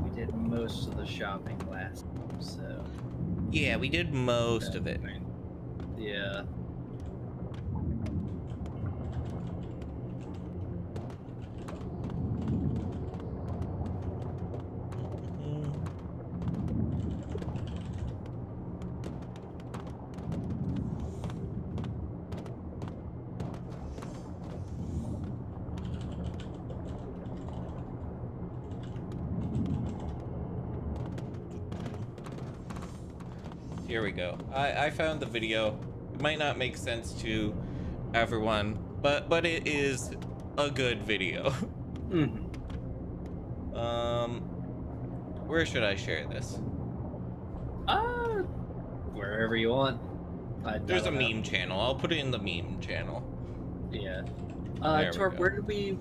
We did most of the shopping last time, so... Yeah, we did most of it. Yeah. Here we go. I found the video. It might not make sense to everyone, but it is a good video. Mm-hmm. Where should I share this? Wherever you want. There's a meme channel. I'll put it in the meme channel. Yeah. There we Torp, go.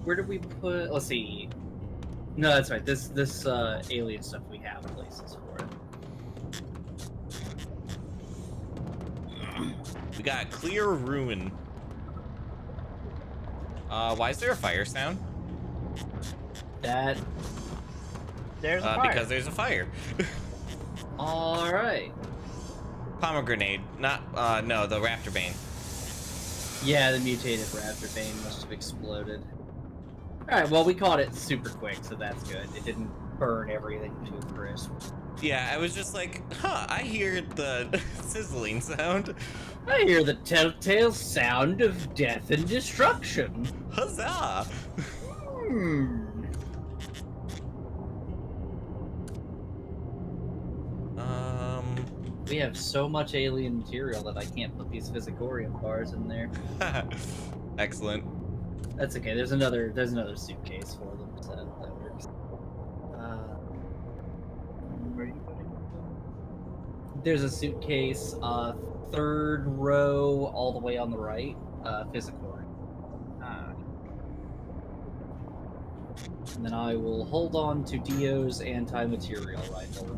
where did we put? Let's see. No, that's right. This alien stuff we have places for it. We got clear ruin. Why is there a fire sound? There's a fire. Because there's a fire. All right. Pomegranate, not no, the raptor bane. Yeah, the mutated raptor bane must have exploded. All right. Well, we caught it super quick, so that's good. It didn't burn everything to crisp. Yeah, I was just like, huh, I hear the sizzling sound. I hear the telltale sound of death and destruction. Huzzah! We have so much alien material that I can't put these Physicorium bars in there. Excellent. That's okay. There's another suitcase for them, so that works. Where are you putting it? There's a suitcase, third row, all the way on the right, Physicorium. And then I will hold on to Dio's anti-material rifle.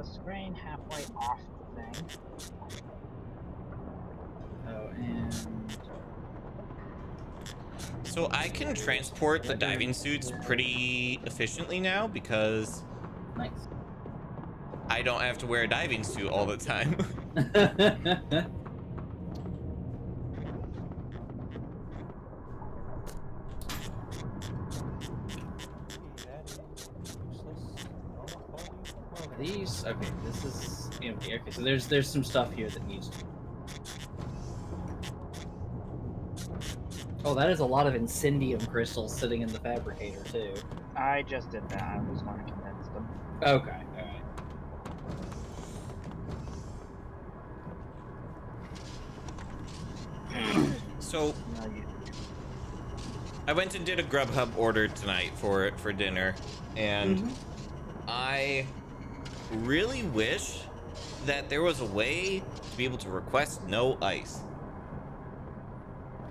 Screen halfway off the thing. Oh, and... So I can transport the diving suits pretty efficiently now because Nice. I don't have to wear a diving suit all the time. These, okay, this is empty. Okay, so there's some stuff here that needs to... Oh, that is a lot of incendium crystals sitting in the fabricator too. I just did that. I was going to condense them. Okay, alright. So No, you. I went and did a Grubhub order tonight for dinner, and I really wish that there was a way to be able to request no ice.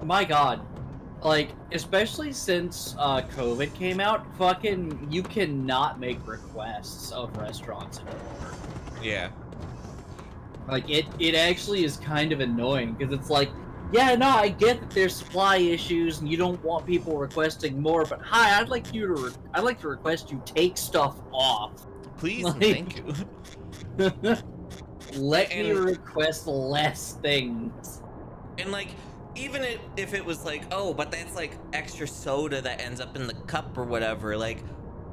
My god. Like, especially since COVID came out, fucking, you cannot make requests of restaurants anymore. Yeah. Like, it actually is kind of annoying, because it's like, yeah, no, I get that there's supply issues and you don't want people requesting more, but hi, I'd like to request you take stuff off. Please Like- and thank you. Let me request less things. And like, even if it was like, oh, but that's like extra soda that ends up in the cup or whatever, like,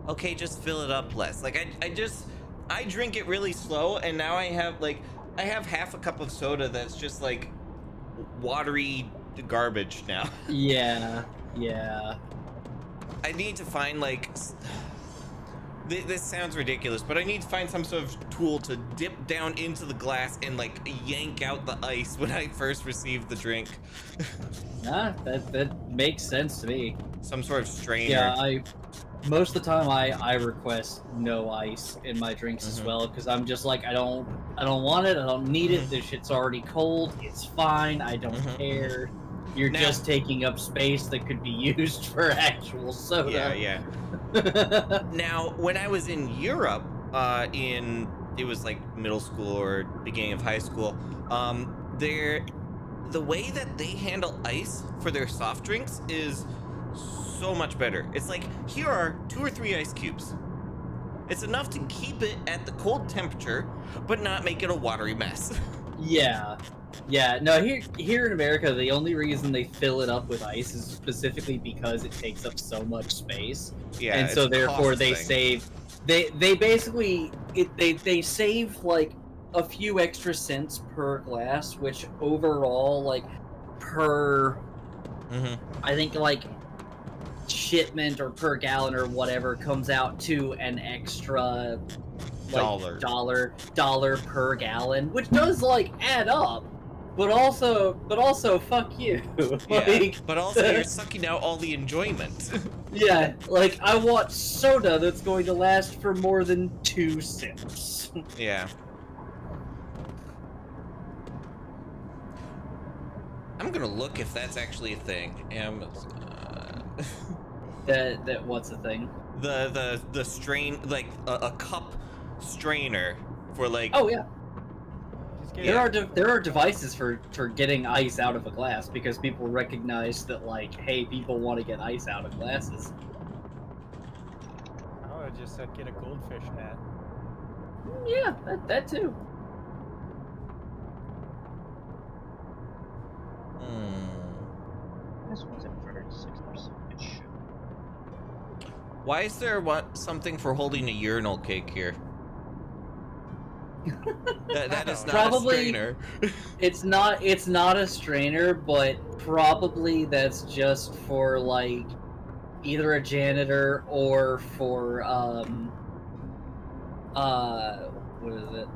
okay, just fill it up less. Like, I drink it really slow, and now I have half a cup of soda that's just like watery garbage now. Yeah. I need to find like, this sounds ridiculous, but I need to find some sort of tool to dip down into the glass and like yank out the ice when I first receive the drink. Nah, that makes sense to me. Some sort of strainer. Yeah, most of the time I request no ice in my drinks as well, because I'm just like, I don't want it, I don't need it, this shit's already cold, it's fine, I don't care. You're just taking up space that could be used for actual soda. Yeah. Now, when I was in Europe, it was like middle school or beginning of high school, the way that they handle ice for their soft drinks is so much better. It's like, here are 2 or 3 ice cubes. It's enough to keep it at the cold temperature, but not make it a watery mess. Yeah. Yeah, no, here in America, the only reason they fill it up with ice is specifically because it takes up so much space. Yeah, and so it's a therefore cost they thing. save, they basically, they save like a few extra cents per glass, which overall, like, per, I think, like, shipment or per gallon or whatever comes out to an extra like dollar per gallon, which does like add up, but also fuck you. Yeah, but also you're sucking out all the enjoyment. Yeah, like I want soda that's going to last for more than 2 sips. Yeah. I'm gonna look if that's actually a thing. That what's the thing? The strain, like a cup strainer for like. Oh yeah. There are devices for getting ice out of a glass because people recognize that, like, hey, people want to get ice out of glasses. Oh, I just said get a goldfish net. Yeah, that too. This one's at 36%. Why is there something for holding a urinal cake here? that is not Probably, a strainer. It's not a strainer, but probably that's just for like either a janitor or for what is it?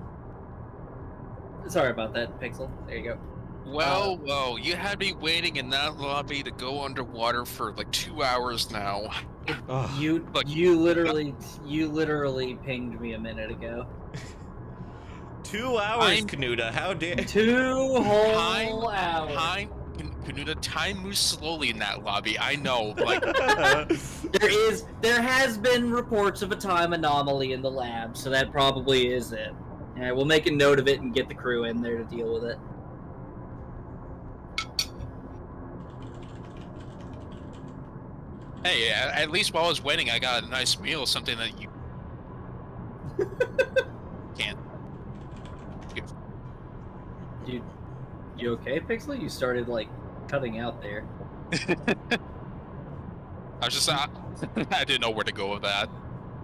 Sorry about that, Pixel. There you go. Well, you had me waiting in that lobby to go underwater for like 2 hours now. You literally pinged me a minute ago. 2 hours, Kenuda. How dare 2 whole hours. Kenuda, time moves slowly in that lobby. I know. Like there has been reports of a time anomaly in the lab, so that probably is it. All right, we'll make a note of it and get the crew in there to deal with it. Hey, at least while I was waiting, I got a nice meal, something that you can't. Dude, you okay, Pixel? You started, like, cutting out there. I was just, I didn't know where to go with that.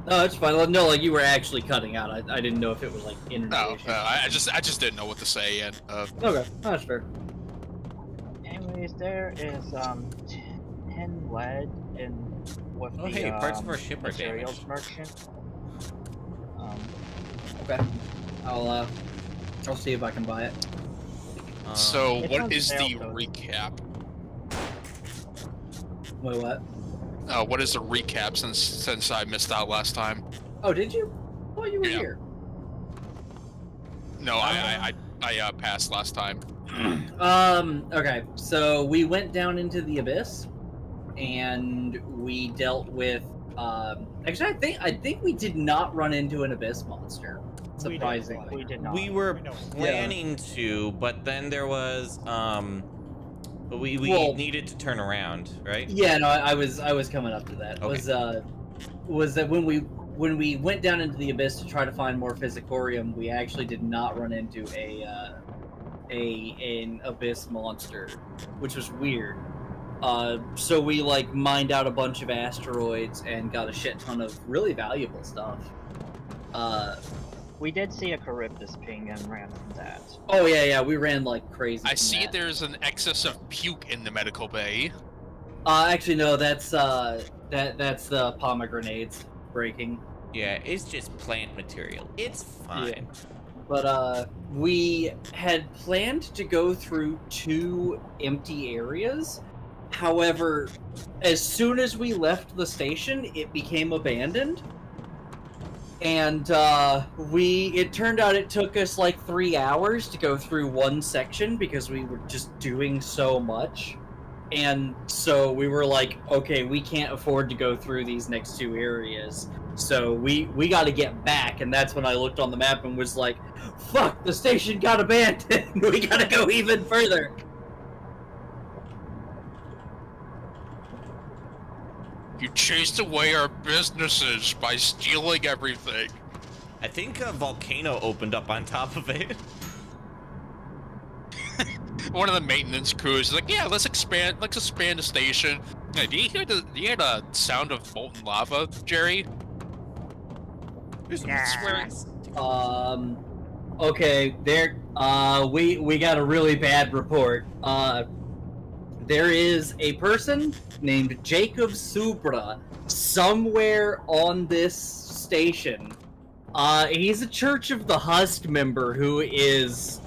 No, it's fine. No, like, you were actually cutting out. I didn't know if it was, like, internet No, issues. I just didn't know what to say, and Okay, that's fair. Anyways, there is 10 lead in with the hey, parts of our ship are materials damaged. merchant. Okay, I'll see if I can buy it. so It's what on is sale, the though. recap? Wait, what? What is the recap since I missed out last time? Oh, did you? Oh, you were Yeah. here. No, I passed last time. Okay, so we went down into the abyss, and we dealt with. Actually, I think we did not run into an abyss monster. Surprisingly, We did not. We were know. planning to, but then there was we Well- needed to turn around, right? Yeah, no, I was coming up to that. Okay. Was that when we went down into the abyss to try to find more Physicorium, we actually did not run into an abyss monster, which was weird. So we like mined out a bunch of asteroids and got a shit ton of really valuable stuff. We did see a Charybdis ping and ran from that. Oh yeah, we ran like crazy. I from see that. there's an excess of puke in the medical bay. Actually, no, that's that's the pomegranates breaking. Yeah, it's just plant material. It's fine. But we had planned to go through 2 empty areas. However, as soon as we left the station, it became abandoned. And it turned out it took us like 3 hours to go through one section because we were just doing so much. And so we were like, okay, we can't afford to go through these next 2 areas. So we got to get back, and that's when I looked on the map and was like, fuck, the station got abandoned. We got to go even further. You chased away our businesses by stealing everything. I think a volcano opened up on top of it. One of the maintenance crews is like, yeah, let's expand the station. Hey, do you hear the sound of molten lava, Jerry? Okay, there. We got a really bad report. There is a person named Jacob Subra somewhere on this station. He's a Church of the Husk member who is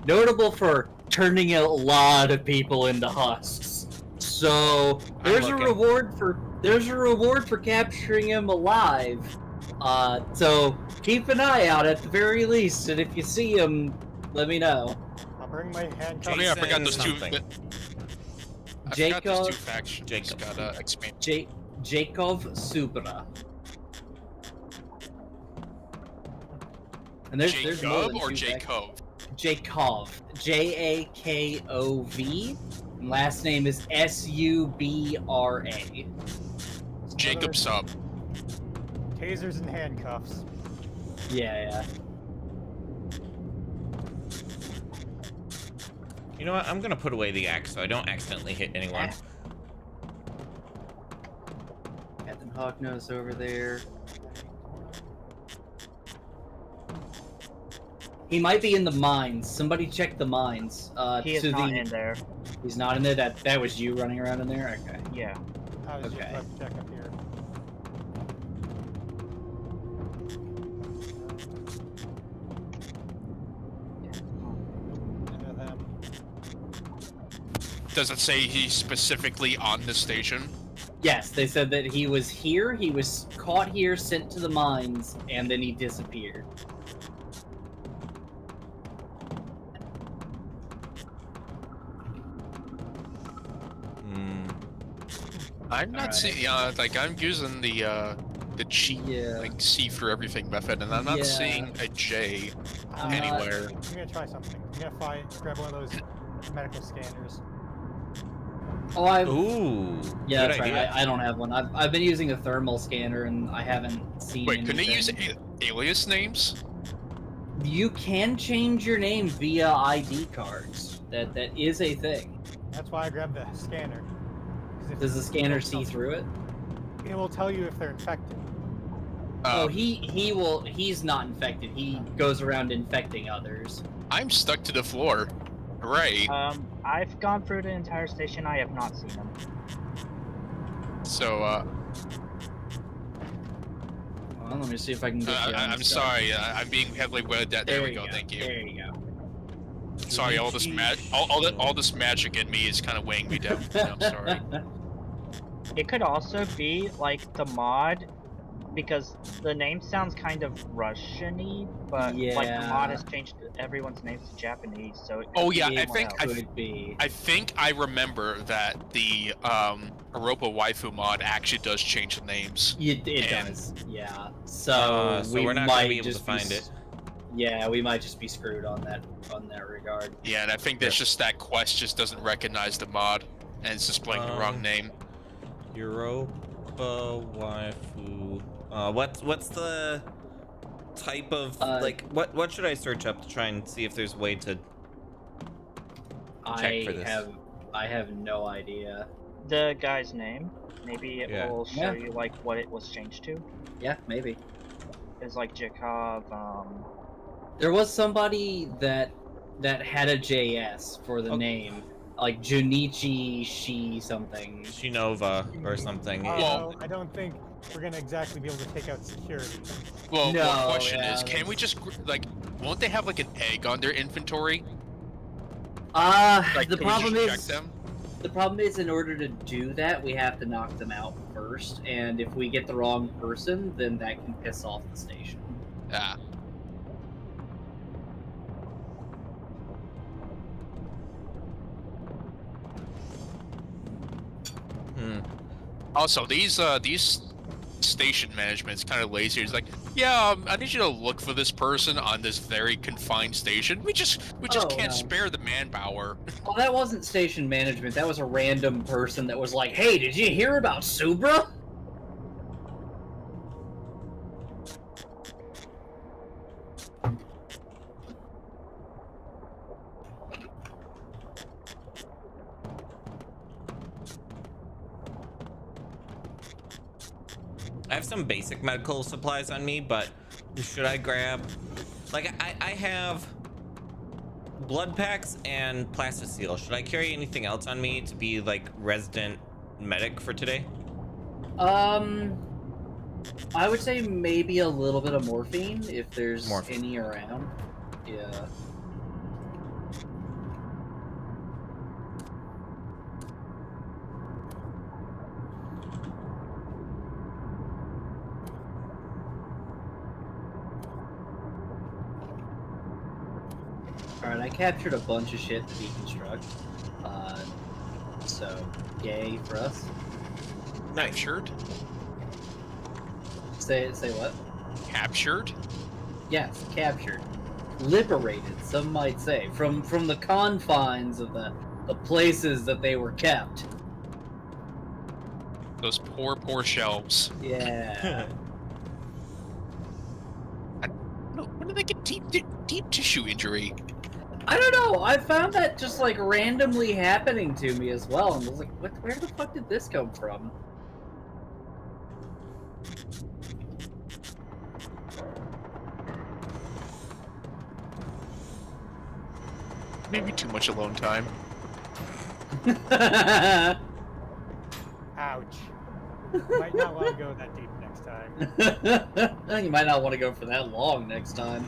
notable for turning a lot of people into husks. So there's a reward for capturing him alive. So keep an eye out at the very least, and if you see him, let me know. I'll bring my handcuffs. Oh yeah, I forgot those something. two factions got expanded. Jacob Subra. And there's more Jacob than or two Jacob? Jakov. Jakov. And last name is Subra. Jacob Sub. Tasers and handcuffs. Yeah. You know what? I'm gonna put away the axe so I don't accidentally hit anyone. Captain Hognose over there. He might be in the mines. Somebody check the mines. He is not in there. He's not in there? That was you running around in there? Okay. Yeah. I was Okay. just about to check up here. Into them. Does it say he's specifically on the station? Yes, they said that he was here, he was caught here, sent to the mines, and then he disappeared. I'm not seeing. Like I'm using the cheat like C for everything method, and I'm not seeing a J anywhere. I'm gonna try something. I'm gonna grab one of those medical scanners. Oh, Ooh. yeah, good that's right. idea. I don't have one. I've been using a thermal scanner, and I haven't seen. Wait, couldn't they use anything. alias names? You can change your name via ID cards. That is a thing. That's why I grabbed the scanner. Does the scanner see through it? It will tell you if they're infected. He's not infected. He goes around infecting others. I'm stuck to the floor. Right. I've gone through the entire station. I have not seen him. So, Well, let me see if I can get you on I'm this stuff. sorry. I'm being heavily wedded. There we go. Thank you. There you go. Sorry, all this all this magic in me is kind of weighing me down. I'm sorry. It could also be like the mod, because the name sounds kind of Russian-y, but like the mod has changed everyone's names to Japanese, so it could be I think I remember that the Europa waifu mod actually does change the names. It does, yeah. So we're not gonna be able to find it. Yeah, we might just be screwed on that regard. Yeah, and I think that's just that quest just doesn't recognize the mod, and it's displaying the wrong name. Europa waifu. What's the type of like what should I search up to try and see if there's a way to check for this? I have no idea. The guy's name, maybe it will show you like what it was changed to. Yeah, maybe. It's like Jakov. There was somebody that had a JS for the name, like Junichi Shi something. Shinova or something. Well, I don't think we're gonna exactly be able to take out security. Well, the question is, can we just like, won't they have like an egg on their inventory? The can problem we is, just check them? the problem is, in order to do that, we have to knock them out first, and if we get the wrong person, then that can piss off the station. Yeah. Also, these station management is kind of lazy. It's like, yeah, I need you to look for this person on this very confined station. We just can't spare the manpower. Well, that wasn't station management. That was a random person that was like, "Hey, did you hear about Subra?" I have some basic medical supplies on me, but should I grab... Like, I have blood packs and plasticine. Should I carry anything else on me to be, like, resident medic for today? I would say maybe a little bit of morphine, if there's any around. Yeah. Alright, I captured a bunch of shit to deconstruct. So, yay for us. Captured? Say what? Captured? Yes, captured. Liberated, some might say, from the confines of the places that they were kept. Those poor shelves. Yeah. When did they get deep tissue injury? I don't know. I found that just like randomly happening to me as well, and I was like, where the fuck did this come from? Maybe too much alone time. Ouch. Might not want to go that deep next time. You might not want to go for that long next time.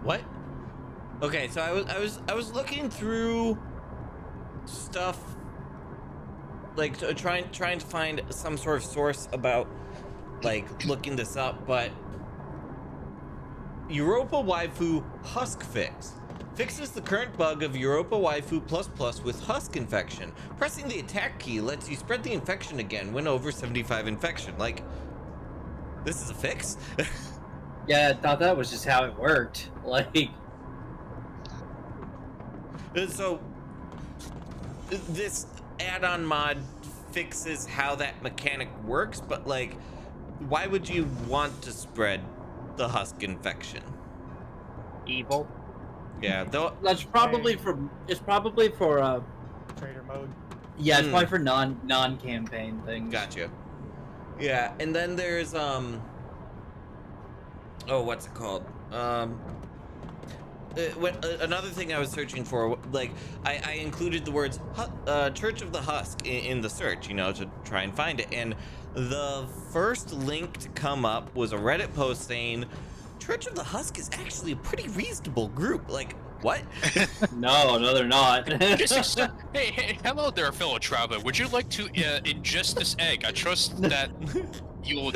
What? Okay, so I was looking through stuff, like trying to find some sort of source about like looking this up, but Europa waifu husk fix fixes the current bug of Europa waifu ++ with husk infection. Pressing the attack key lets you spread the infection again when over 75 infection. Like, this is a fix? Yeah, I thought that was just how it worked. Like, so this add-on mod fixes how that mechanic works, but like, why would you want to spread the husk infection? Evil. Yeah, though. that's probably it's probably for Trader mode. yeah, it's probably for non-campaign things. Gotcha. Yeah, and then there's oh, what's it called? Another thing I was searching for, like, I included the words Church of the Husk in the search, you know, to try and find it. And the first link to come up was a Reddit post saying, Church of the Husk is actually a pretty reasonable group. Like, what? No, they're not. Hey, hello there, fellow traveler. Would you like to ingest this egg? I trust that you'll...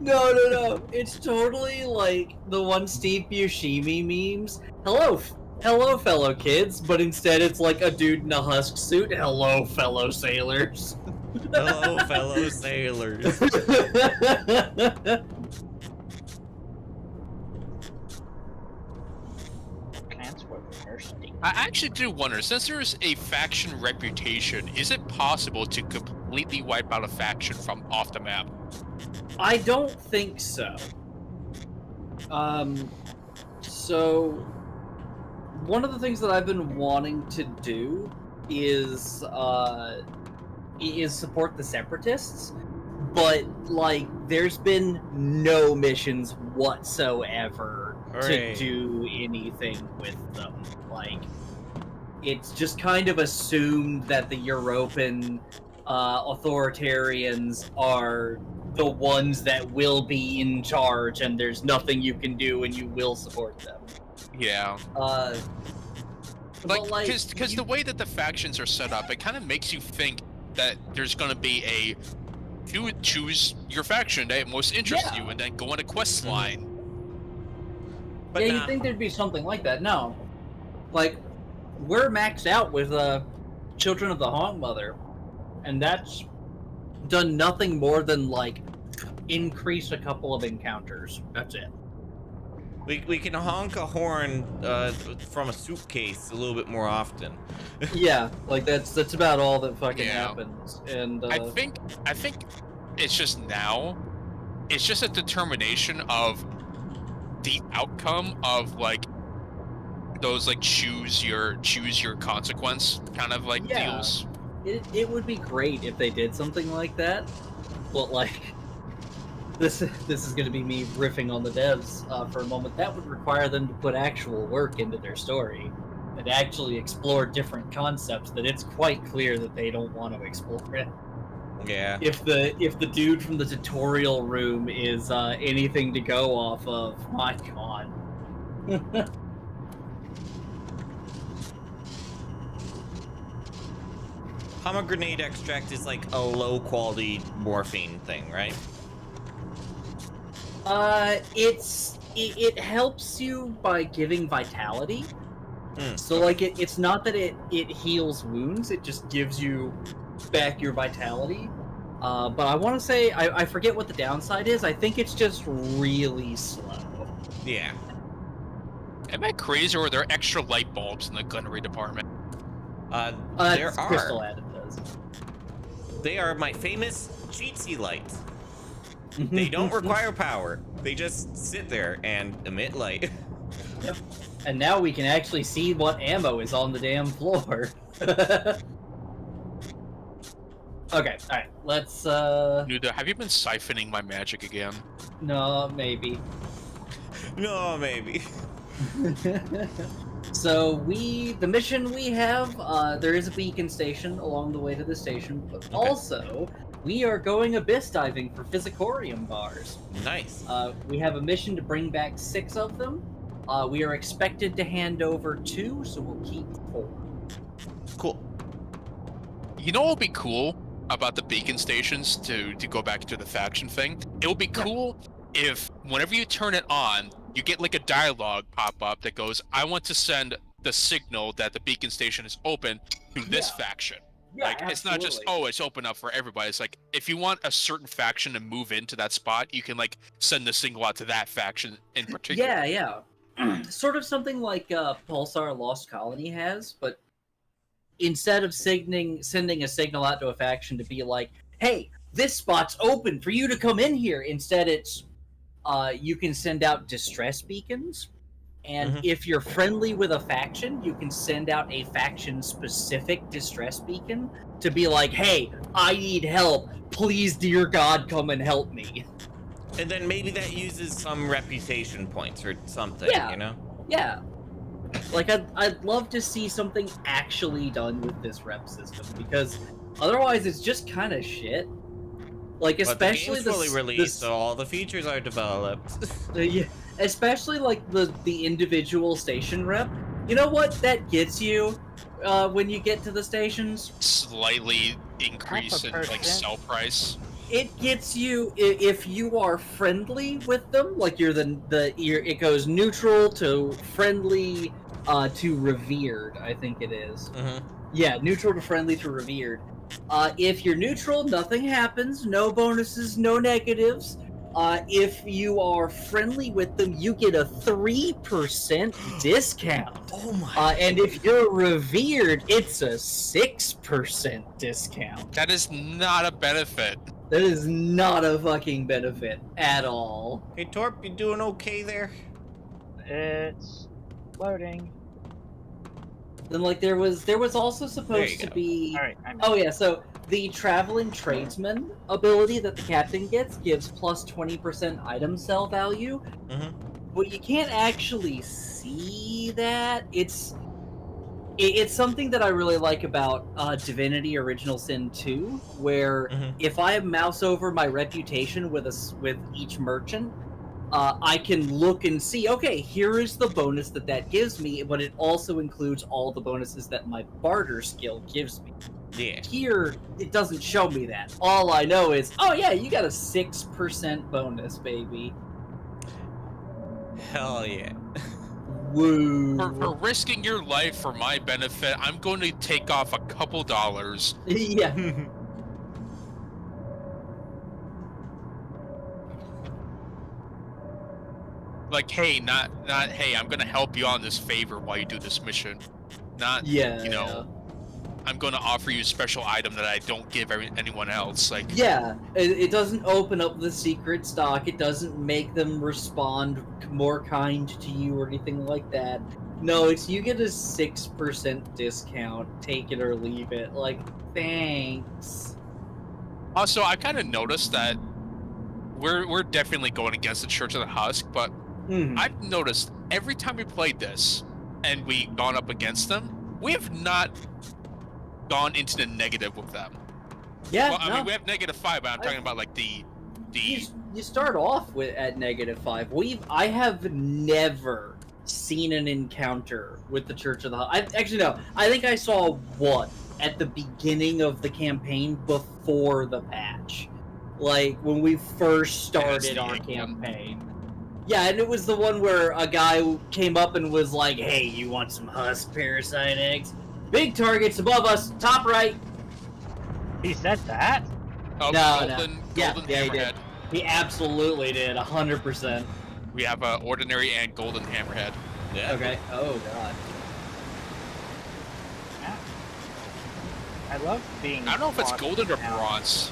No. It's totally like the one Steve Buscemi memes. Hello, fellow kids, but instead it's like a dude in a husk suit. Hello, fellow sailors. Hello, fellow sailors. I actually do wonder, since there is a faction reputation, is it possible to completely wipe out a faction from off the map? I don't think so. So one of the things that I've been wanting to do is support the separatists, but like there's been no missions whatsoever to do anything with them. Like, it's just kind of assumed that the European authoritarians are the ones that will be in charge, and there's nothing you can do, and you will support them. Yeah. Because the way that the factions are set up, it kind of makes you think that there's going to be choose your faction that most interests you, and then go on a quest line. But yeah, you'd think there'd be something like that. No, like we're maxed out with Children of the Hong Mother, and that's done nothing more than like increase a couple of encounters. That's it. We can honk a horn from a suitcase a little bit more often. Yeah, like that's about all that fucking happens. And I think it's just now, it's just a determination of the outcome of like those like choose your consequence kind of like deals. It would be great if they did something like that, but like this is going to be me riffing on the devs for a moment. That would require them to put actual work into their story and actually explore different concepts that it's quite clear that they don't want to explore it. Yeah. If the dude from the tutorial room is anything to go off of, my god. Pomegranate extract is like a low quality morphine thing, right? It helps you by giving vitality. So like it's not that it heals wounds, it just gives you back your vitality. But I want to say I forget what the downside is. I think it's just really slow. Yeah. Am I crazy, or are there extra light bulbs in the gunnery department? There it's are. Crystal added those. They are my famous cheatsy lights. They don't require power. They just sit there and emit light. Yep. And now we can actually see what ammo is on the damn floor. Okay, alright, let's Kenuda, have you been siphoning my magic again? No, maybe. No, maybe. So the mission we have, there is a beacon station along the way to the station, but also we are going abyss diving for Physicorium bars. Nice. We have a mission to bring back 6 of them. We are expected to hand over 2, so we'll keep 4. Cool. You know what would be cool about the beacon stations, to go back to the faction thing? It would be cool if whenever you turn it on, you get like a dialogue pop up that goes, I want to send the signal that the beacon station is open to this faction. Yeah, like, it's not just, oh, it's open up for everybody. It's like, if you want a certain faction to move into that spot, you can like send the signal out to that faction in particular. Yeah. Sort of something like Pulsar Lost Colony has, but instead of sending a signal out to a faction to be like, hey, this spot's open for you to come in here, instead it's you can send out distress beacons, and if you're friendly with a faction, you can send out a faction-specific distress beacon to be like, hey, I need help, please, dear God, come and help me. And then maybe that uses some reputation points or something, you know? Yeah. Like, I'd love to see something actually done with this rep system, because otherwise it's just kind of shit. Like, especially but the game's fully released, so all the features are developed. Yeah, especially like the individual station rep. You know what that gets you when you get to the stations? Slightly increase in like sell price. It gets you if you are friendly with them. Like it goes neutral to friendly to revered. I think it is. Yeah, neutral to friendly to revered. If you're neutral, nothing happens. No bonuses, no negatives. If you are friendly with them, you get a 3% discount. Oh my! And if you're revered, it's a 6% discount. That is not a benefit. That is not a fucking benefit at all. Hey Torp, you doing okay there? It's loading. Then like there was also supposed to be. All right. Oh yeah, so the traveling tradesman ability that the captain gets gives plus 20% item sell value. But you can't actually see that. It's something that I really like about Divinity Original Sin 2, where if I mouse over my reputation with each merchant, I can look and see, okay, here is the bonus that gives me, but it also includes all the bonuses that my barter skill gives me. Yeah. Here, it doesn't show me that. All I know is, oh yeah, you got a 6% bonus, baby. Hell yeah. Woo. For risking your life for my benefit, I'm going to take off a couple dollars. Yeah. Like, hey, not hey, I'm gonna help you on this favor while you do this mission. Not, Yeah. you know, I'm gonna offer you a special item that I don't give anyone else. Like, Yeah, it doesn't open up the secret stock. It doesn't make them respond more kind to you or anything like that. No, it's you get a 6% discount. Take it or leave it. Like, thanks. also, I kind of noticed that we're definitely going against the Church of the Husk, but I've noticed every time we played this and we gone up against them, we have not gone into the negative with them. Yeah, Well, I no. mean, we have -5, but I'm talking about like the. You start off with at -5. I have never seen an encounter with the Church of the Husk. Actually, no. I think I saw one at the beginning of the campaign before the patch, like when we first started our campaign. Yeah, and it was the one where a guy came up and was like, "Hey, you want some husk parasite eggs? Big targets above us, top right." He said that? Oh, No, golden Yeah, he hammerhead. did. He absolutely did, 100%. We have a ordinary and golden hammerhead. Yeah. Okay. Oh god. I love being. I don't know if it's caught golden or out. bronze.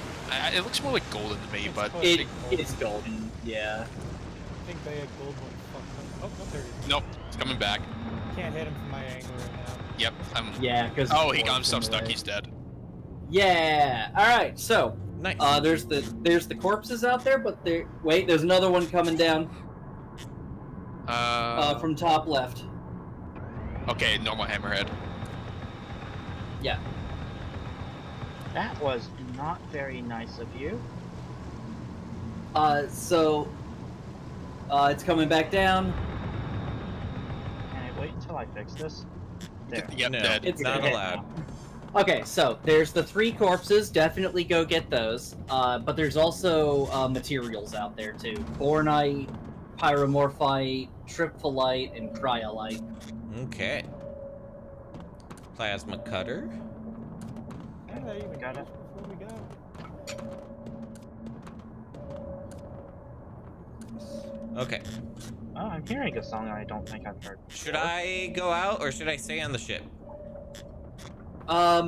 It looks more like golden to me, but It's golden. Yeah. I think they had gold one fucked up. Oh, there it is. nope, it's coming back. Can't hit him from my angle right now. Yep. Yeah, because Oh, he got himself stuck. He's dead. Yeah. All right. So, Nice. there's the corpses out there, but there's another one coming down from top left. Okay, normal hammerhead. Yeah. That was not very nice of you. So, it's coming back down. Can I wait until I fix this? There. Yep, No, dead. It's not okay. allowed. Okay, so there's the 3 corpses. Definitely go get those. But there's also materials out there too: bornite, pyromorphite, tripholite, and cryolite. Okay. Plasma cutter. How did I even Got get it. before we go? Okay. Oh, I'm hearing a song I don't think I've heard. Should I go out or should I stay on the ship? I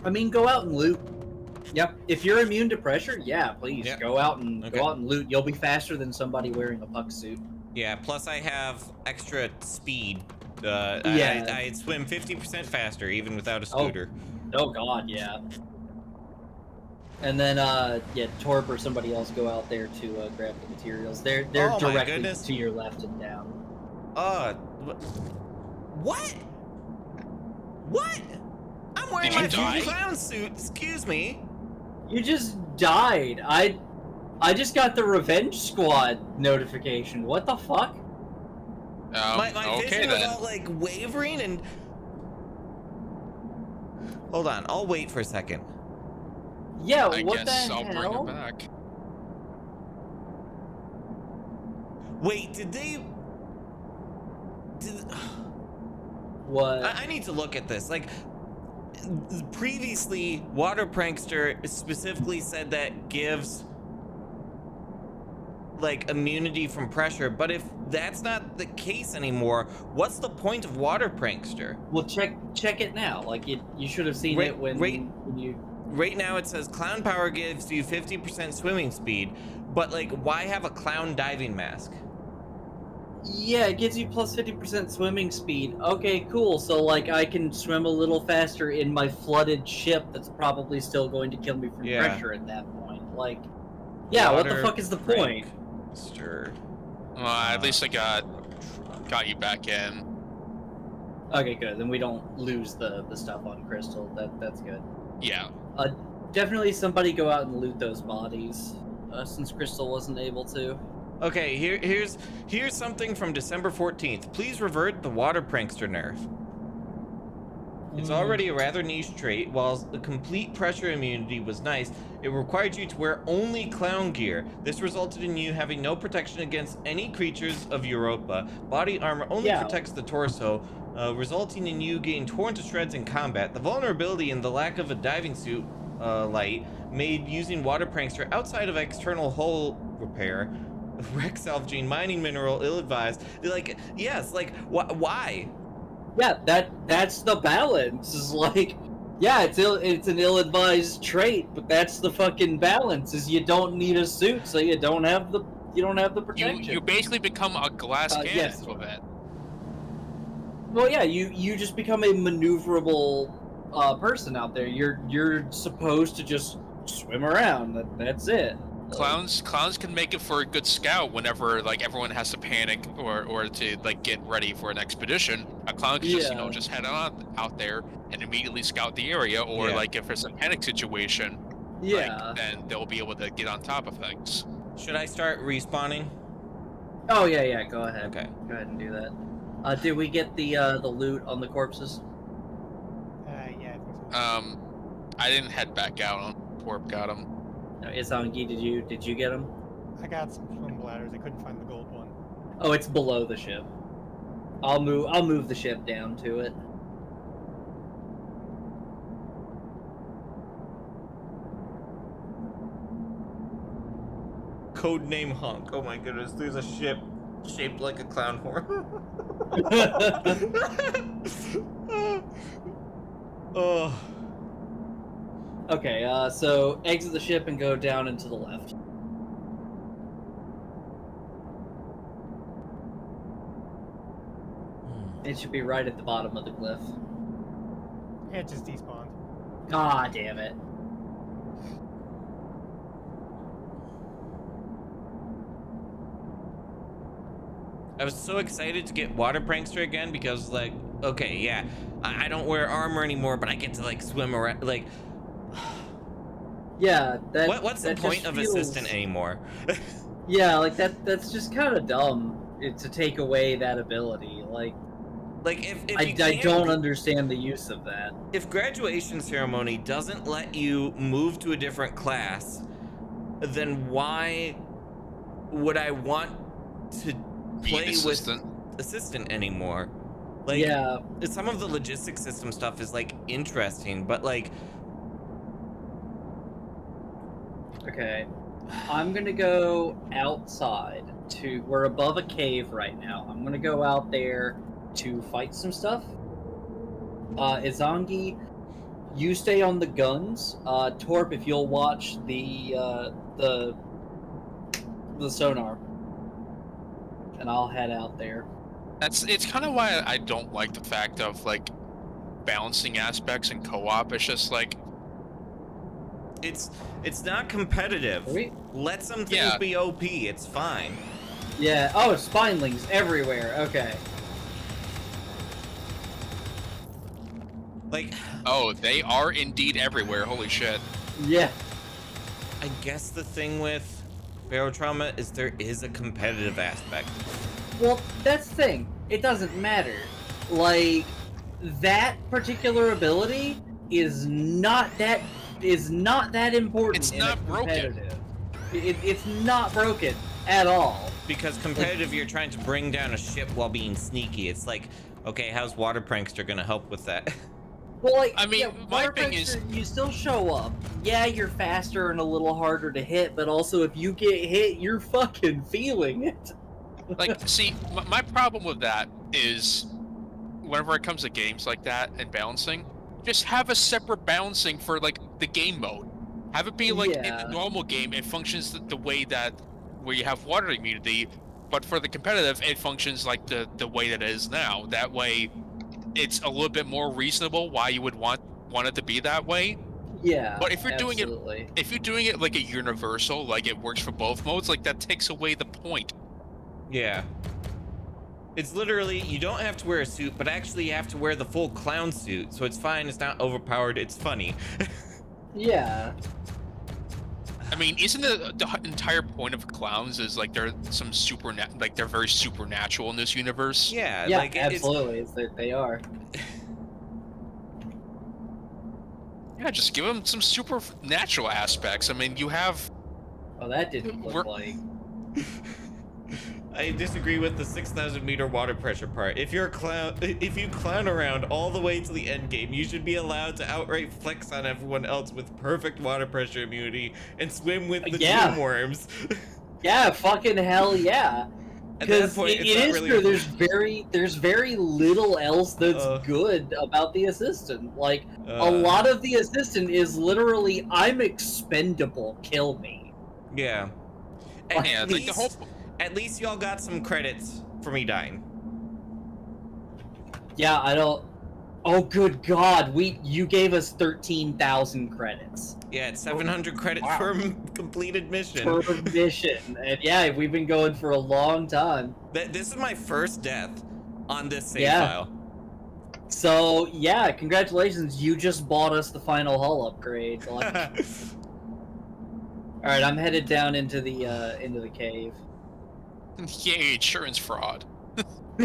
mean, go out and loot. Yep. If you're immune to pressure, yeah, please Yeah. go out and Okay. go out and loot. You'll be faster than somebody wearing a puck suit. Yeah, plus I have extra speed. Yeah. I swim 50% faster even without a scooter. Oh god, yeah. And then yeah, Torp or somebody else go out there to grab the materials. They're Oh my directly goodness. to your left and down. What? What? I'm wearing Did you my die? clown suit. Excuse me. You just died. I just got the Revenge Squad notification. What the fuck? My okay vision was then. all like wavering and. Hold on, I'll wait for a second. Yeah, I what guess the I'll bring hell? it back. Wait, did they? What? I need to look at this. Like, previously, Water Prankster specifically said that gives like immunity from pressure, but if that's not the case anymore, what's the point of Water Prankster? Well, check it now. Like you should have seen it when you. Right now it says clown power gives you 50% swimming speed, but like why have a clown diving mask? Yeah, it gives you plus 50% swimming speed. Okay, cool. So like I can swim a little faster in my flooded ship that's probably still going to kill me from Yeah. pressure at that point. Like, yeah, what the Water fuck is the point? Prankster. Well, at least I got you back in. Okay, good. Then we don't lose the stuff on Crystal. That's good. Yeah. Definitely somebody go out and loot those bodies, since Crystal wasn't able to. Okay, here's something from December 14th. Please revert the Water Prankster nerf. It's already a rather niche trait. While the complete pressure immunity was nice, it required you to wear only clown gear. This resulted in you having no protection against any creatures of Europa. Body armor only protects the torso, resulting in you getting torn to shreds in combat. The vulnerability and the lack of a diving suit light made using water prankster outside of external hull repair, wreck salvaging, mining mineral, ill-advised. Like, yes, like, why? Yeah, that's the balance. Is like, yeah, it's an ill-advised trait, but that's the fucking balance. Is you don't need a suit, so you don't have the protection. You basically become a glass cannon yes. for that. Well, yeah, you just become a maneuverable person out there. You're supposed to just swim around. That's it. Clowns can make it for a good scout whenever like everyone has to panic or to like get ready for an expedition. A clown can just just head on out there and immediately scout the area, or like if it's a panic situation, like, then they'll be able to get on top of things. Should I start respawning? Oh yeah, go ahead. Okay, go ahead and do that. Did we get the loot on the corpses? Yeah, I think so. I didn't head back out on Torp. Got them. Izangi, did you get them? I got some swim bladders. I couldn't find the gold one. Oh, it's below the ship. I'll move the ship down to it. Codename Hunk. Oh my goodness, there's a ship shaped like a clown horn. Oh. Okay, so exit the ship and go down and to the left. It should be right at the bottom of the cliff. It just despawned. God damn it. I was so excited to get water prankster again because, like, okay, yeah, I don't wear armor anymore, but I get to like swim around, like. Yeah, what's the point of assistant anymore? Yeah, like that's just kind of dumb to take away that ability. Like if I don't understand the use of that. If graduation ceremony doesn't let you move to a different class, then why would I want to play with assistant anymore? Like, yeah, some of the logistics system stuff is like interesting, but like. Okay, I'm gonna go outside we're above a cave right now. I'm gonna go out there to fight some stuff. Izangi, you stay on the guns. Torp, if you'll watch the sonar, and I'll head out there. It's kind of why I don't like the fact of like balancing aspects in co-op. It's just like. It's not competitive. Let some things be OP. It's fine. Yeah. Oh, spinelings everywhere. Okay. Like. Oh, they are indeed everywhere. Holy shit. Yeah. I guess the thing with Barotrauma is there is a competitive aspect. Well, that's the thing. It doesn't matter. Like, that particular ability is not that important. It's not broken. It's not broken at all. Because competitive, you're trying to bring down a ship while being sneaky. It's like, okay, how's water prankster gonna help with that? Well, like, I mean, my thing is, you still show up. Yeah, you're faster and a little harder to hit, but also if you get hit, you're fucking feeling it. Like, see, my problem with that is, whenever it comes to games like that and balancing, just have a separate balancing for like the game mode. Have it be like in the normal game, it functions the way that where you have water immunity, but for the competitive, it functions like the way that it is now. That way, it's a little bit more reasonable why you would want it to be that way. Yeah. But if you're doing it like a universal, like it works for both modes, like that takes away the point. Yeah. It's literally, you don't have to wear a suit, but actually you have to wear the full clown suit, so it's fine, it's not overpowered, it's funny. Yeah. I mean, isn't the entire point of clowns is like they're they're very supernatural in this universe? Yeah, yeah, like absolutely, they are. Yeah, just give them some supernatural aspects. I mean, you have. Oh, that didn't look like. I disagree with the 6,000 meter water pressure part. If you clown around all the way to the end game, you should be allowed to outright flex on everyone else with perfect water pressure immunity and swim with the doom worms. Yeah, fucking hell yeah. Because it is really true. There's very little else that's good about the assistant. Like a lot of the assistant is literally, I'm expendable. Kill me. Yeah. At least y'all got some credits for me dying. Yeah, I don't. Oh, good God! You gave us 13,000 credits. Yeah, it's 700 credits per completed mission. Per mission, and yeah, we've been going for a long time. This is my first death on this save file. So yeah, congratulations! You just bought us the final hull upgrade. All right, I'm headed down into the cave. Yay, insurance fraud. What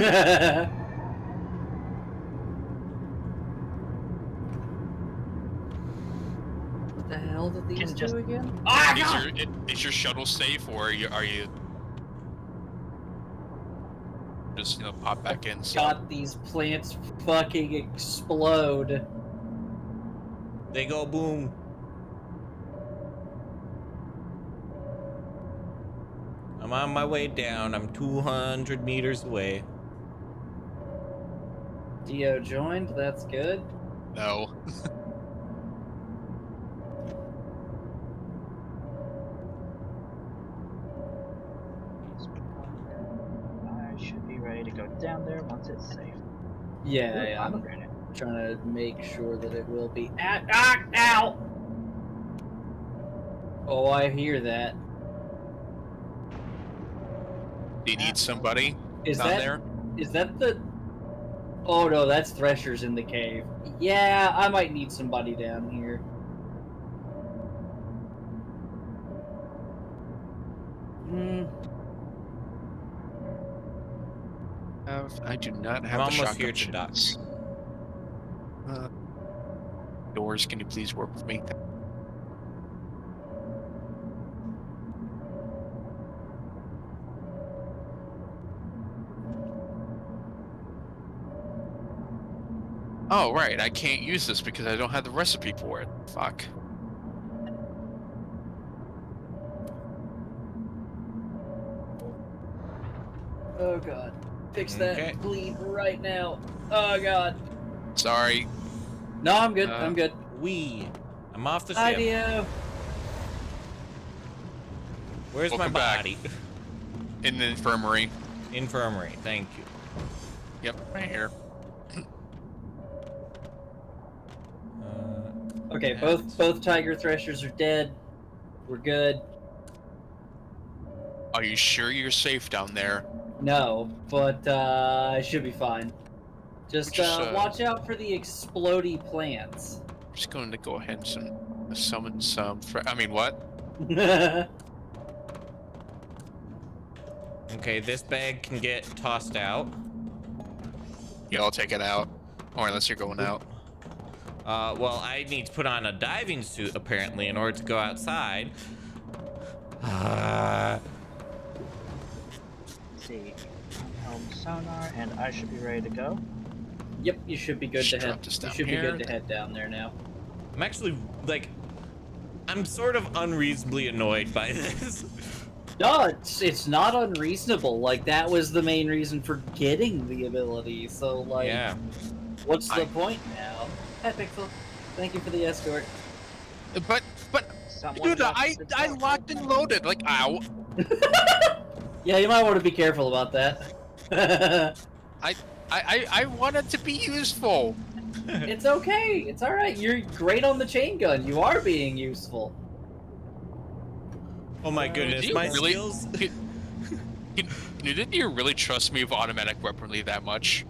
the hell did these do again? Is your shuttle safe, or are you just pop back in? God, these plants fucking explode. They go boom. I'm on my way down. I'm 200 meters away. Dio joined. That's good. No. I should be ready to go down there once it's safe. Yeah, I'm trying to make sure that it will be. Ow! Oh, I hear that. Do you need somebody down there? Is that the... Oh no, that's Thresher's in the cave. Yeah, I might need somebody down here. I do not have I'm the almost here shotgun to shells. Doors, can you please work with me? Oh, right, I can't use this because I don't have the recipe for it. Fuck. Oh god. Fix that bleed right now. Oh god. Sorry. No, I'm good. I'm good. I'm off the ship. Idea. Where's my body? In the infirmary. Infirmary, thank you. Yep, right here. Okay, both tiger threshers are dead. We're good. Are you sure you're safe down there? No, but I should be fine. Just watch out for the explodey plants. I'm just going to go ahead and summon some. I mean, what? Okay, this bag can get tossed out. Yeah, I'll take it out. Or unless you're going out. Well, I need to put on a diving suit apparently in order to go outside. Let's see. Helm sonar, and I should be ready to go. Yep, you should be good to head. You should be good to head down there now. I'm actually I'm sort of unreasonably annoyed by this. No, it's not unreasonable. Like that was the main reason for getting the ability. So like, yeah. What's the point now? Hi, Pixel. Thank you for the escort. But, dude, I locked and loaded. Like, ow. Yeah, you might want to be careful about that. I wanted to be useful. It's okay. It's all right. You're great on the chain gun. You are being useful. Oh my goodness, my skills. Did you really trust me with automatic weaponry that much?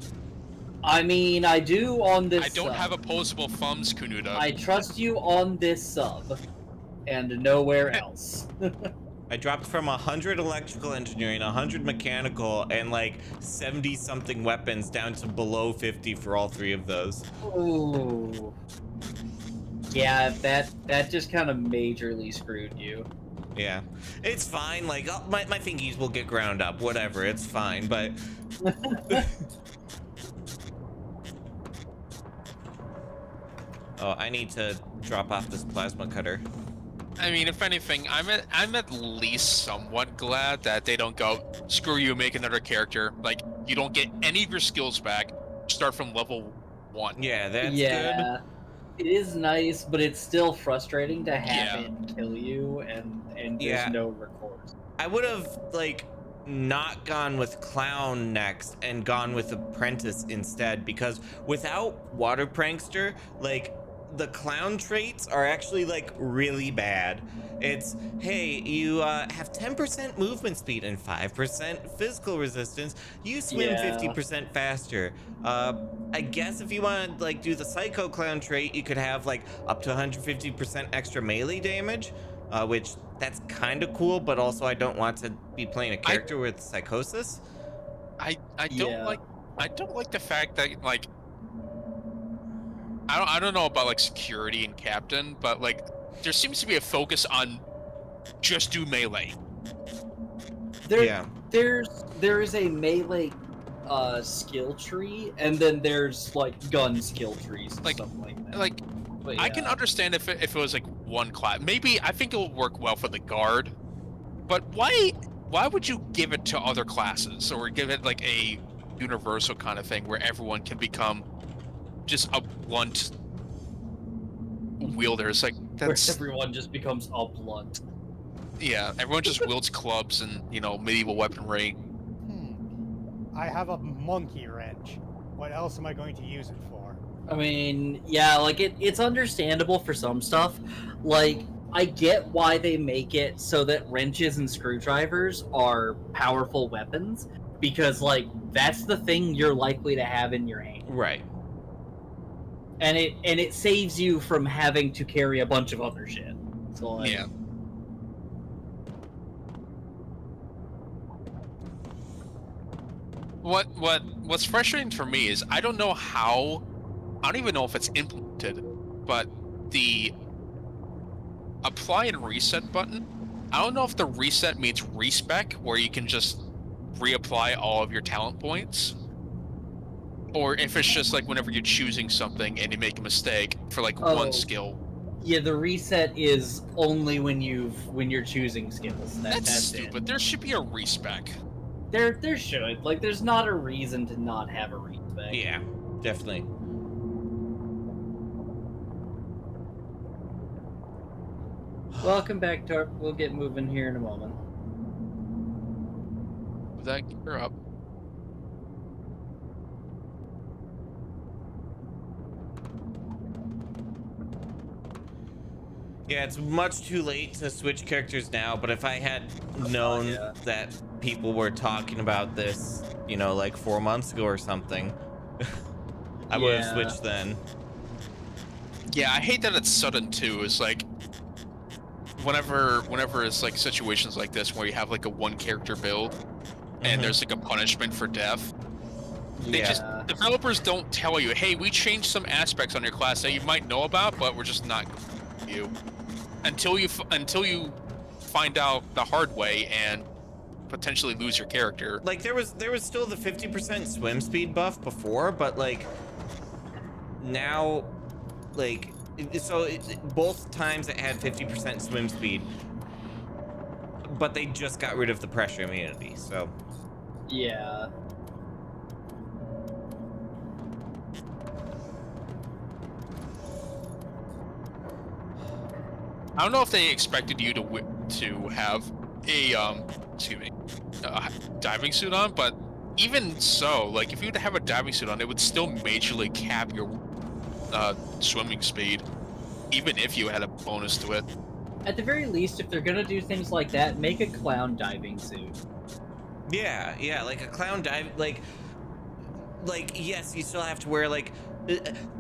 I mean, I do on this. I don't have opposable thumbs, Kenuda. I trust you on this sub, and nowhere else. I dropped from 100 electrical engineering, 100 mechanical, and like 70-something weapons down to below 50 for all three of those. Ooh. Yeah, that just kind of majorly screwed you. Yeah, it's fine. Like my thingies will get ground up, whatever. It's fine, but. Oh, I need to drop off this plasma cutter. I mean, if anything, I'm at least somewhat glad that they don't go, screw you, make another character. Like, you don't get any of your skills back. Start from level 1. Yeah, that's good. It is nice, but it's still frustrating to have it kill you, and there's no recourse. I would have like not gone with clown next and gone with apprentice instead, because without water prankster, like the clown traits are actually like really bad. It's, hey, you have 10% movement speed and 5% physical resistance. You swim 50% faster. I guess if you want to like do the psycho clown trait, you could have like up to 150% extra melee damage, which that's kind of cool, but also I don't want to be playing a character with psychosis. I don't like the fact that like I don't know about like security and captain, but like there seems to be a focus on just do melee. There is a melee skill tree, and then there's like gun skill trees and stuff like that. Like I can understand if it was like one class. Maybe I think it'll work well for the guard, but why would you give it to other classes or give it like a universal kind of thing where everyone can become just a blunt wielder? It's like that's where everyone just becomes a blunt. Yeah, everyone just wields clubs and medieval weaponry. I have a monkey wrench. What else am I going to use it for? I mean, yeah, like it's understandable for some stuff. Like I get why they make it so that wrenches and screwdrivers are powerful weapons, because like that's the thing you're likely to have in your hand. Right. And it saves you from having to carry a bunch of other shit. So like, yeah. What's frustrating for me is I don't even know if it's implemented, but the apply and reset button, I don't know if the reset means respec, where you can just reapply all of your talent points, or if it's just like whenever you're choosing something and you make a mistake for like one skill. Yeah, the reset is only when you're choosing skills. That's stupid. There should be a respec. There should. Like, there's not a reason to not have a respec. Yeah, definitely. Welcome back, Torp. We'll get moving here in a moment. Was that gear up? Yeah, it's much too late to switch characters now, but if I had known that people were talking about this, like 4 months ago or something, I would have switched then. Yeah, I hate that it's sudden too. It's like whenever it's like situations like this where you have like a one character build and there's like a punishment for death. Developers don't tell you, hey, we changed some aspects on your class that you might know about, but we're just not you until you find out the hard way and potentially lose your character. Like there was still the 50% swim speed buff before, but like now, like both times it had 50% swim speed, but they just got rid of the pressure immunity. So yeah. I don't know if they expected you to have a diving suit on, but even so, like if you were to have a diving suit on, it would still majorly cap your swimming speed, even if you had a bonus to it. At the very least, if they're gonna do things like that, make a clown diving suit. Yeah, like a clown dive, like yes, you still have to wear like.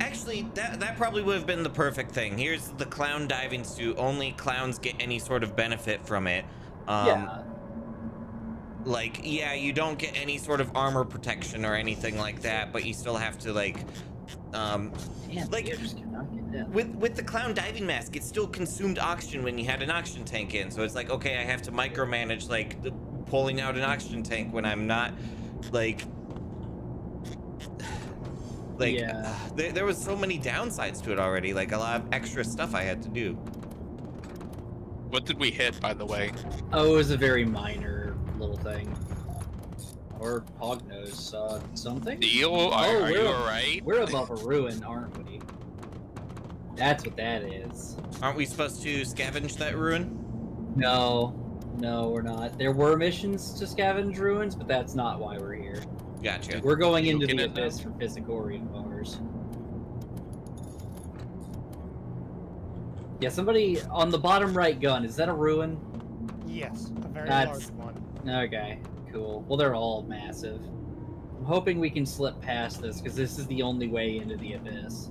Actually, that probably would have been the perfect thing. Here's the clown diving suit. Only clowns get any sort of benefit from it. Like, yeah, you don't get any sort of armor protection or anything like that, but you still have to like Damn, like, you just cannot get in. with the clown diving mask, it still consumed oxygen when you had an oxygen tank in. So it's like, okay, I have to micromanage like pulling out an oxygen tank when I'm not like Yeah. there was so many downsides to it already, like a lot of extra stuff I had to do. What did we hit, by the way? Oh, it was a very minor little thing. Or Hognose something? Deal? Are you alright? We're above a ruin, aren't we? That's what that is. Aren't we supposed to scavenge that ruin? No, we're not. There were missions to scavenge ruins, but that's not why we're here. Gotcha. We're going You into looking the at that? abyss for Physicorium bars. Yeah, somebody on the bottom right gun, is that a ruin? Yes, a very That's- large one. Okay, cool. Well, they're all massive. I'm hoping we can slip past this, because this is the only way into the abyss.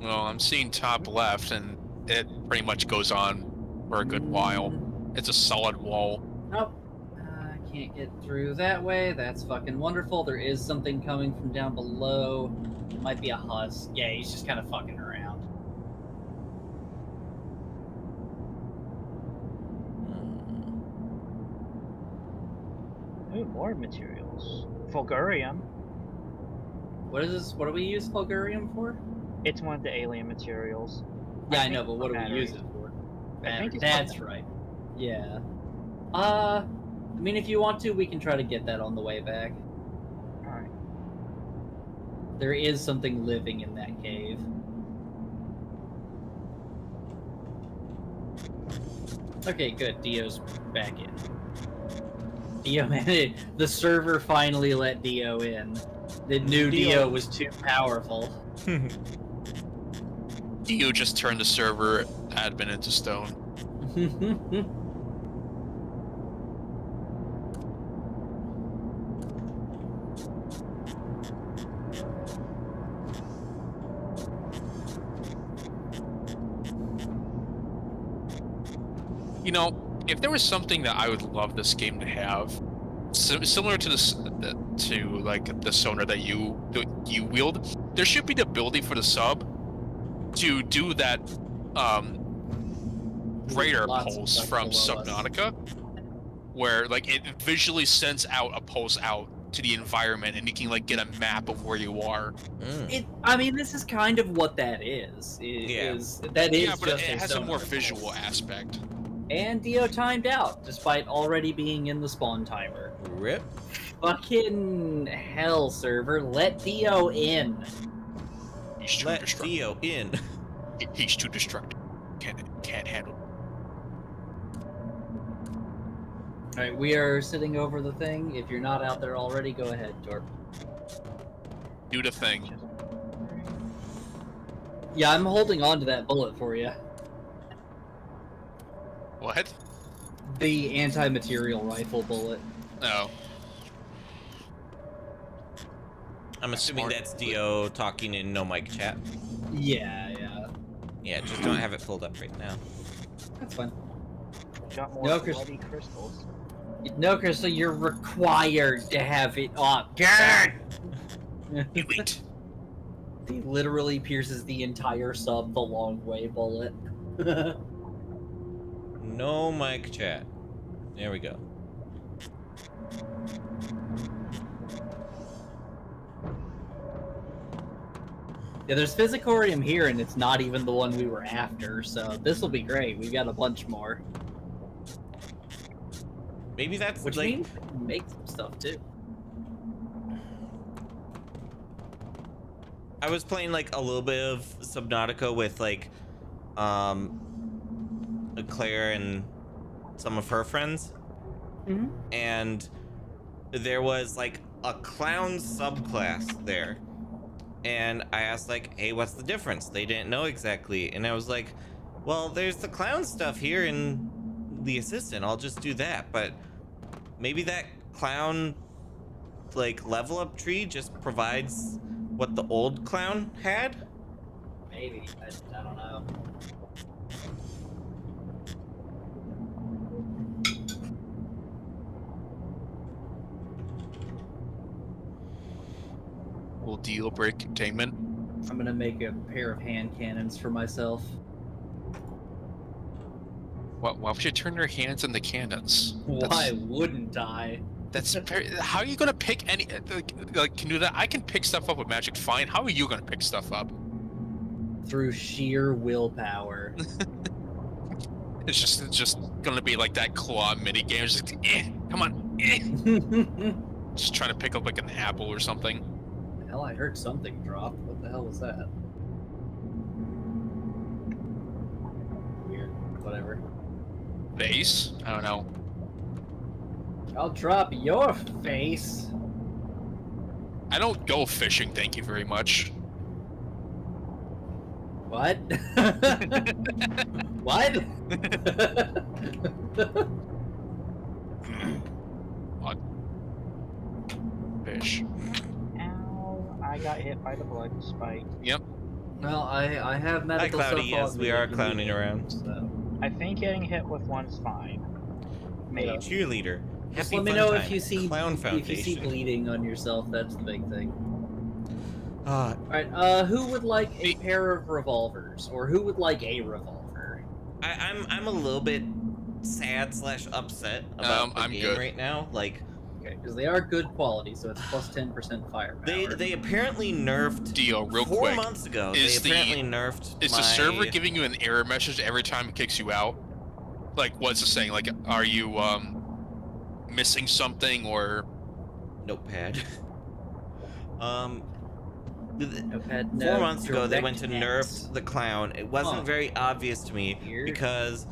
Well, I'm seeing top left, and it pretty much goes on for a good while. It's a solid wall. Nope. I can't get through that way. That's fucking wonderful. There is something coming from down below. It might be a husk. Yeah, he's just kind of fucking around. Ooh, more materials. Fulgurium. What is this? What do we use Fulgurium for? It's one of the alien materials. Yeah, I think know, but what do we batteries. use it for? I think it's That's right. Yeah. I mean, if you want to, we can try to get that on the way back. Alright. There is something living in that cave. Okay, good. Dio's back in. Dio, man, the server finally let Dio in. The new Dio was too powerful. You just turned the server admin into stone. You know, if there was something that I would love this game to have, similar to like the sonar that you wield, there should be the ability for the sub to do that radar Lots of pulse stuff from below us. Subnautica, where like it visually sends out a pulse out to the environment, and you can like get a map of where you are. I mean, this is kind of what that is. Yeah, That is Yeah, but just it has a more sonar visual pulse. aspect. And Dio timed out, despite already being in the spawn timer. Rip. Fucking hell, server. Let Dio in. He's too Let destructive. Theo in. He's too destructive. Can't handle. Alright, we are sitting over the thing. If you're not out there already, go ahead, Torp. Do the thing. Yeah, I'm holding on to that bullet for you. What? The anti-material rifle bullet. Oh. I'm assuming Smart. that's Dio talking in no mic chat. Yeah. Yeah, just don't have it pulled up right now. That's fine. Got more No, Chris- bloody crystals. No, Crystal, you're required to have it up. God! You eat. He literally pierces the entire sub the long way bullet. No mic chat. There we go. Yeah, there's Physicorium here, and it's not even the one we were after, so this will be great. We got a bunch more. Maybe that's Which like means we can make some stuff, too. I was playing like a little bit of Subnautica with like Claire and some of her friends. Mhm. And there was like a clown subclass there. And I asked like, hey, what's the difference? They didn't know exactly. And I was like, well, there's the clown stuff here in the assistant. I'll just do that. But maybe that clown like level up tree just provides what the old clown had? Maybe. I don't know. deal break containment. I'm gonna make a pair of hand cannons for myself. Why would you turn your hands into cannons? Why wouldn't I? That's very, how are you gonna pick any like Kenuda? I can pick stuff up with magic fine. How are you gonna pick stuff up? Through sheer willpower. It's just gonna be like that claw mini game. Just come on, just trying to pick up like an apple or something. Hell, I heard something drop. What the hell was that? Weird. Whatever. Base? I don't know. I'll drop your face. I don't go fishing, thank you very much. What? What? What? Fish. Ow, I got hit by the blood spike. Yep. Well, I have medical Hi, Cloudy. stuff on Yes, me we that are can clowning be around. used, so. I think getting hit with one's fine. Hey, Maybe. cheerleader. Just Happy let me fun know time. if you see Clown if you see Foundation. bleeding on yourself. That's the big thing. Uh, All right. Who would like a pair of revolvers, or who would like a revolver? I'm a little bit sad / upset about the I'm game good. right now. Like, Okay, because they are good quality, so it's plus 10% firepower. they apparently nerfed Dio, real 4 quick. months ago. Is They apparently nerfed Is my... the server giving you an error message every time it kicks you out? Like, what's it saying? Like, are you missing something or? Notepad. Notepad, 4 no, months ago, they went to direct nerf the clown. It wasn't Huh. very obvious to me Weird. because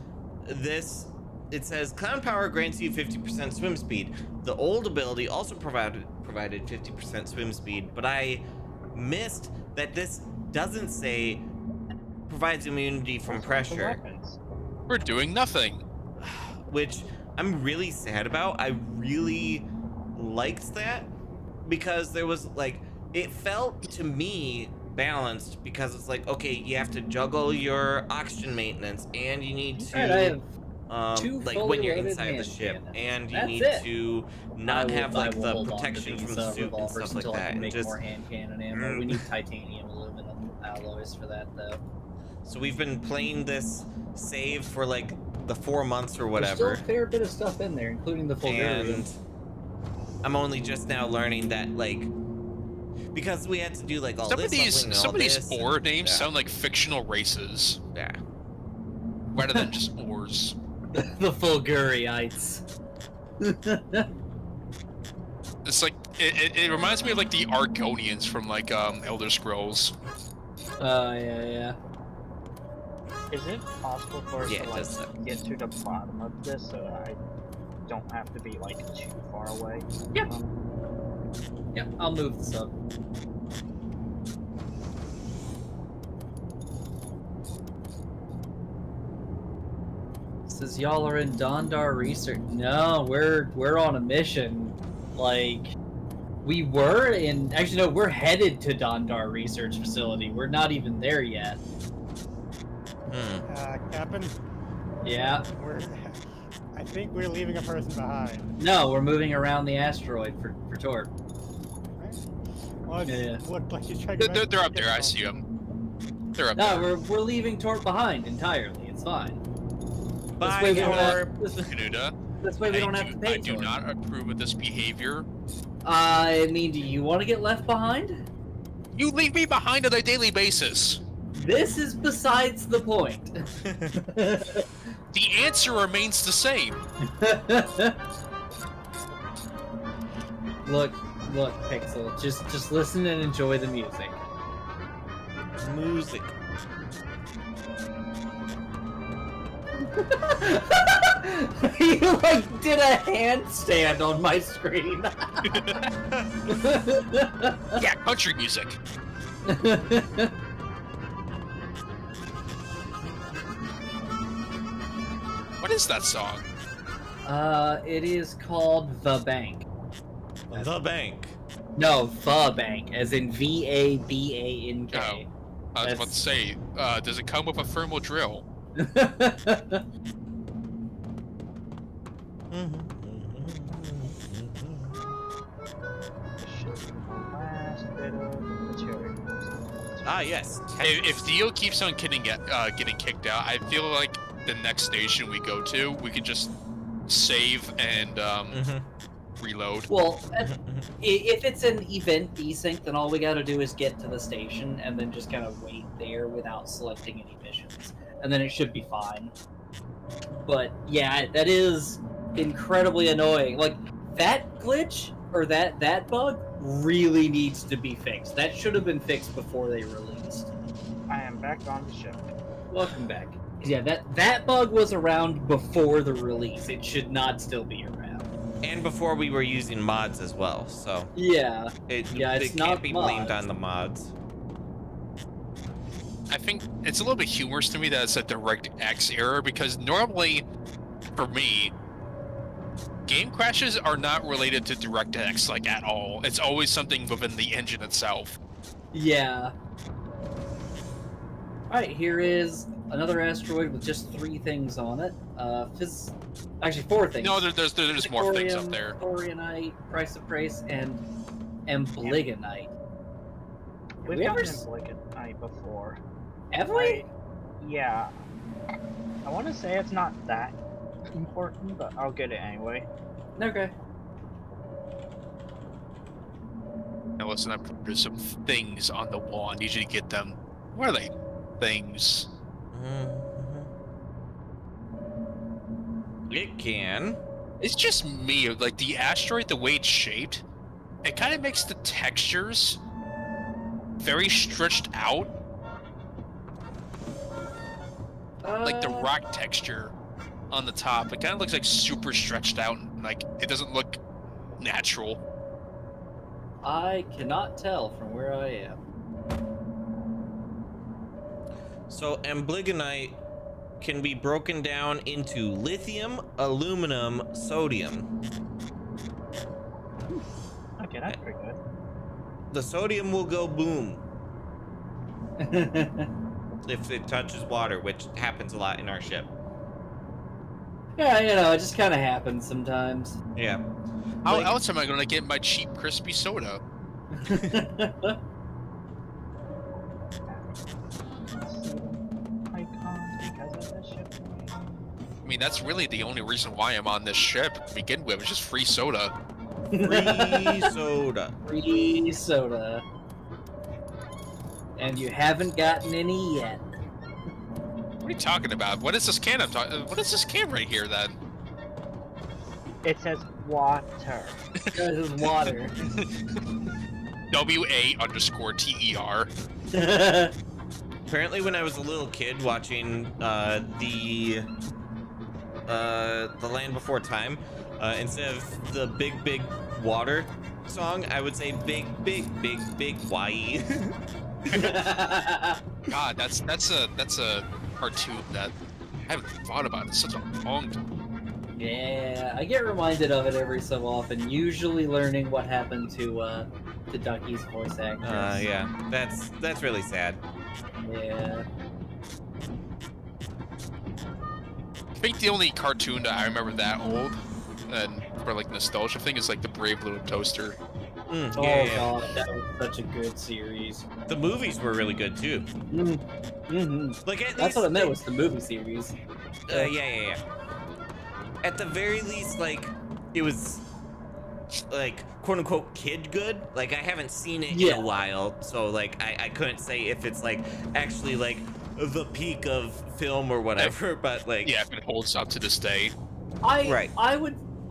it says clown power grants you 50% swim speed. The old ability also provided 50% swim speed, but I missed that this doesn't say provides immunity from pressure, Weapons. We're doing nothing. which I'm really sad about. I really liked that because there was like, it felt to me balanced because it's like, okay, you have to juggle your oxygen maintenance and you need to Alright, I have 2 like fully when you're loaded inside the hand ship cannons. and you That's need it. to I not will- have I like will the hold on to protection from these, the suit and revolvers stuff like until I that, can and make just more hand cannon ammo. We need titanium, aluminum alloys for that, though. so we've been playing this save for like the 4 months or There's whatever, still a fair bit of stuff in there, including the Fulgurian. and I'm only just now learning that like because we had to do like all Some this of these leveling and some all of these this, ore and- names yeah, sound like fictional races yeah. rather than just ores. The Fulguriites. It's like it reminds me of like the Argonians from like Elder Scrolls. Yeah. Is it possible for us Yeah, to it like does that. get to the bottom of this so I don't have to be like too far away? Yep. Yep, I'll move this up. Says y'all are in Dondar research. No, we're on a mission. Like, we were in. Actually, no, we're headed to Dondar research facility. We're not even there yet. Captain, Yeah. I think we're leaving a person behind. No, we're moving around the asteroid for Torp. Well, it Yeah. looked like you tried They're up there. I see them. They're up No, there. we're leaving Torp behind entirely. It's fine. Bye, way we don't have- Torp. Kenuda, This way we don't have to pay I do Torp. not approve of this behavior. I mean, do you want to get left behind? You leave me behind on a daily basis. This is besides the point. The answer remains the same. Look, Pixel. Just listen and enjoy the music. Music. You like did a handstand on my screen. Yeah, country music. What is that song? It is called The Bank. The bank. No, The Bank, as in VABANK. Oh, I was about to say, does it come with a thermal drill? This should be the last bit of Ah, yes. If Dio keeps on getting kicked out, I feel like the next station we go to, we can just save and reload. Well, if it's an event desync, then all we gotta do is get to the station and then just kind of wait there without selecting any missions. And then it should be fine. But yeah, that is incredibly annoying. Like, that glitch, or that bug, really needs to be fixed. That should have been fixed before they released. I am back on the ship. Welcome back. Yeah, that bug was around before the release. It should not still be around. And before we were using mods as well, so Yeah. it It's can't not be blamed mods. on the mods. I think it's a little bit humorous to me that it's a DirectX error, because normally, for me, game crashes are not related to DirectX, like, at all. It's always something within the engine itself. Yeah. Alright, here is another asteroid with just 3 things on it. Actually, 4 things. No, there's more things up there. Thorianite, Chrysoprase, and Amblygonite. We've we ever gotten Amblygonite before. Have we? Yeah. I want to say it's not that important, but I'll get it anyway. Okay. Now listen, there's some things on the wall. I need you to get them. Where are they? Things. It can. It's just me. Like, the asteroid, the way it's shaped, it kind of makes the textures very stretched out. Like the rock texture on the top. It kind of looks like super stretched out. Like, it doesn't look natural. I cannot tell from where I am. So Amblygonite can be broken down into lithium, aluminum, sodium. Okay, that's pretty good. The sodium will go boom if it touches water, which happens a lot in our ship. Yeah, it just kind of happens sometimes. Yeah. How else am I going to get my cheap, crispy soda? I mean, that's really the only reason why I'm on this ship to begin with. It's just free soda. Free soda. Free soda. And you haven't gotten any yet. What are you talking about? What is this can I'm talking? What is this can right here then? It says water. This is water. WA_TER. Apparently, when I was a little kid watching the Land Before Time, instead of the big water song, I would say big Y. God, that's a cartoon that I haven't thought about in such a long time. Yeah, I get reminded of it every so often. Usually, learning what happened to Ducky's voice actress. Yeah, that's really sad. Yeah. I think the only cartoon that I remember that old, and for like nostalgia thing, is like the Brave Little Toaster. Oh Yeah. god, that was such a good series. The movies were really good too. Mm-hmm. Like at That's least, what I meant was the movie series. yeah. At the very least, like, it was like quote unquote kid good. Like, I haven't seen it in Yeah. a while, so like I couldn't say if it's like actually like the peak of film or whatever, but like Yeah, if it holds up to this day. Right.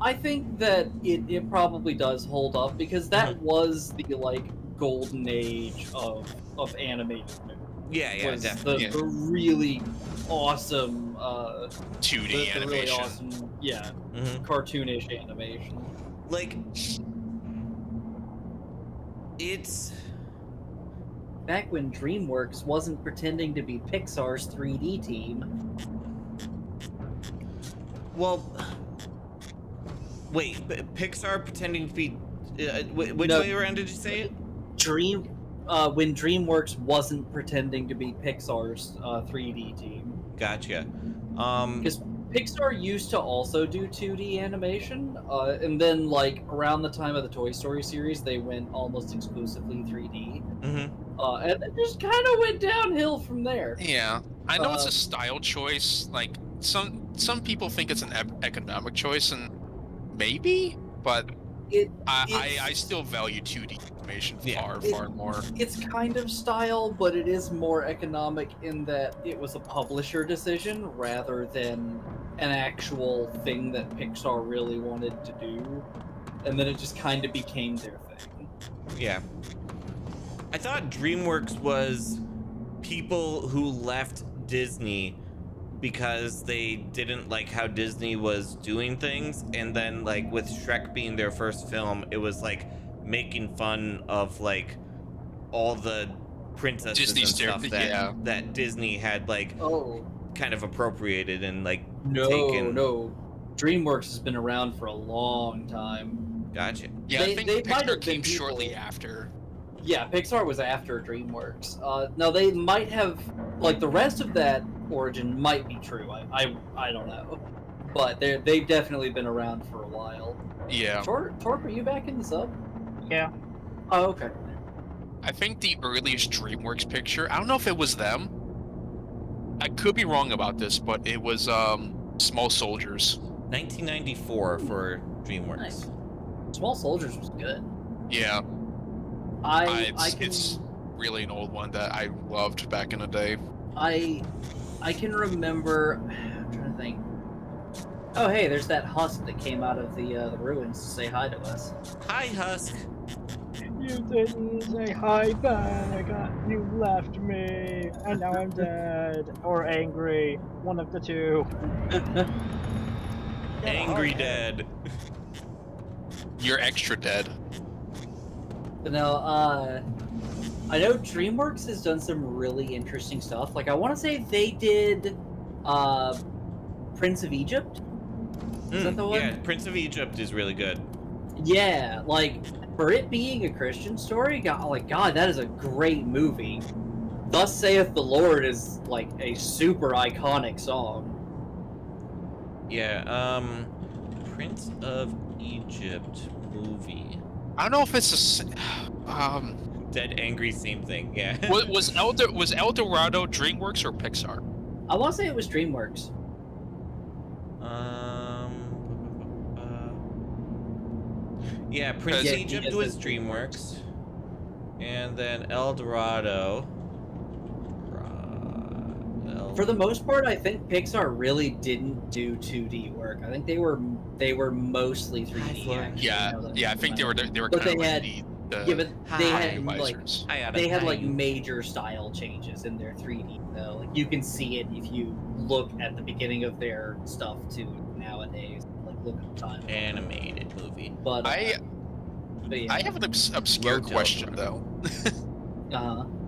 I think that it probably does hold up, because that was the like golden age of animated movies. yeah, Was definitely. the really awesome 2D the really animation. awesome, yeah, Mhm. cartoonish animation. Like, it's Back when DreamWorks wasn't pretending to be Pixar's 3D team. well. Wait, Pixar pretending to be which No. way around did you say it? When DreamWorks wasn't pretending to be Pixar's 3D team. Gotcha. Because Pixar used to also do 2D animation, and then like around the time of the Toy Story series, they went almost exclusively 3D. Mhm. And it just kind of went downhill from there. Yeah, I know it's a style choice. Like some people think it's an economic choice, and maybe, but I still value 2D animation far more. It's kind of style, but it is more economic in that it was a publisher decision rather than an actual thing that Pixar really wanted to do, and then it just kind of became their thing. Yeah. I thought DreamWorks was people who left Disney because they didn't like how Disney was doing things, and then like with Shrek being their first film, it was like making fun of like all the princesses Disney and stuff that Disney had like kind of appropriated and like taken. No, DreamWorks has been around for a long time. Gotcha. Yeah, I think Pixar came people... shortly after. Yeah, Pixar was after DreamWorks. No, they might have, like, the rest of that origin might be true. I don't know, but they've definitely been around for a while. Yeah. Torp, are you back in the sub? Yeah. Oh, okay. I think the earliest DreamWorks picture, I don't know if it was them. I could be wrong about this, but it was Small Soldiers. 1994 for DreamWorks. Nice. Small Soldiers was good. Yeah. It's really an old one that I loved back in the day. I can remember. I'm trying to think. Oh, hey, there's that husk that came out of the ruins to say hi to us. Hi, Husk. You didn't say hi back. You left me, and now I'm dead or angry. One of the two. Angry dead. You're extra dead. No, I know DreamWorks has done some really interesting stuff. Like, I want to say they did Prince of Egypt. Is that the one? Yeah, Prince of Egypt is really good. Yeah, like, for it being a Christian story, God, that is a great movie. Thus Saith the Lord is, like, a super iconic song. Yeah, Prince of Egypt movie. I don't know if it's a Dead Angry, same thing. Yeah. was El Dorado DreamWorks or Pixar? I want to say it was DreamWorks. Yeah, Prince of Egypt was DreamWorks, and then El Dorado. For the most part, I think Pixar really didn't do 2D work. I think they were mostly 3D. Actually, Yeah. I think they were but kind they of they had like major style changes in their 3D though. Like you can see it if you look at the beginning of their stuff to nowadays. Like look at the time. Animated movie. But I have an obscure question though.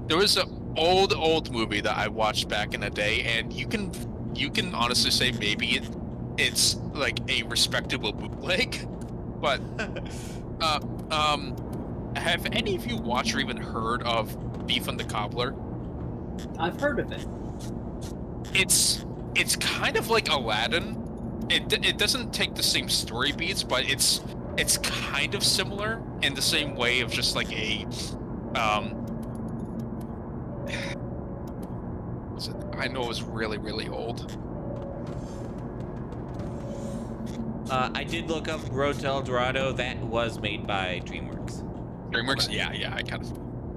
There was an old movie that I watched back in the day, and you can honestly say maybe it's like a respectable bootleg, but have any of you watched or even heard of Beef and the Cobbler? I've heard of it. It's kind of like Aladdin. It doesn't take the same story beats, but it's kind of similar in the same way of just like a I know it was really, really old. I did look up Road to El Dorado. That was made by DreamWorks. DreamWorks? Yeah, I kind of...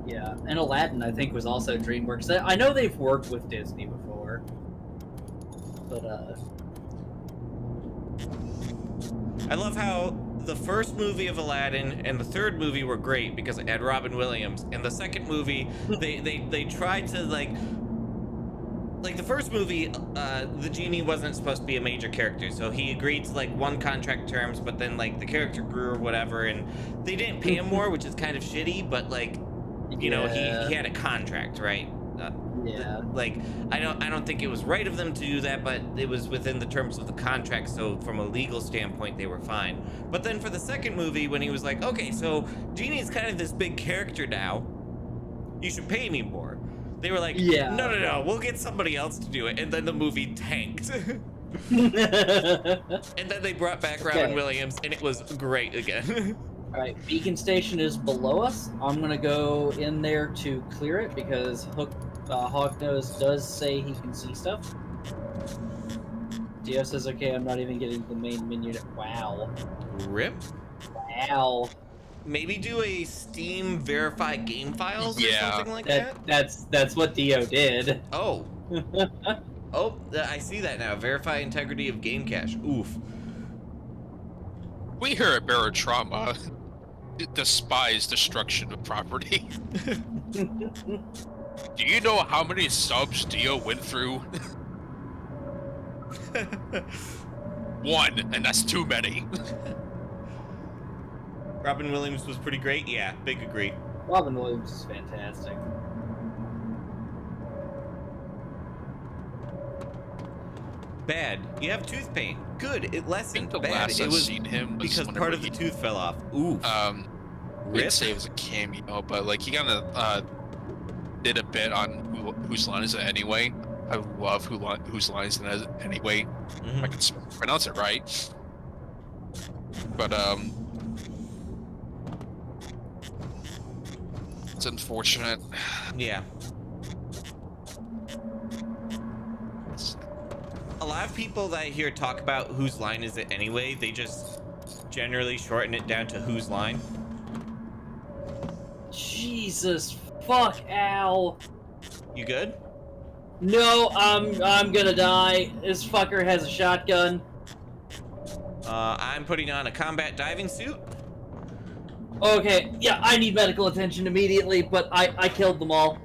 Yeah, and Aladdin, I think, was also DreamWorks. I know they've worked with Disney before. But, I love how the first movie of Aladdin and the third movie were great because it had Robin Williams. And the second movie, they tried to, like the first movie, the genie wasn't supposed to be a major character, so he agreed to like one contract terms, but then like the character grew or whatever, and they didn't pay him more, which is kind of shitty, but like, you know, he had a contract, right? Yeah. Like, I don't think it was right of them to do that, but it was within the terms of the contract, so from a legal standpoint, they were fine. But then for the second movie, when he was like, okay, so Genie's kind of this big character now, you should pay me more. They were like, no, we'll get somebody else to do it. And then the movie tanked. And then they brought back Robin Williams, and it was great again. Alright, beacon station is below us. I'm gonna go in there to clear it because Hognose does say he can see stuff. Dio says, okay, I'm not even getting the main menu. Wow. Rip. Wow. Maybe do a Steam verify game files or Yeah. something like that? That's what Dio did. Oh. Oh, I see that now. Verify integrity of game cache. Oof. We here at Barotrauma despise destruction of property. Do you know how many subs Dio went through? One, and that's too many. Robin Williams was pretty great. Yeah, big agree. Robin Williams is fantastic. Bad. You have tooth pain. Good. It I lessened think the bad. last It I've was seen him was because whenever part of the tooth fell off. Oof. We'd Rip. say it was a cameo, but like he kind of did a bit on Whose Line Is It Anyway. I love Whose Line Is It Anyway. Mhm. I can pronounce it right. But it's unfortunate. Yeah. A lot of people that I hear talk about Whose Line Is It Anyway, they just generally shorten it down to Whose Line. Jesus fuck, ow. You good? No, I'm gonna die. This fucker has a shotgun. I'm putting on a combat diving suit. Okay, yeah, I need medical attention immediately, but I killed them all.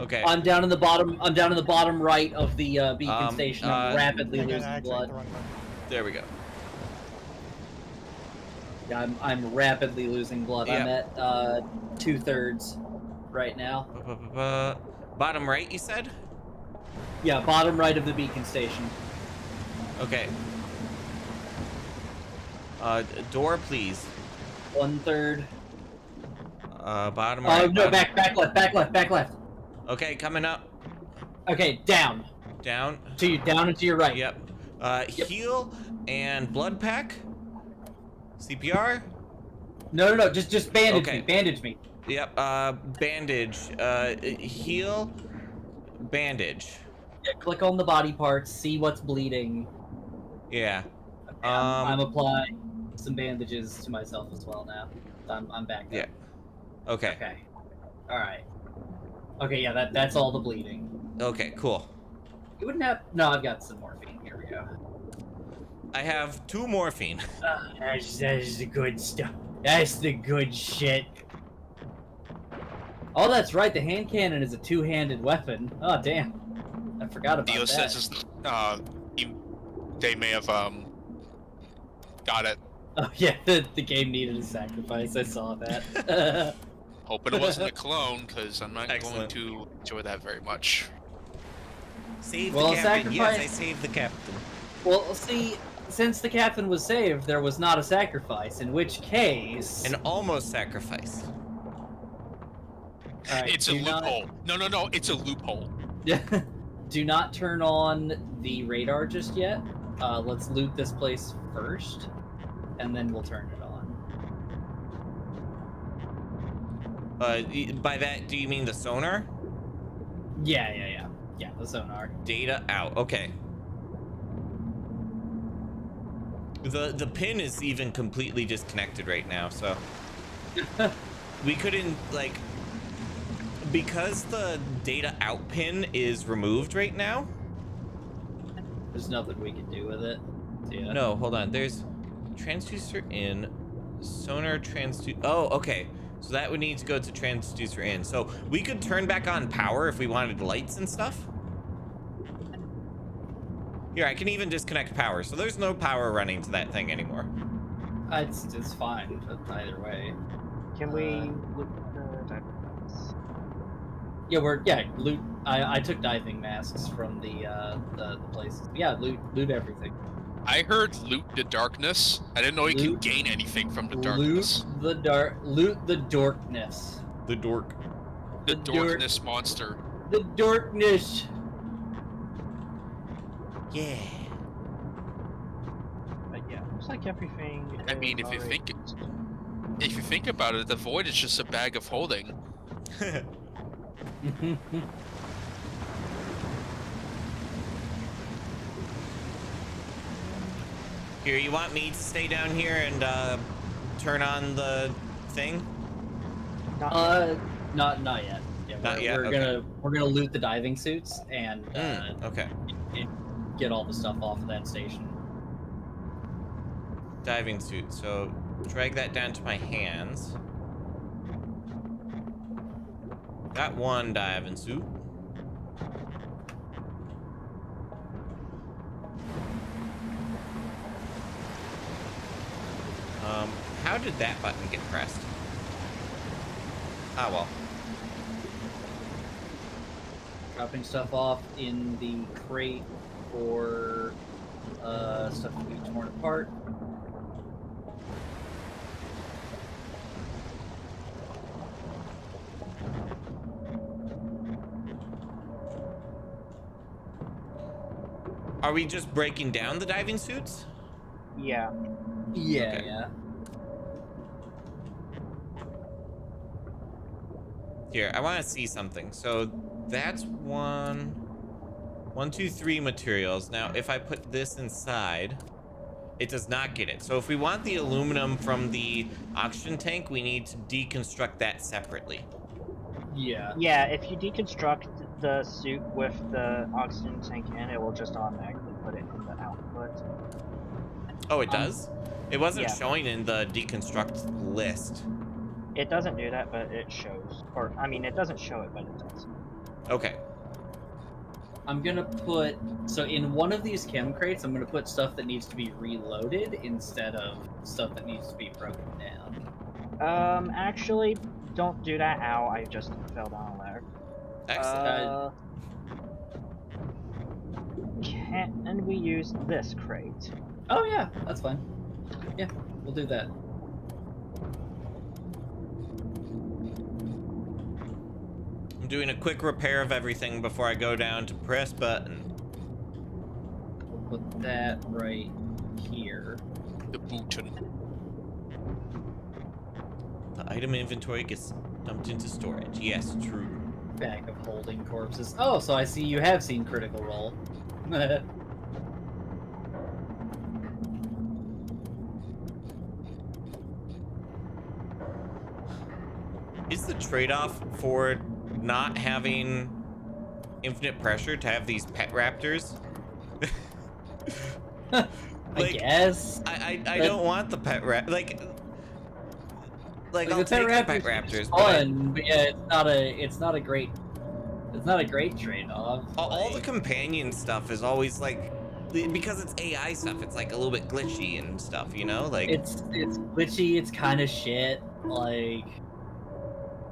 Okay. I'm down in the bottom right of the beacon station. I'm rapidly I gotta losing activate blood. the wrong button. There we go. Yeah, I'm rapidly losing blood. I'm Yeah. at 2/3 right now. Bottom right, you said? Yeah, bottom right of the beacon station. Okay. Door, please. 1/3. Bottom right. No, bottom- back left. Okay, coming up. Okay, down. Down. Down and to your right. Yep. Heal and blood pack. CPR. No, just bandage Okay. me. Bandage me. Yep. Bandage. Heal. Bandage. Yeah, click on the body parts, see what's bleeding. Yeah. Okay, I'm applying some bandages to myself as well now. I'm back up. Yeah. Okay. Okay. All right. Okay, yeah, that's all the bleeding. Okay. Cool. You wouldn't have. No, I've got some morphine. Here we go. I have 2 morphine. That's the good stuff. That's the good shit. Oh, that's right. The hand cannon is a 2-handed weapon. Oh, damn. I forgot about Dio that. says they may have got it. Oh, yeah, the game needed a sacrifice. I saw that. Hoping it wasn't a clone, because I'm not Excellent. going to enjoy that very much. Save Well, the captain. Yes, sacrifice- I saved the captain. Well, see, since the captain was saved, there was not a sacrifice, in which case... An almost sacrifice. All right, It's a do not- loophole. No, it's a loophole. Do not turn on the radar just yet. Let's loot this place first, and then we'll turn it on. By that, do you mean the sonar? Yeah, the sonar. Data out. Okay. The pin is even completely disconnected right now, so we couldn't like because the data out pin is removed right now. There's nothing we can do with it. Yeah. No, hold on. There's transducer in, sonar transducer. Oh, okay. So that would need to go to transducer in. So we could turn back on power if we wanted lights and stuff. Here, I can even disconnect power. So there's no power running to that thing anymore. It's fine, but either way. Can we look at the Yeah, loot. I took diving masks from the places. Yeah, loot everything. I heard loot the darkness. I didn't know you Loot- can gain anything from the darkness. Loot the dorkness. The dork. The the dork- darkness monster. The dorkness. Yeah. But yeah, looks like everything. I mean, is if you already- think if you think about it, the void is just a bag of holding. Here, you want me to stay down here and turn on the thing? Not yet. Yeah, Not yet, we're gonna loot the diving suits and Okay. get all the stuff off of that station. Diving suit. So drag that down to my hands. Got one diving suit. How did that button get pressed? Ah, well. Dropping stuff off in the crate for stuff to be torn apart. Are we just breaking down the diving suits? Yeah. Yeah, Okay. yeah. Here, I want to see something. So that's one, two, three materials. Now, if I put this inside, it does not get it. So if we want the aluminum from the oxygen tank, we need to deconstruct that separately. Yeah. Yeah, if you deconstruct the suit with the oxygen tank in, it will just automatically put it in the output. Oh, it does? It wasn't yeah. showing in the deconstruct list. It doesn't do that, but it shows. Or, I mean, it doesn't show it, but it does. Okay. I'm gonna put, so in one of these chem crates, I'm gonna put stuff that needs to be reloaded instead of stuff that needs to be broken down. Actually, don't do that. Ow, I just fell down there. Excellent. Can we use this crate? Oh yeah, that's fine. Yeah, we'll do that. I'm doing a quick repair of everything before I go down to press button. We'll put that right here. The button. The item inventory gets dumped into storage. Yes, true. Bag of holding corpses. Oh, so I see you have seen Critical Role. Is the trade-off for not having infinite pressure to have these pet raptors? I guess. I don't want the pet rap. Like I'll the take the pet raptors, but fun, but yeah, it's not a great trade-off. all the companion stuff is always like, because it's AI stuff, it's like a little bit glitchy and stuff, you know? Like it's glitchy, it's kind of shit. Like,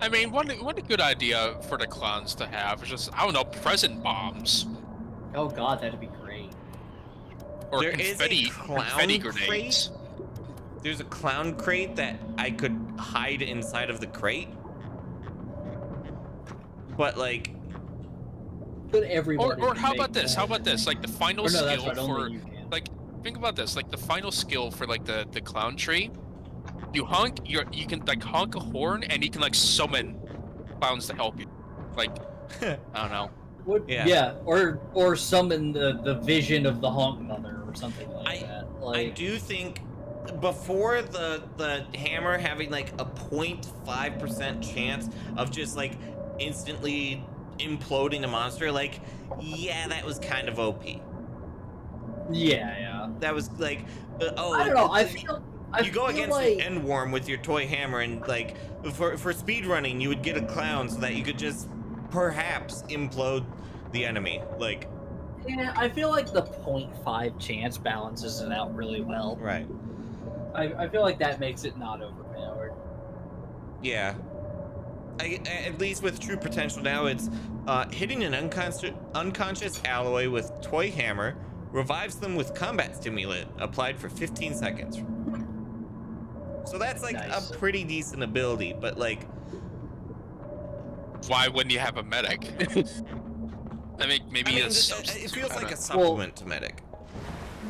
I mean, one good idea for the clowns to have is just, I don't know, present bombs. oh god, that'd be great. Or There is a confetti clown grenades. there's a clown crate that I could hide inside of the crate. But like, But everybody. Or can how make about this? that. How about this? Like the final Or no, that's skill right, for, only you can. like, think about this. Like the final skill for like the clown tree. You can like honk a horn and you can like summon clowns to help you. Like, I don't know. Yeah. Or summon the vision of the honk mother or something like that. Like, I do think before the hammer having like a 0.5% chance of just like instantly imploding a monster, like, yeah, that was kind of OP. Yeah. That was like, I don't know. I feel you go feel against like... the end worm with your toy hammer, and like for speed running, you would get a clown so that you could just perhaps implode the enemy. Like, Yeah, I feel like the 0.5 chance balances it out really well. right? I feel like that makes it not overpowered. Yeah. At least with true potential now, it's hitting an unconscious alloy with toy hammer revives them with combat stimulant applied for 15 seconds. So that's like Nice. a pretty decent ability, but like, Why wouldn't you have a medic? I mean, maybe I mean, a it substitute, feels I like don't a know. supplement to medic.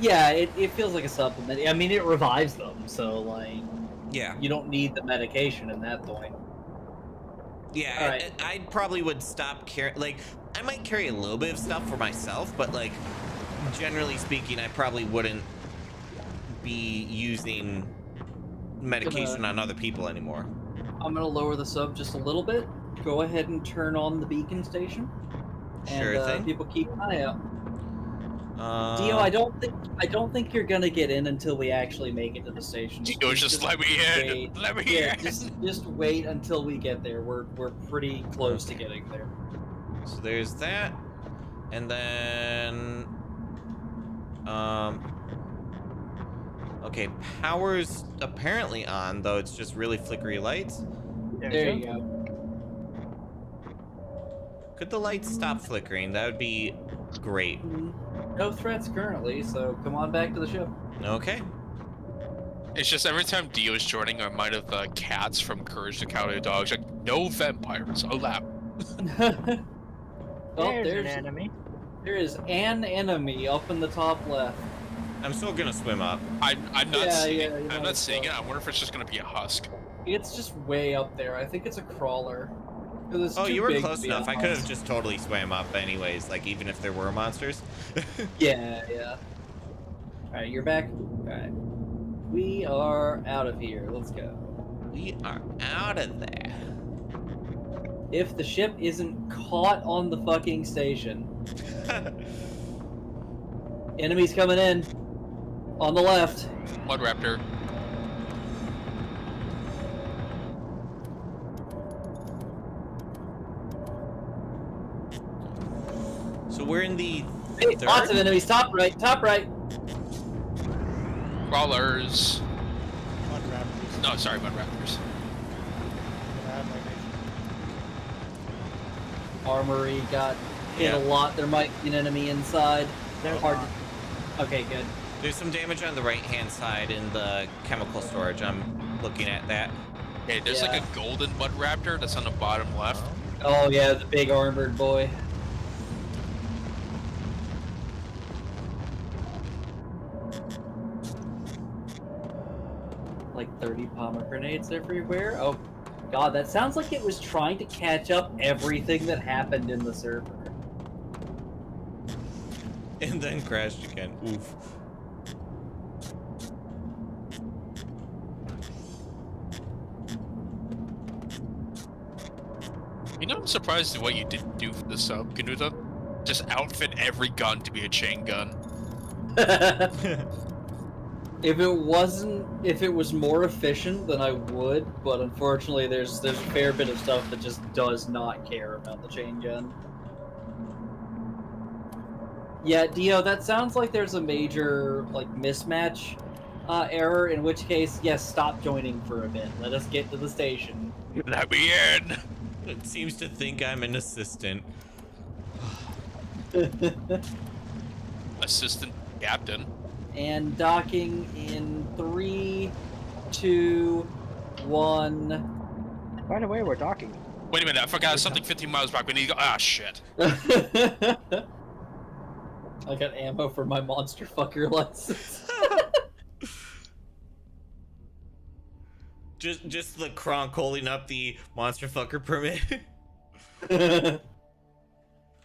Yeah, it feels like a supplement. I mean, it revives them, so like, Yeah. You don't need the medication in that point. Yeah, All right. I probably would stop carrying. Like, I might carry a little bit of stuff for myself, but like, generally speaking, I probably wouldn't be using medication on other people anymore. I'm gonna lower the sub just a little bit. Go ahead and turn on the beacon station. Sure And thing. people keep an eye out. Dio, I don't think you're gonna get in until we actually make it to the station. Dio, just let me in. Wait. Let me Yeah, in. just wait until we get there. We're pretty close to getting there. So there's that, and then okay, power's apparently on, though it's just really flickery lights. There you go. Could the lights stop flickering? That would be great. No threats currently, so come on back to the ship. Okay. It's just every time Dio's joining, I remind of the cats from Courage the Cowardly Dog. It's like, no vampires allowed. There's an enemy. There is an enemy up in the top left. I'm still gonna swim up. I'm not seeing it. you I'm might not seeing as it. I wonder if it's just gonna be a husk. It's just way up there. I think it's a crawler. It's Oh, too you were big close to be enough. I could have honest. just totally swam up anyways, like even if there were monsters. Yeah. Alright, you're back? Alright. We are out of here. Let's go. We are out of there. If the ship isn't caught on the fucking station. Enemies coming in. On the left. Mud Raptor. So we're in the Hey, third? lots of enemies. Top right. Crawlers. Mud raptors. No, sorry, Mud Raptors. Armory got hit Yeah. a lot. There might be an enemy inside. There's Hard not. to... Okay, good. There's some damage on the right-hand side in the chemical storage. I'm looking at that. Hey, there's like Yeah. a golden Mud Raptor that's on the bottom left. Oh yeah, the big armored boy. Like 30 pomegranates everywhere. Oh god, that sounds like it was trying to catch up everything that happened in the server. And then crashed again. Oof. You know, I'm surprised at what you didn't do for the sub, Kenuda. Just outfit every gun to be a chain gun. If it was more efficient, then I would, but unfortunately there's a fair bit of stuff that just does not care about the chain gun. Yeah, Dio, that sounds like there's a major, like, mismatch error, in which case, yes, stop joining for a bit. Let us get to the station. Let me in! It seems to think I'm an assistant. Assistant captain. And docking in 3, 2, 1. By the way, we're docking. Wait a minute, I forgot something 15 miles back. We need to go. Ah, shit. I got ammo for my monster fucker license. Just the Kronk holding up the monster fucker permit.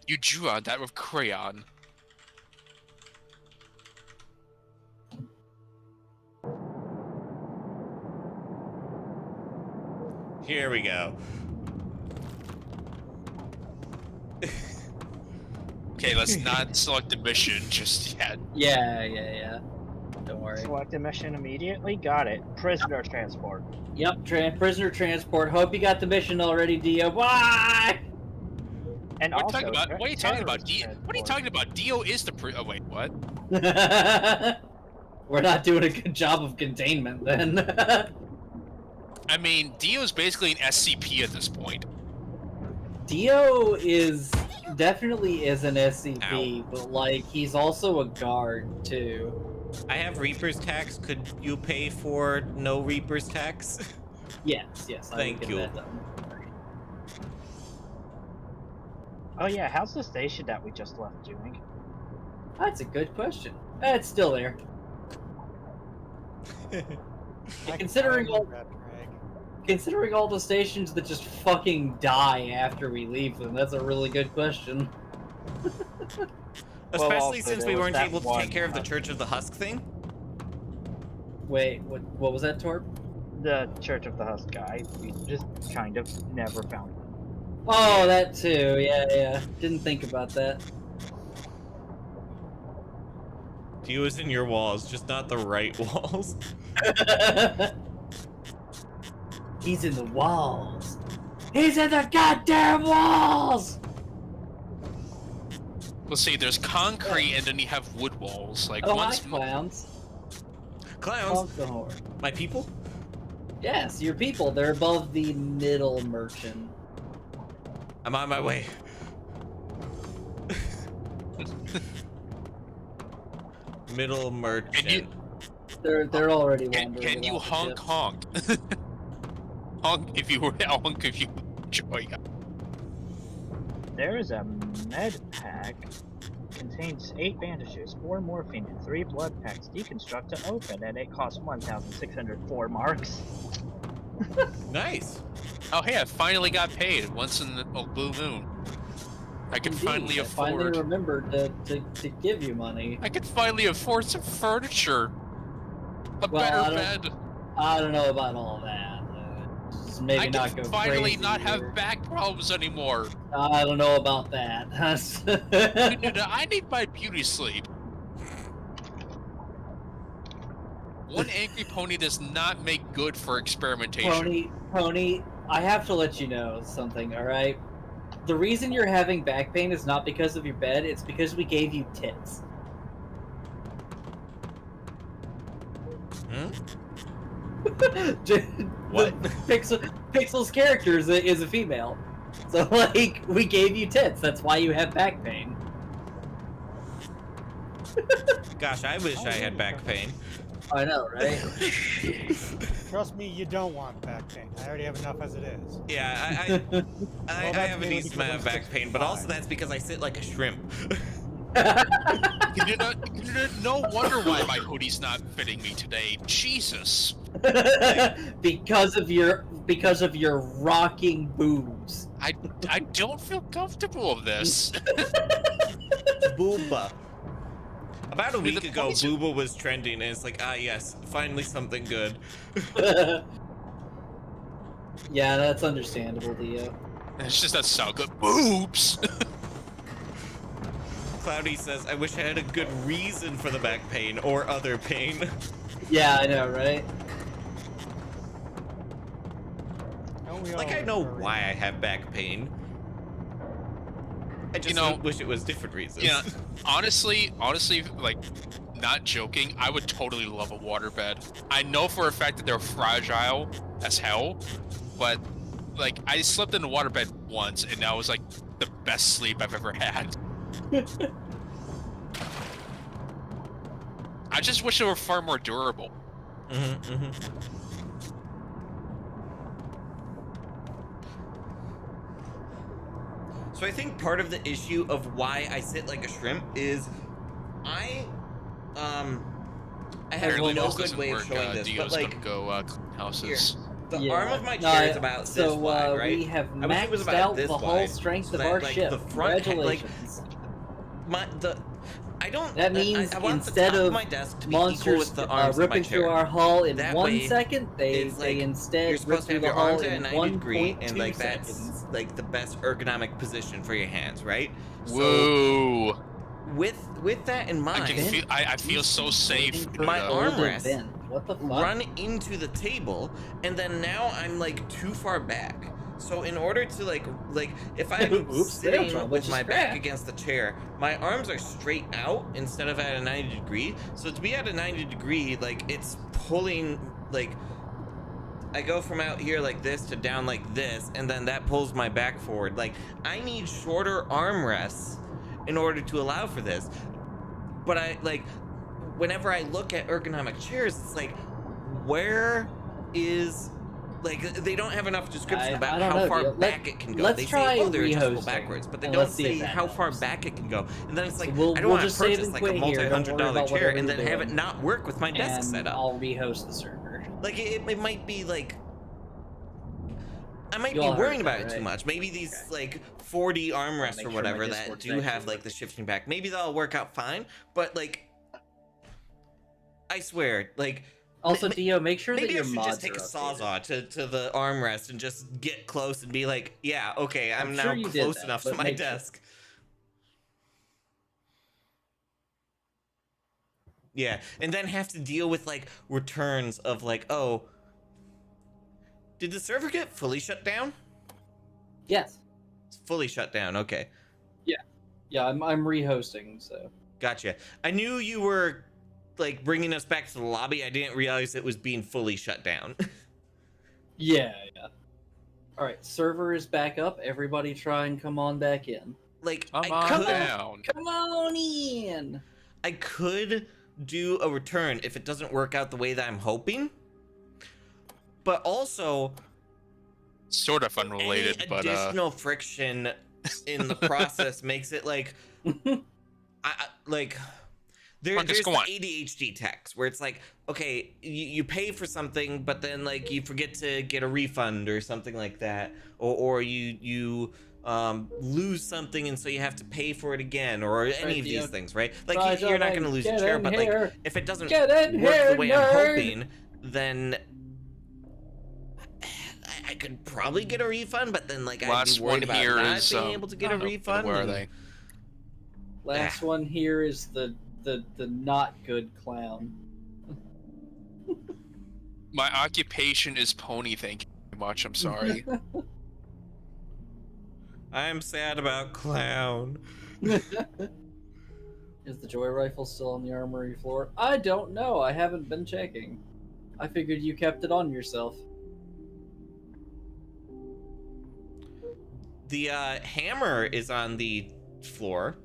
You drew on that with crayon. Here we go. Okay, let's not select the mission just yet. Yeah. Don't worry. Select a mission immediately. Got it. Prisoner transport. Yep, prisoner transport. Hope you got the mission already, Dio. Bye! And What also, are you talking about? What are you talking about? terrorist Dio? What are you transport. talking about? Dio is the oh wait, what? We're not doing a good job of containment then. I mean, Dio's basically an SCP at this point. Dio definitely is an SCP, Ow. but like he's also a guard too. I have Reaper's tax. Could you pay for no Reaper's tax? Yes, I will Thank get you. that done. Oh yeah, how's the station that we just left doing? That's a good question. It's still there. Considering all the stations that just fucking die after we leave them, that's a really good question. Especially since we weren't able to take care of the Church of the Husk thing. Wait, what was that, Torp? The Church of the Husk guy, we just kind of never found one. Oh, that too. Yeah. Didn't think about that. He was in your walls, just not the right walls. He's in the walls. He's in the goddamn walls! Let's see, there's concrete and then you have wood walls. Like, Oh, once hi, clowns. Clowns? Honk the horn. My people? Yes, your people. They're above the middle merchant. I'm on my way. Middle merchant. They're already wandering. Can you without honk the ship. honk? honk if you enjoy. There is a med pack. Contains 8 bandages, 4 morphine, and 3 blood packs. Deconstruct to open, and it costs 1,604 marks. Nice. Oh hey, I finally got paid once in the blue moon. I can finally afford. I finally remembered to give you money. I can finally afford some furniture. A better bed. I don't know about all that. Just maybe I not can go finally crazy not here. have back problems anymore. I don't know about that. Kenuda, I need my beauty sleep. One angry pony does not make good for experimentation. Pony, I have to let you know something, alright? The reason you're having back pain is not because of your bed, it's because we gave you tits. What? Pixel's character is a female. So, like, we gave you tits, that's why you have back pain. Gosh, I wish I had back pain. I know, right? Trust me, you don't want back pain. I already have enough as it is. Yeah, I have a mainly decent amount of because I'm back pain, but also 6'5". that's because I sit like a shrimp. Kenuda, no wonder why my hoodie's not fitting me today. Jesus. because of your rocking boobs. I don't feel comfortable with this. Booba. About a week the ago, points are- Booba was trending, and it's like, ah, yes, finally something good. Yeah, that's understandable, Dio. It's just that sound good. Boobs. Cloudy says, I wish I had a good reason for the back pain or other pain. Yeah, I know, right? Don't we Like, all I know for a why I reason? have back pain. I just wish it was different reasons. Yeah, honestly, like, not joking, I would totally love a waterbed. I know for a fact that they're fragile as hell, but, like, I slept in a waterbed once, and that was, like, the best sleep I've ever had. I just wish they were far more durable. So I think part of the issue of why I sit like a shrimp is I have Apparently no this good doesn't way of work. showing this, Dio's but like gonna go clean houses. the arm of my chair is about this wide, right? We have I wish it was maxed about out this the whole wide, strength so of that, our like, ship. the front head, like, Congratulations. I don't. That means I want instead the top of my desk to be equal monsters with the arms of my ripping chair. through our hull in That 1 way, second, they it's like, instead you're rip supposed to through have the your hull arms at a in 90 degree, 1.2 and like that's seconds. like the best ergonomic position for your hands, right? Whoa! So with that in mind, I feel so safe. My Kenuda. armrest What the fuck? run into the table, and then now I'm like too far back. So in order to like if I'm Oops, sitting Barotrauma, with just my back crack. against the chair, my arms are straight out instead of at a 90 degree. So to be at a 90 degree, like it's pulling, like I go from out here like this to down like this, and then that pulls my back forward. Like I need shorter armrests in order to allow for this. But I like whenever I look at ergonomic chairs, it's like where is Like, they don't have enough description I about don't how know, far Dio. back it can go. Let's They try say, oh, they're adjustable rehosting, backwards, but they and don't let's see if say that how far helps. back it can go. And then it's like, We'll I don't want to just save purchase and like a quit here. Don't worry multi-$100 about chair whatever and then you're have it doing. not work with my desk And setup. I'll rehost the server. Like, it might be like, I might You be all heard worrying that, about it too right? much. Maybe these Okay. like 4D armrests Make or sure my whatever that Discord's do have actually like the shifting back, maybe that'll work out fine. But like, I swear, like, Also, Dio, make sure that maybe I your should mods just take are a updated. sawzall to the armrest and just get close and be like, yeah, okay, I'm I'm now sure you did close that, enough to but my make sure. desk. Yeah, and then have to deal with like returns of like, oh, did the server get fully shut down? Yes. It's fully shut down. Okay, Yeah, I'm rehosting, so. gotcha. I knew you were like bringing us back to the lobby. I didn't realize it was being fully shut down. Yeah. All right, server is back up. Everybody try and come on back in. Like, Come I on could, down. Come on in. I could do a return if it doesn't work out the way that I'm hoping. But also, Sort of unrelated, any but additional friction in the process makes it like, like Marcus, there's go the on. ADHD tax where it's like, okay, you pay for something, but then like you forget to get a refund or something like that, or you lose something and so you have to pay for it again, or any of Dio. these things, right? Like Try you're not something. gonna lose Get a chair, in but here. like if it doesn't Get in work here, the way I'm nerd. hoping, then I could probably get a refund, but then like I'd last be one worried about here not is being able to get a refund. Where are and- they? Last one here is the not good clown. My occupation is pony. Thank you very much. I'm sorry. I'm sad about clown. Is the joy rifle still on the armory floor? I don't know. I haven't been checking. I figured you kept it on yourself. The hammer is on the floor.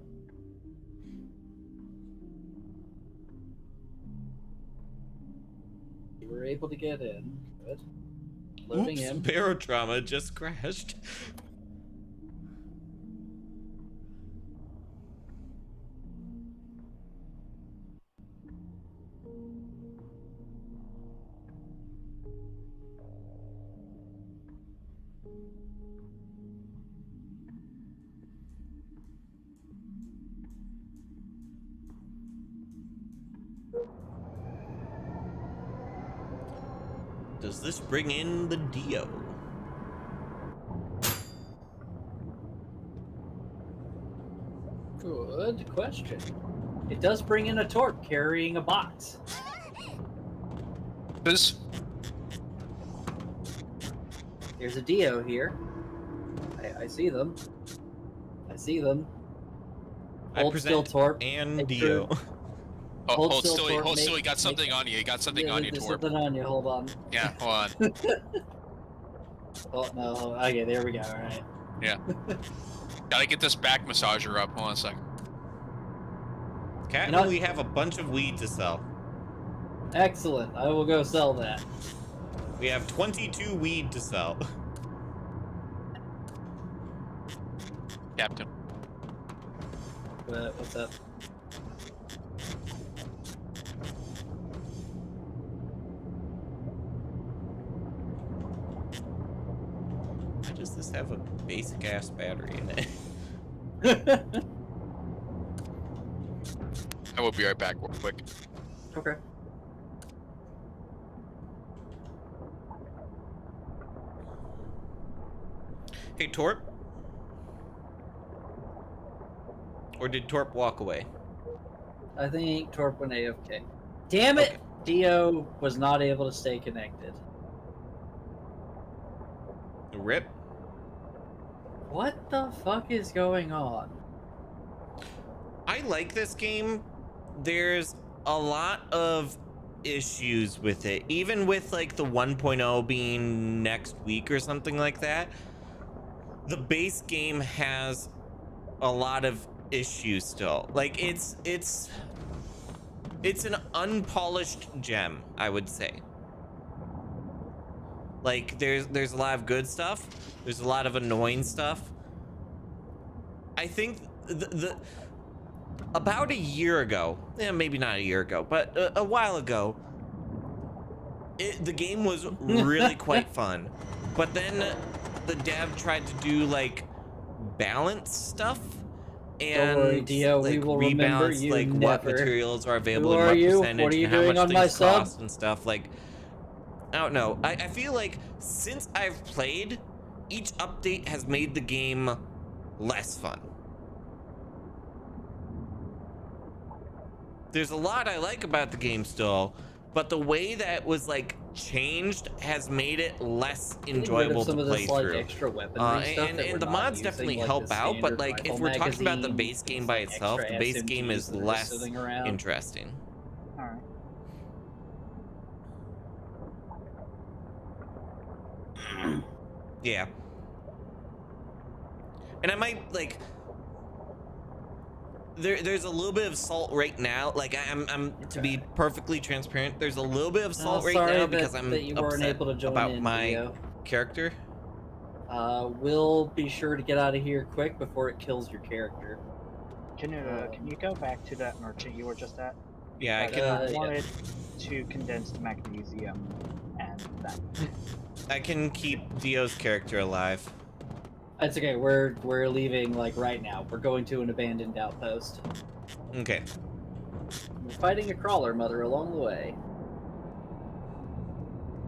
You were able to get in. Good. Loading Oops, in. Barotrauma just crashed. Does this bring in the Dio? Good question. It does bring in a Torp carrying a box. This There's a Dio here. I see them. I see them. I Hold still, present Torp. and Make Dio. sure- hold still, still, Torp, hold still. make- You got something make- on you. You got something Yeah, on you, there's Torp. something on you. Hold on. Yeah, hold on. Oh no. Okay, there we go. All right. Yeah. Gotta get this back massager up. Hold on a second. Cat, You know- we have a bunch of weed to sell. Excellent. I will go sell that. We have 22 weed to sell. Captain. What's up? Why does this have a basic ass battery in it? I will be right back real quick. Okay. Hey, Torp? Or did Torp walk away? I think Torp went AFK. Damn it! Okay. Dio was not able to stay connected. Rip? What the fuck is going on? I like this game. There's a lot of issues with it. Even with like the 1.0 being next week or something like that, the base game has a lot of issues still. Like it's an unpolished gem, I would say. Like there's a lot of good stuff. There's a lot of annoying stuff. I think the about a year ago, maybe not a year ago, but a while ago, the game was really quite fun. But then the dev tried to do like balance stuff and Don't worry, Dio, we like will remember rebalance you like what never. materials are available Who and are what you? percentage What are you and how doing much on my things sub? cost and stuff. Like, I don't know. I feel like since I've played, each update has made the game less fun. There's a lot I like about the game still, but the way that was like changed has made it less enjoyable to play through. Extra weaponry stuff And the mods using, definitely like help the out, but standard like if rifle we're talking about the magazine, base game these, by like, itself, the extra base game SMGs is that are less sitting around. interesting. Alright. Yeah. And I might like there's a little bit of salt right now. Like I'm to be perfectly transparent, there's a little bit of salt right now because I'm that you weren't upset able to join about in, my Dio. character. We'll be sure to get out of here quick before it kills your character. Kenuda, can you go back to that merchant you were just at? Yeah, I Because can I wanted to condensed magnesium and that. I can keep Dio's character alive. That's okay. We're leaving like right now. We're going to an abandoned outpost. Okay. We're fighting a crawler mother along the way.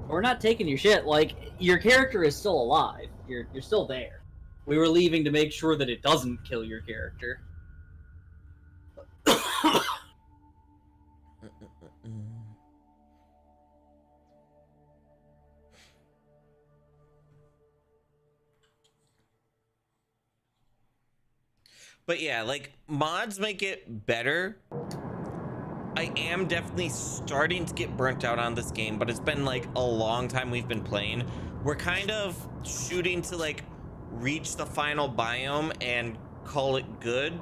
We're not taking your shit. Like, your character is still alive. You're still there. We were leaving to make sure that it doesn't kill your character. But yeah, like mods make it better. I am definitely starting to get burnt out on this game, but it's been like a long time we've been playing. We're kind of shooting to like reach the final biome and call it good.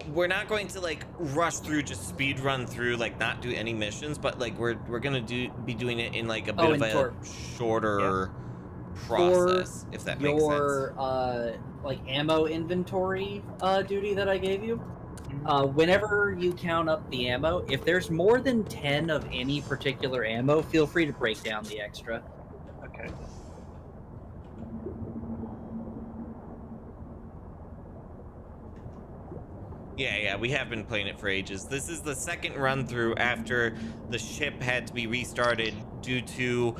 We're not going to like rush through, just speed run through, like not do any missions, but like we're gonna be doing it in like a bit of a Torp. shorter process, if that makes sense. Your like ammo inventory duty that I gave you. Whenever you count up the ammo, if there's more than 10 of any particular ammo, feel free to break down the extra. Okay. Yeah, we have been playing it for ages. This is the second run through after the ship had to be restarted due to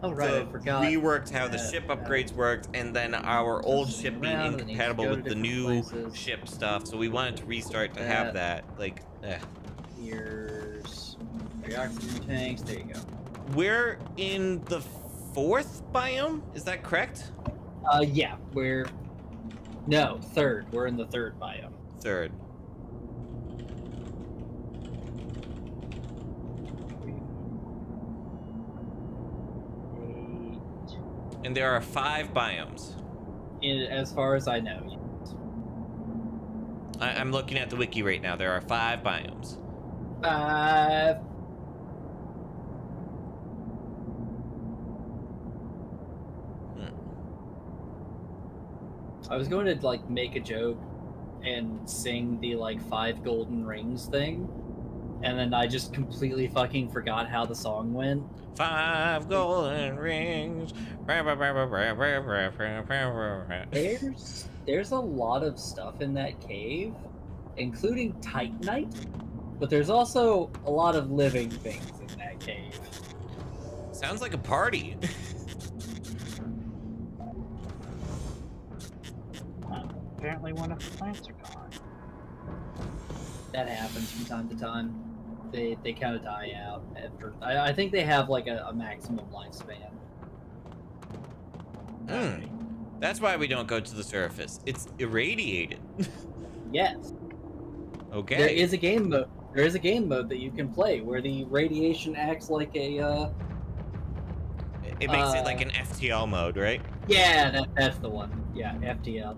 Oh right, I forgot. reworked how the ship upgrades worked, and then our old ship being around, it needs to incompatible go to with the different new places. ship stuff, so we wanted to restart to have that. Like, Here's your oxygen tanks. There you go. we're in the 4th biome, is that correct? Yeah, no, 3rd. We're in the 3rd biome. 3rd. And there are 5 biomes. As far as I know. I'm looking at the wiki right now. There are 5 biomes. 5. I was going to like make a joke and sing the like 5 golden rings thing, and then I just completely fucking forgot how the song went. 5 golden rings. There's a lot of stuff in that cave, including Titanite, but there's also a lot of living things in that cave. Sounds like a party. Apparently one of the plants are gone. That happens from time to time. They kind of die out after. I think they have like a maximum lifespan. That's why we don't go to the surface. It's irradiated. Yes. Okay. There is a game mode. There is a game mode that you can play where the radiation acts like a. It makes it like an FTL mode, right? Yeah, that's the one. Yeah, FTL.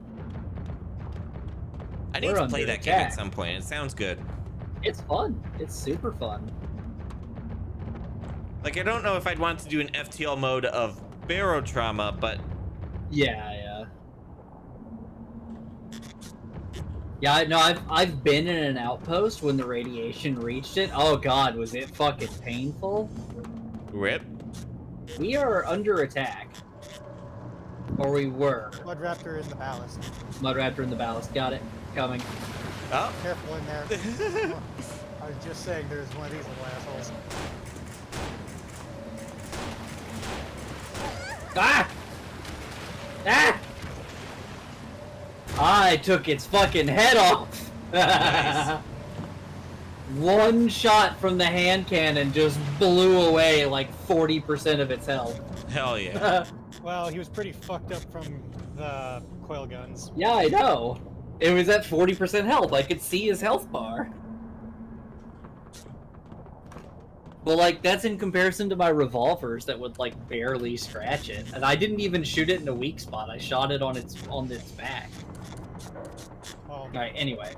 I need to play that game at some point. It sounds good. It's fun. It's super fun. Like, I don't know if I'd want to do an FTL mode of Barotrauma, but... Yeah. Yeah, no, I've been in an outpost when the radiation reached it. Oh god, was it fucking painful? Rip. We are under attack. Or we were. Mud Raptor in the ballast. Mud Raptor in the ballast. Got it. Coming. Oh. Careful in there. I was just saying there's one of these little assholes. Ah! Ah! I took its fucking head off! Nice. One shot from the hand cannon just blew away like 40% of its health. Hell yeah. Well, he was pretty fucked up from the coil guns. Yeah, I know. It was at 40% health. I could see his health bar. Well, like, that's in comparison to my revolvers that would, like, barely scratch it. And I didn't even shoot it in a weak spot. I shot it on its back. Alright, anyway.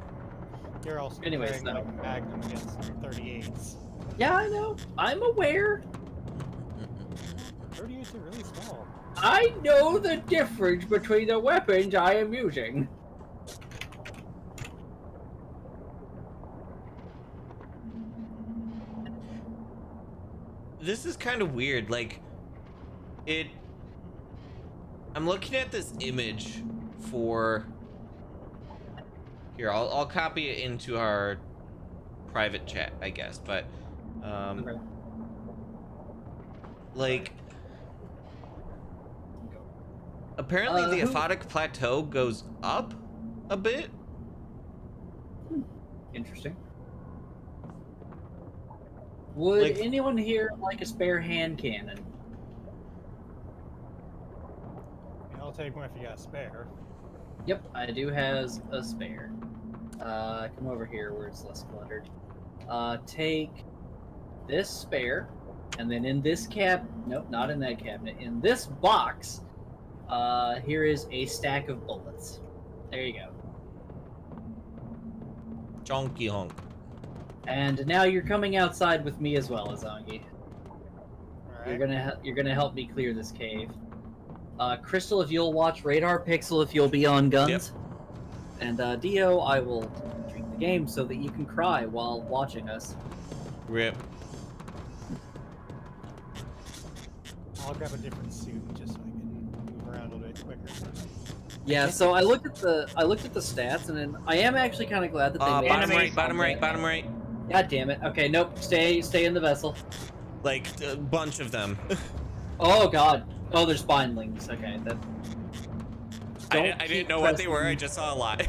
You're also Anyways, comparing, like, Magnum against 38s. Yeah, I know. I'm aware. 38s are really small. I know the difference between the weapons I am using. This is kind of weird. Like, I'm looking at this image for... Here, I'll copy it into our private chat, I guess, but... Okay. Like... Apparently the aquatic plateau goes up a bit. Interesting. Would Like- anyone here like a spare hand cannon? I'll take one if you got a spare. Yep, I do have a spare. Come over here where it's less cluttered. Take this spare, and then in this nope, not in that cabinet. In this box, here is a stack of bullets. There you go. Chonky honk. And now you're coming outside with me as well, Izangi. Alright. You're gonna help me clear this cave. Crystal, if you'll watch radar, Pixel, if you'll be on guns, Yep. and Dio, I will drink the game so that you can cry while watching us. Rip. I'll grab a different suit just so I can move around a little bit quicker. Yeah, so I looked at the stats, and then I am actually kind of glad that they made Bottom it. right, bottom right, bottom right. God damn it. Okay, nope. Stay in the vessel. Like, a bunch of them. Oh god. Oh, there's spinelings. Okay, that. I Don't didn't keep know what they were, I pressing- just saw a lot.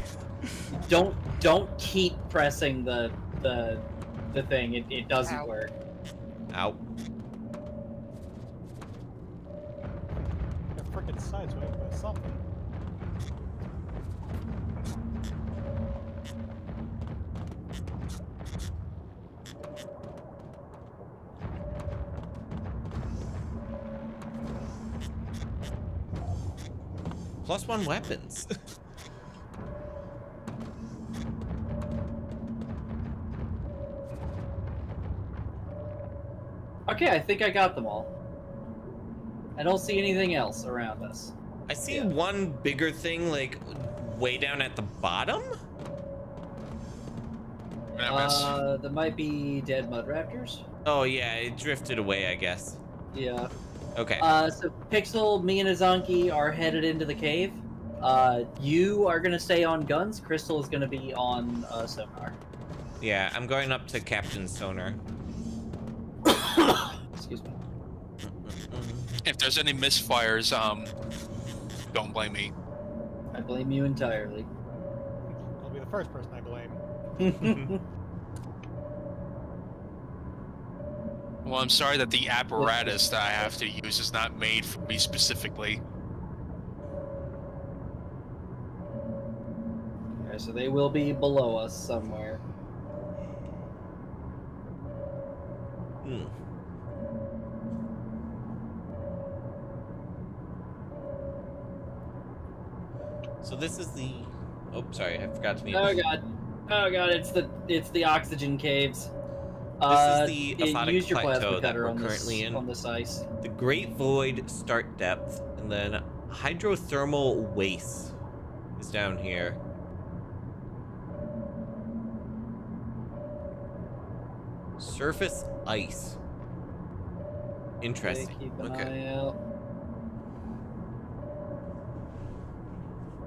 Don't keep pressing the thing. It doesn't Ow. work. Ow. The frickin' sideswipe with something. +1 weapons. Okay, I think I got them all. I don't see anything else around us. I see Yeah. one bigger thing, like, way down at the bottom? That might be dead mud raptors. Oh yeah, it drifted away, I guess. Yeah. Okay. So Pixel, me and Izangi are headed into the cave. You are gonna stay on guns. Crystal is gonna be on sonar. Yeah, I'm going up to Captain's sonar. Excuse me. If there's any misfires, don't blame me. I blame you entirely. I'll be the first person I blame. Well, I'm sorry that the apparatus that I have to use is not made for me specifically. Okay, so they will be below us somewhere. Hmm. So this is the... Oh, sorry, I forgot to mute. Oh god. Oh god, it's the oxygen caves. This is the aquatic use your plateau plasma that cutter we're on currently this, in. on this ice. The Great Void start depth, and then hydrothermal waste is down here. Surface ice. Interesting. Keep an Okay. eye out.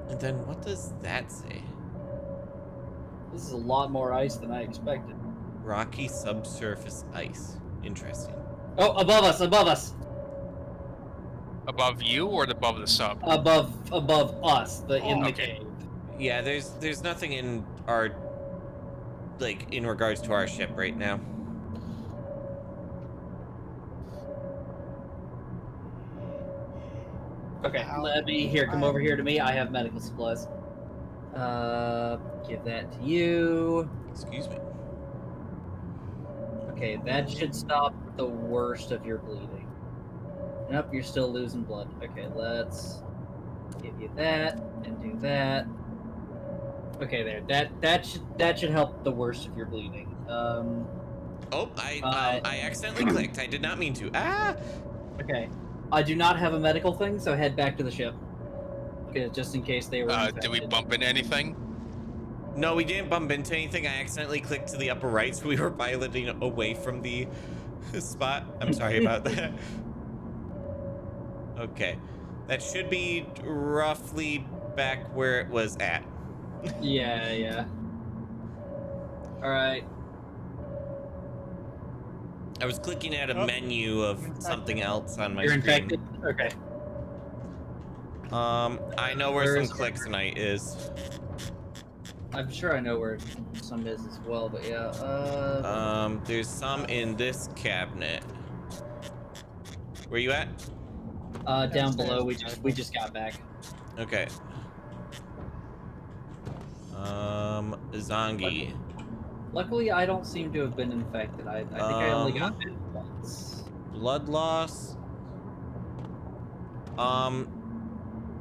And then what does that say? This is a lot more ice than I expected. Rocky subsurface ice. Interesting. Oh, above us, above us. Above you or above the sub? Above us, in the Okay. cave. Yeah, there's nothing in our, like, in regards to our ship right now. Okay, let me come over here to me. I have medical supplies. Give that to you. Excuse me. Okay, that should stop the worst of your bleeding. Nope, you're still losing blood. Okay, let's give you that and do that. Okay, there. That should help the worst of your bleeding. Oh, I accidentally clicked. I did not mean to. Ah. Okay. I do not have a medical thing, so head back to the ship. Okay, just in case they were Did we bump into anything? No, we didn't bump into anything. I accidentally clicked to the upper right, so we were piloting away from the spot. I'm sorry about that. Okay. That should be roughly back where it was at. Yeah. Alright. I was clicking at a menu of something else on my You're screen. infected? Okay. I know where some Clixonite is. I'm sure I know where some is as well, but yeah. There's some in this cabinet. Where you at? Down below. We just got back. Okay. Izangi. Luckily, I don't seem to have been infected. I think I only got bit once. Blood loss.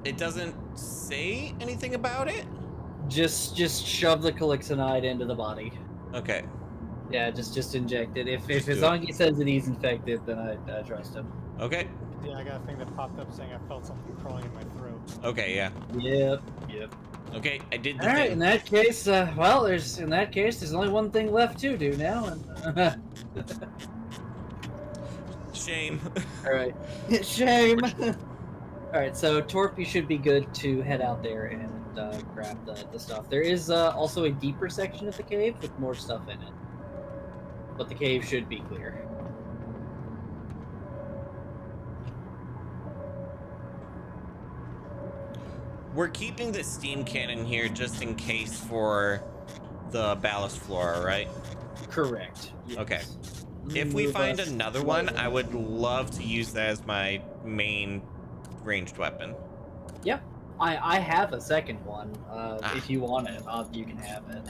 It doesn't say anything about it. Just shove the Colixonide into the body. Okay. Yeah, just inject it. If do it. Izangi says that he's infected, then I trust him. Okay. Yeah, I got a thing that popped up saying I felt something crawling in my throat. Okay. Yeah. Yep. Okay. I did the All right. thing. In that case, there's only one thing left to do now. And Shame. all right. Shame. All right. So Torp, you should be good to head out there and grab the stuff. There is also a deeper section of the cave with more stuff in it, but the cave should be clear. We're keeping the steam cannon here just in case for the ballast flora, right? Correct. Yes. Okay. If we Move find us another one, slightly. I would love to use that as my main ranged weapon. Yep. I have a second one. If you want it, you can have it.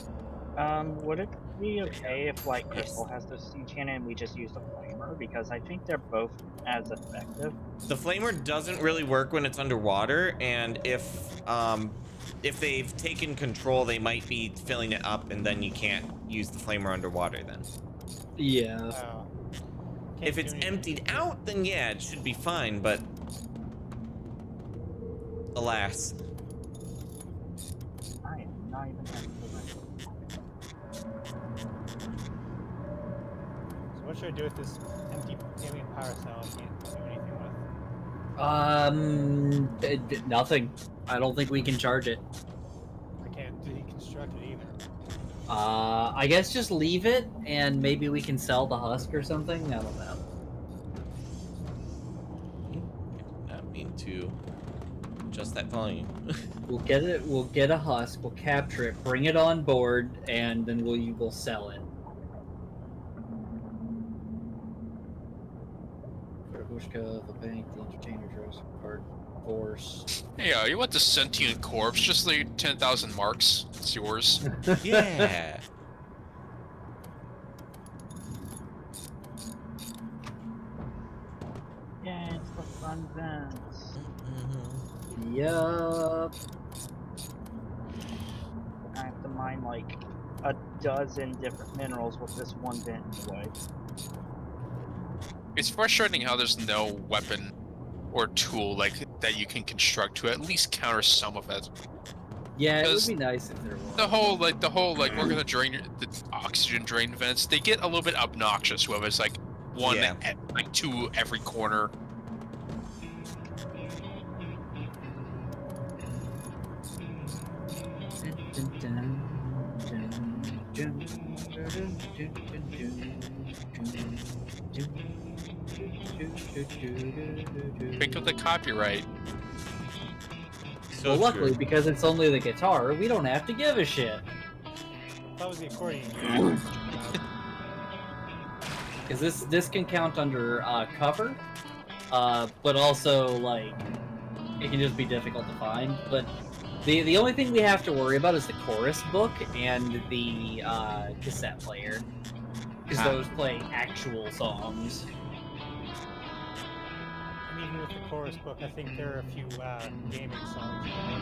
Would it be okay if, like, Crystal has the steam cannon and we just use the flamer? Because I think they're both as effective. The flamer doesn't really work when it's underwater, and if they've taken control, they might be filling it up, and then you can't use the flamer underwater then. Yeah. Can't If do it's anything. emptied out, then yeah, it should be fine, but alas. I am not even having So what should I do with this empty alien power cell I can't do anything with? Nothing. I don't think we can charge it. I can't deconstruct it either. I guess just leave it, and maybe we can sell the husk or something. I don't know. I did not mean to adjust that volume. We'll get it. We'll get a husk. We'll capture it, bring it on board, and then we'll sell it. Babushka, the bank, the entertainer, drugs, card, force. Hey, you want the sentient corpse? Just the 10,000 marks. It's yours. Yeah. Yeah, it's the fun vents. Yup. I have to mine, like, a dozen different minerals with this one vent in the way. It's frustrating how there's no weapon or tool like that you can construct to at least counter some of it. Yeah, it would Because be nice if there was. The whole we're gonna drain the oxygen drain vents. They get a little bit obnoxious whether it's like one, Yeah. like two every corner. Think of the copyright. So Well, luckily, true. because it's only the guitar, we don't have to give a shit. That was the accordion. Because this can count under cover, but also like it can just be difficult to find. But the only thing we have to worry about is the chorus book and the cassette player, because those play actual songs. And even with the chorus book, I think there are a few gaming songs. You know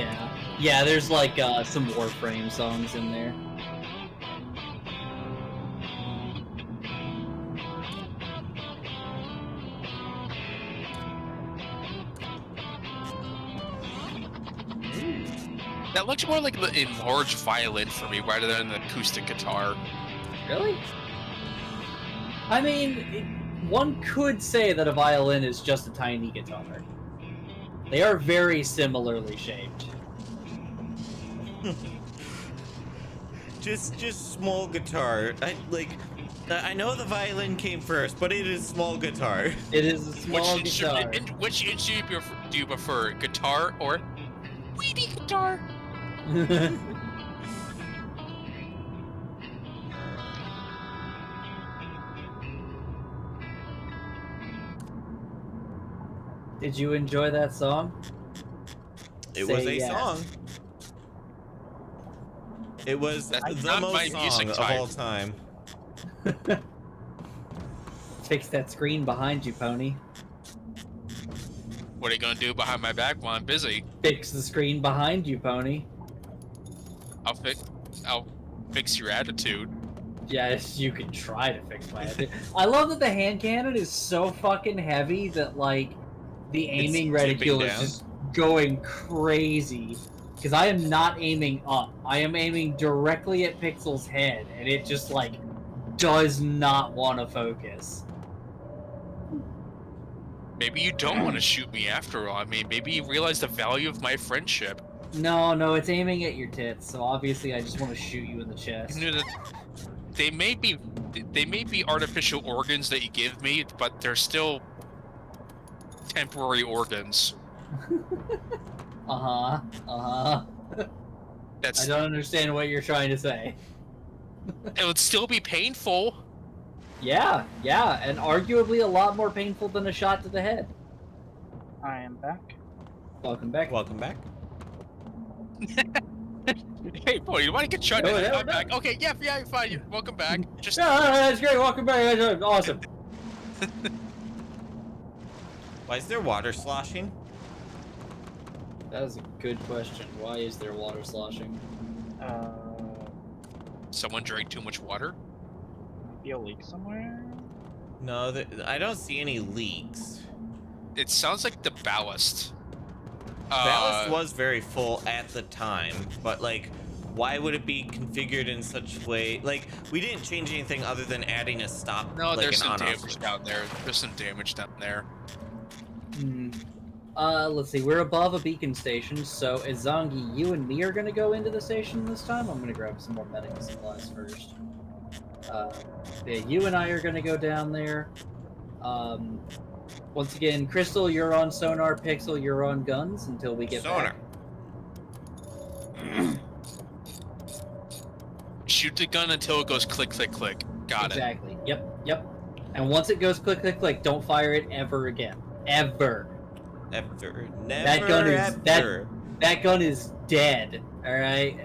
that? Yeah, there's like some Warframe songs in there. That looks more like an enlarged violin for me rather than an acoustic guitar. Really? I mean, one could say that a violin is just a tiny guitar. They are very similarly shaped. Just small guitar. I know the violin came first, but it is small guitar. It is a small guitar. Which instrument do you prefer, guitar or weedy guitar? Did you enjoy that song? It was Say a yes. song. It was That's the not my most music song of type. all time. Fix that screen behind you, Pony. What are you gonna do behind my back while I'm busy? Fix the screen behind you, Pony. I'll fix your attitude. Yes, you can try to fix my attitude. I love that the hand cannon is so fucking heavy that, like, the aiming reticule is down. just going crazy. Because I am not aiming up. I am aiming directly at Pixel's head, and it just, like, does not want to focus. Maybe you don't want to shoot me after all. I mean, maybe you realize the value of my friendship. No, it's aiming at your tits, so obviously I just want to shoot you in the chest. You know that they may be artificial organs that you give me, but they're still temporary organs. I I don't understand what you're trying to say. It would still be painful. Yeah, and arguably a lot more painful than a shot to the head. I am back. Welcome back. Welcome back. Hey, boy, you want to get shot? No, in? no, I'm no. back. Okay, yeah, fine. Welcome back. Just Yeah, that's great. Welcome back. That's awesome. Why is there water sloshing? That is a good question. Why is there water sloshing? someone drank too much water. Be a leak somewhere? No, I don't see any leaks. It sounds like the ballast. Ballast was very full at the time, but like, why would it be configured in such a way? Like, we didn't change anything other than adding a stop. No, like there's an some on-off damage switch. down there. There's some damage down there. Let's see. We're above a beacon station, so Izangi, you and me are gonna go into the station this time. I'm gonna grab some more medical supplies first. Yeah, you and I are gonna go down there. Once again, Crystal, you're on sonar. Pixel, you're on guns until we get Sonar. back. Shoot the gun until it goes click, click, click. Got it. Exactly. Yep. And once it goes click, click, click, don't fire it ever again. Ever. Ever. Never, That gun is ever. that gun is dead. All right.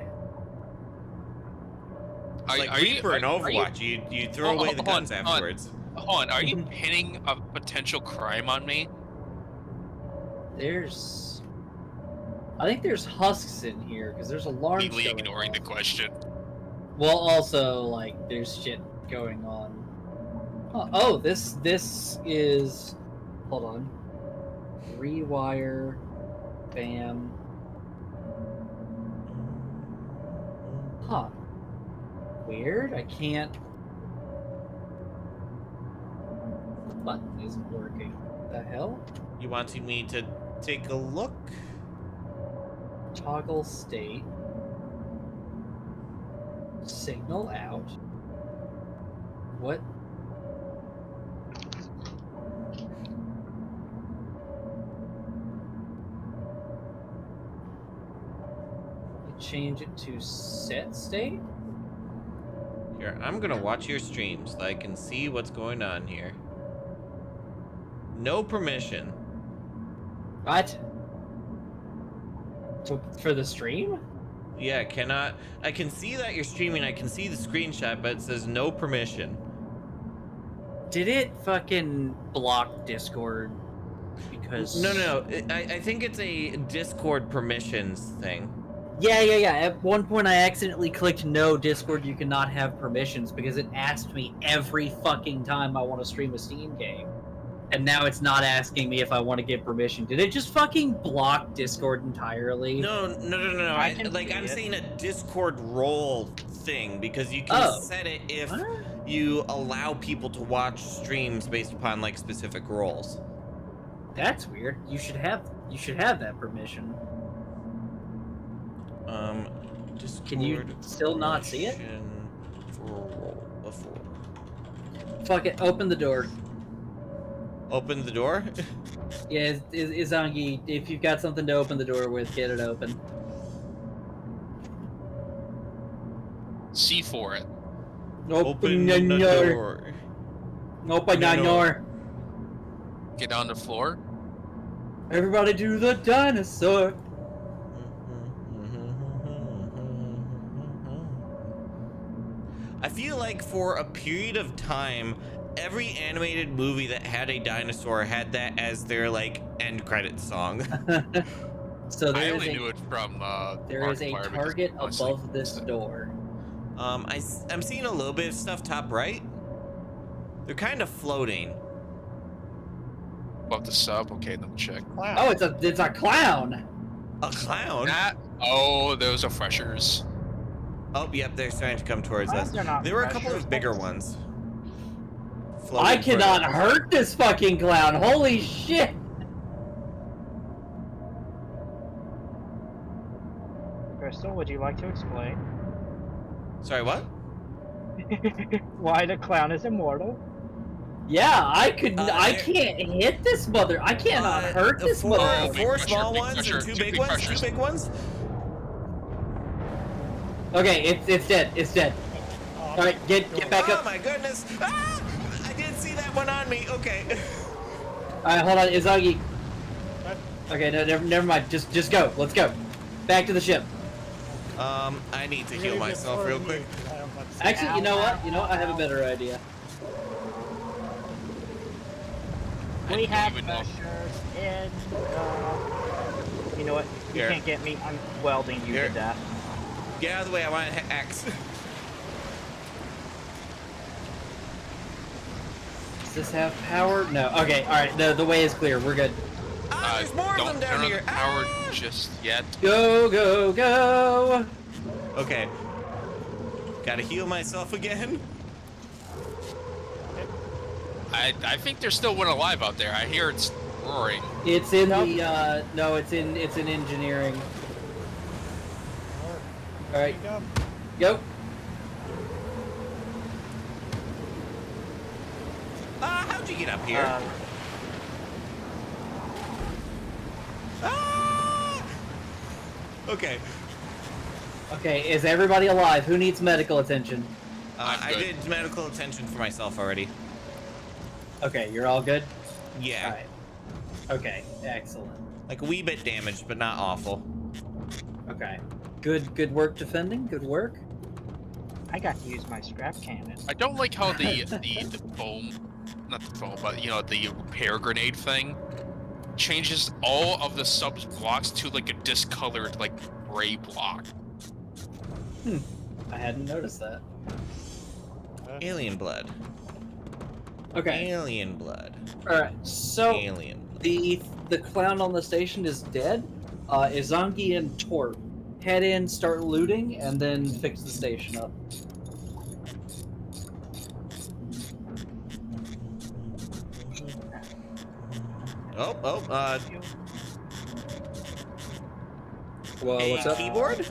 Like Reaper in Overwatch, you throw away the guns afterwards. Hold on, are you pinning a potential crime on me? I think there's husks in here because there's alarms. Completely going ignoring off. the question. Well, also, like, there's shit going on. Oh, this is... Hold on. Rewire. Bam. Huh. Weird. I can't... The button isn't working. The hell? You wanting me to take a look? Toggle state. Signal out. What? Change it to set state? Here, I'm gonna watch your stream so I can see what's going on here. No permission. What? For the stream? Yeah, cannot. I can see that you're streaming. I can see the screenshot, but it says no permission. Did it fucking block Discord? Because... No. I think it's a Discord permissions thing. Yeah. At one point I accidentally clicked no, Discord, you cannot have permissions, because it asked me every fucking time I want to stream a Steam game. And now it's not asking me if I want to get permission. Did it just fucking block Discord entirely? No. I'm saying a Discord role thing, because you can set it if you allow people to watch streams based upon like specific roles. That's weird. You should have that permission. Discord. Can you still not see it? For role before. Fuck it. Open the door. Open the door? Yeah, Izangi, if you've got something to open the door with, get it open. C for it. Open the door. Open the door. Get on the floor. Everybody do the dinosaur. I feel like for a period of time, every animated movie that had a dinosaur had that as their like end credit song. So I only knew it from there is a target above this door. I'm seeing a little bit of stuff top right. They're kind of floating. Above the sub. Okay, let me check. Wow. Oh, it's a clown. A clown? Oh, those are freshers. Oh, yep, they're starting to come towards us. There were a couple of bigger ones. I cannot hurt this fucking clown. Holy shit. Crystal, would you like to explain Sorry, what? why the clown is immortal? Yeah, I can't hit this mother. I cannot hurt this mother. Four small ones and two big ones? Two big ones? Okay, it's dead. It's dead. All right, get back up. Oh my goodness! Ah! I didn't see that one on me. Okay. All right, hold on, Izangi. Okay, no, never mind. Just go. Let's go. Back to the ship. I need to heal myself real quick. Actually, you know what? I have a better idea. We have pressures in. You know what? You Here. can't get me. I'm welding you Here. to death. Get out of the way. I want to axe. Does this have power? No. Okay. All right. The way is clear. We're good. There's more of them Don't down turn on here. the power just yet. Go, go, go. Okay. Gotta heal myself again. I think there's still one alive out there. I hear it's roaring. It's in the no. It's in engineering. All right. Go. How'd you get up here? Okay. Okay. Is everybody alive? Who needs medical attention? I did medical attention for myself already. Okay. You're all good. Yeah. All right. Okay. Excellent. Like a wee bit damaged, but not awful. Okay. Good work defending. Good work. I got to use my scrap cannon. I don't like how the foam, not the foam, but the repair grenade thing changes all of the subs blocks to like a discolored like gray block. I hadn't noticed that. Alien blood. Okay. Alien blood. Alright, so Alien blood. the clown on the station is dead. Izangi and Torp head in, start looting, and then fix the station up. Whoa, what's up? Keyboard?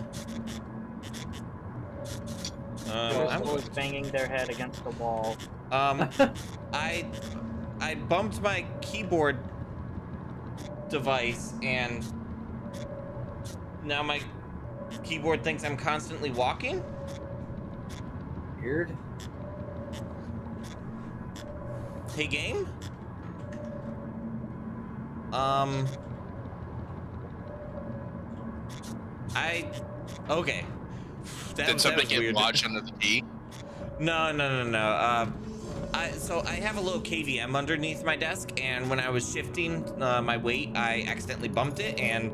I'm always banging their head against the wall. I bumped my keyboard device, and now my keyboard thinks I'm constantly walking? Weird. Hey, game? Okay. Did something get weird. lodged under the key? No. So I have a little KVM underneath my desk, and when I was shifting my weight, I accidentally bumped it, and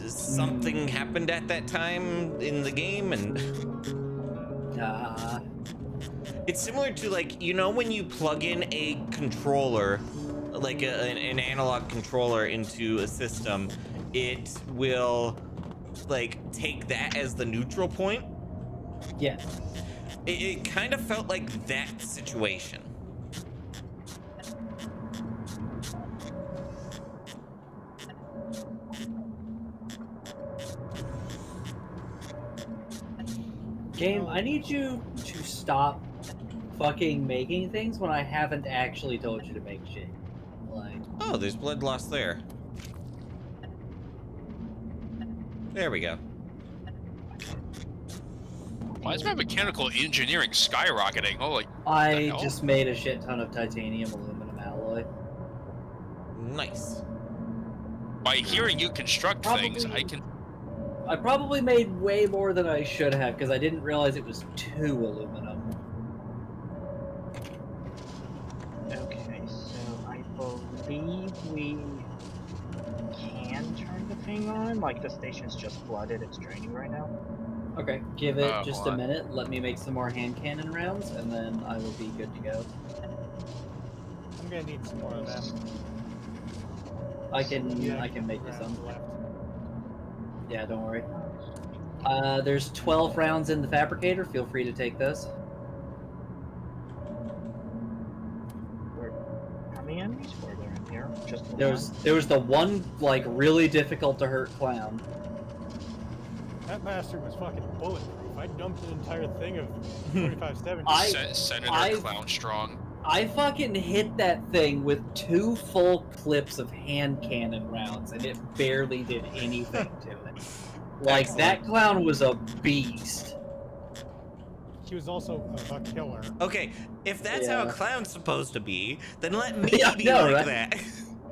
something happened at that time in the game, and it's similar to, like, you know, when you plug in a controller, like an analog controller into a system, it will like take that as the neutral point. Yeah. It kind of felt like that situation. Game, I need you to stop fucking making things when I haven't actually told you to make shit. Like, oh, there's blood loss there. There we go. Why is my mechanical engineering skyrocketing? Holy! I just made a shit ton of titanium aluminum alloy. Nice. By hearing you construct things, I probably made way more than I should have because I didn't realize it was 2 aluminum. Okay, so I believe we can turn the thing on. Like, the station's just flooded, it's draining right now. Okay, give it just hold a on. minute. Let me make some more hand cannon rounds, and then I will be good to go. I'm gonna need some more of them. I can Yeah, make you some. left. Yeah, don't worry. There's 12 rounds in the fabricator. Feel free to take those. How many enemies were there in here? Just the There was the one like really difficult to hurt clown. That bastard was fucking bulletproof. I dumped an entire thing of 4570. Senator Clown Strong. I fucking hit that thing with 2 full clips of hand cannon rounds, and it barely did anything to it. Like, that clown was a beast. He was also a killer. Okay, if that's how a Yeah. clown's supposed to be, then let me Yeah, I be know, like right? that.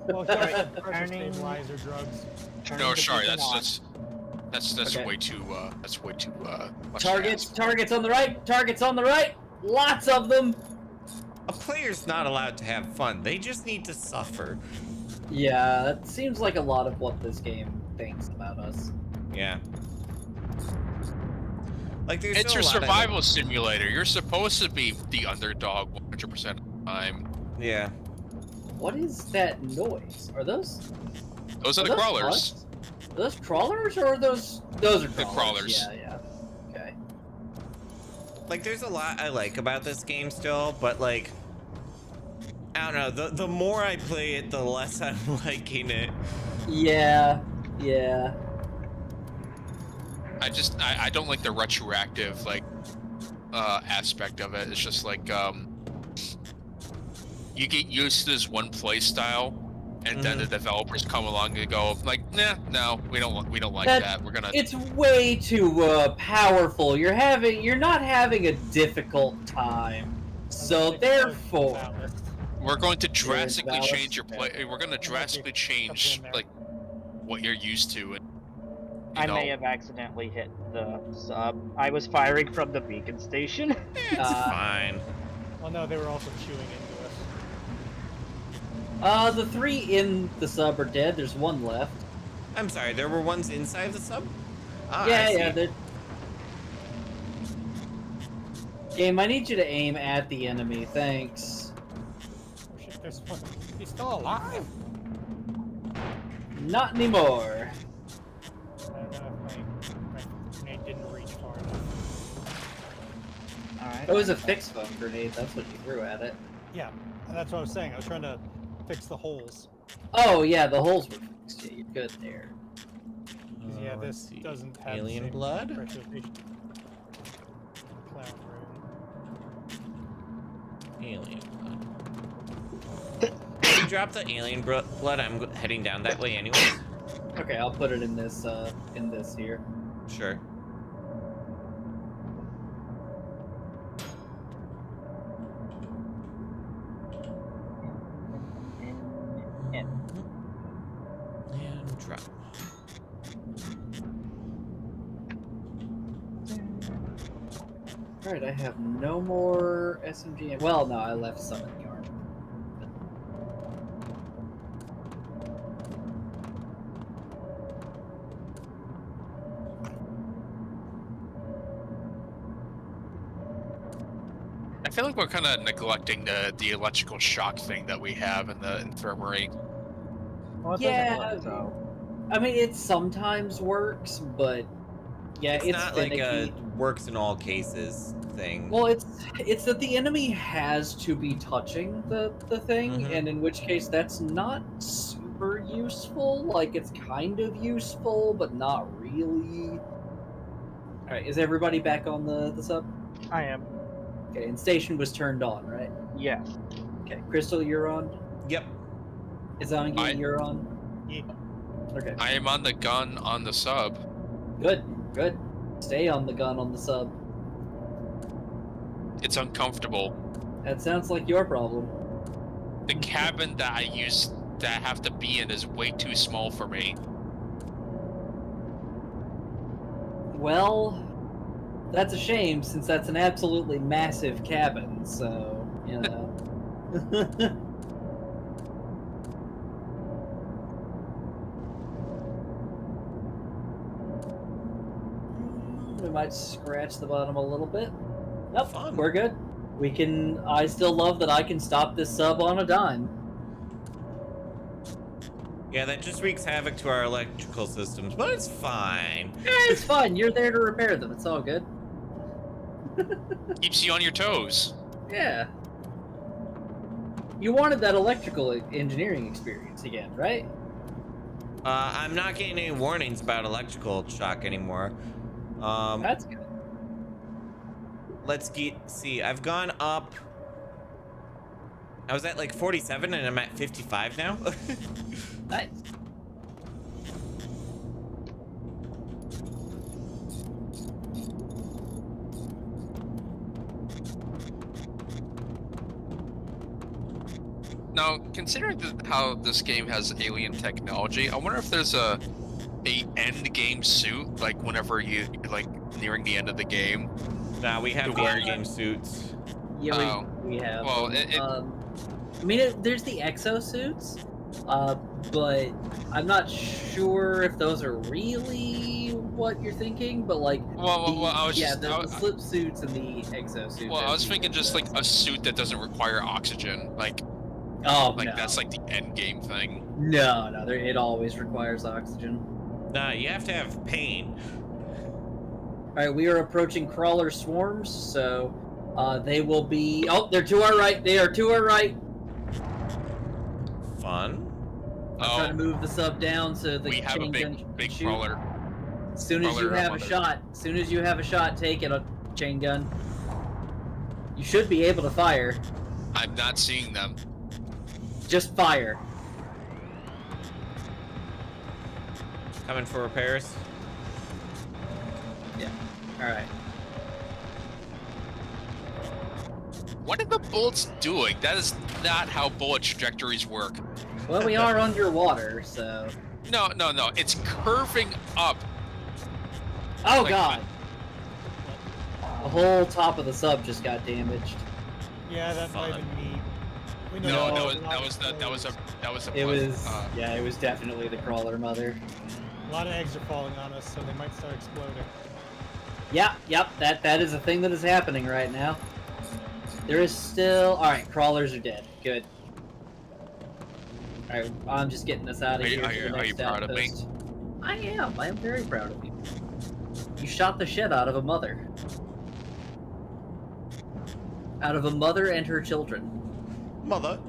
Well, he Alright, had pressure turning- stabilizer drugs. turning No, the sorry, beacon on. that's Okay. way too much to Targets ask. on the right, targets on the right! Lots of them! A player's not allowed to have fun. They just need to suffer. Yeah, that seems like a lot of what this game thinks about us. Yeah. Like, there's It's still your a lot survival simulator. You're supposed to be the underdog 100% of the time. Yeah. What is that noise? Are those... Those are the crawlers. bugs? Are those crawlers, or are those... Those are The crawlers. crawlers. Yeah. Okay. Like, there's a lot I like about this game still, but, like, I don't know. The more I play it, the less I'm liking it. Yeah. I don't like the retroactive like aspect of it. It's just like you get used to this one play style, and then the developers come along and go like, nah, no, we don't like that. We're gonna. It's way too powerful. You're not having a difficult time. So therefore, We're going to drastically Valid. change your play. We're going to drastically change like what you're used to. And, I may have accidentally hit the sub. I was firing from the beacon station. It's fine. Well, no, they were also chewing into us. the 3 in the sub are dead. There's 1 left. I'm sorry, there were ones inside the sub? Ah, I Yeah, see. yeah. Game, I need you to aim at the enemy. Thanks. Oh shit, there's one. He's still alive? Not anymore. I don't know if my grenade didn't reach far enough. Alright. It was a fixed foam grenade. That's what you threw at it. Yeah, that's what I was saying. I was trying to fix the holes. Oh yeah, the holes were fixed. Yeah, you're good there. 'Cause, yeah, Let's this see. doesn't have Alien the same blood? pressurization. Clown room. Alien blood. If you drop the alien blood, I'm heading down that way anyways. Okay, I'll put it in this here. Sure. And drop. Alright, I have no more SMG. Well, no, I left some in the arm. I feel like we're kind of neglecting the electrical shock thing that we have in the infirmary. Well, it Yeah, doesn't work, so. I mean, it sometimes works, but yeah, It's not like finicky. a works in all cases thing. Well, it's that the enemy has to be touching the thing, Mhm. and in which case that's not super useful. Like, it's kind of useful, but not really. Alright, is everybody back on the sub? I am. Okay, and station was turned on, right? Yes. Okay, Crystal, you're on. Yep. Izangi, you're on. Yeah. Okay, I am on the gun on the sub. good. Stay on the gun on the sub. It's uncomfortable. That sounds like your problem. The cabin that I have to be in is way too small for me. Well, that's a shame, since that's an absolutely massive cabin, so, you know. We might scratch the bottom a little bit. Nope, Fun. we're good. We can. I still love that I can stop this sub on a dime. Yeah, that just wreaks havoc to our electrical systems, but it's fine. Yeah, it's fine. You're there to repair them. It's all good. Keeps you on your toes. Yeah. You wanted that electrical engineering experience again, right? I'm not getting any warnings about electrical shock anymore. That's good. Let's see. I've gone up. I was at like 47 and I'm at 55 now. Nice. Now, considering how this game has alien technology, I wonder if there's a end game suit, like whenever you like nearing the end of the game. Nah, we have the Where- air game suits. Yeah, Oh. we have. Well, I mean, there's the exosuits, but I'm not sure if those are really what you're thinking. But like, Well, I was yeah, just- the I- slip suits and the exosuits. Well, I are was the thinking just like a suit that doesn't require oxygen, like Oh, no. no. That's like the end game thing. No, it always requires oxygen. Nah, you have to have pain. Alright, we are approaching crawler swarms, so they will be... Oh, they're to our right! They are to our right! Fun. I'm trying to move the sub down so the We have a chain gun big shoot. crawler. As soon as you crawler have a up on shot, take it, a chain gun. You should be able to fire. I'm not seeing them. Just fire. Coming for repairs. Yeah. Alright. What are the bullets doing? That is not how bullet trajectories work. Well, we are underwater, so... No. It's curving up. Oh Like, god! The whole top of the sub just got damaged. Yeah, that might have Fun. been me. We No, know that was a It plus, was... yeah, it was definitely the crawler mother. a lot of eggs are falling on us, so they might start exploding. Yep, that is a thing that is happening right now. There is still... Alright, crawlers are dead. Good. Alright, I'm just getting us out of here to the next Are you proud of me? outpost. I am very proud of you. You shot the shit out of a mother. Out of a mother and her children. Mother.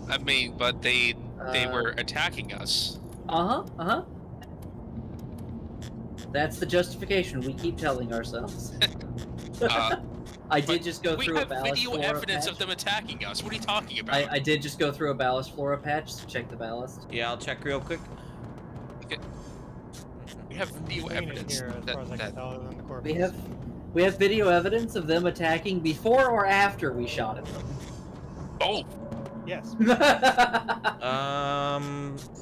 I mean, but they were attacking us. Uh-huh. That's the justification we keep telling ourselves. I did just go through a ballast We have video flora evidence patch. of them attacking us. What are you talking about? I did just go through a ballast flora patch to check the ballast. Yeah, I'll check real quick. We have video evidence Here, as far as I can tell, other than the corpus. We have video evidence of them attacking before or after we shot at them. Oh, Yes.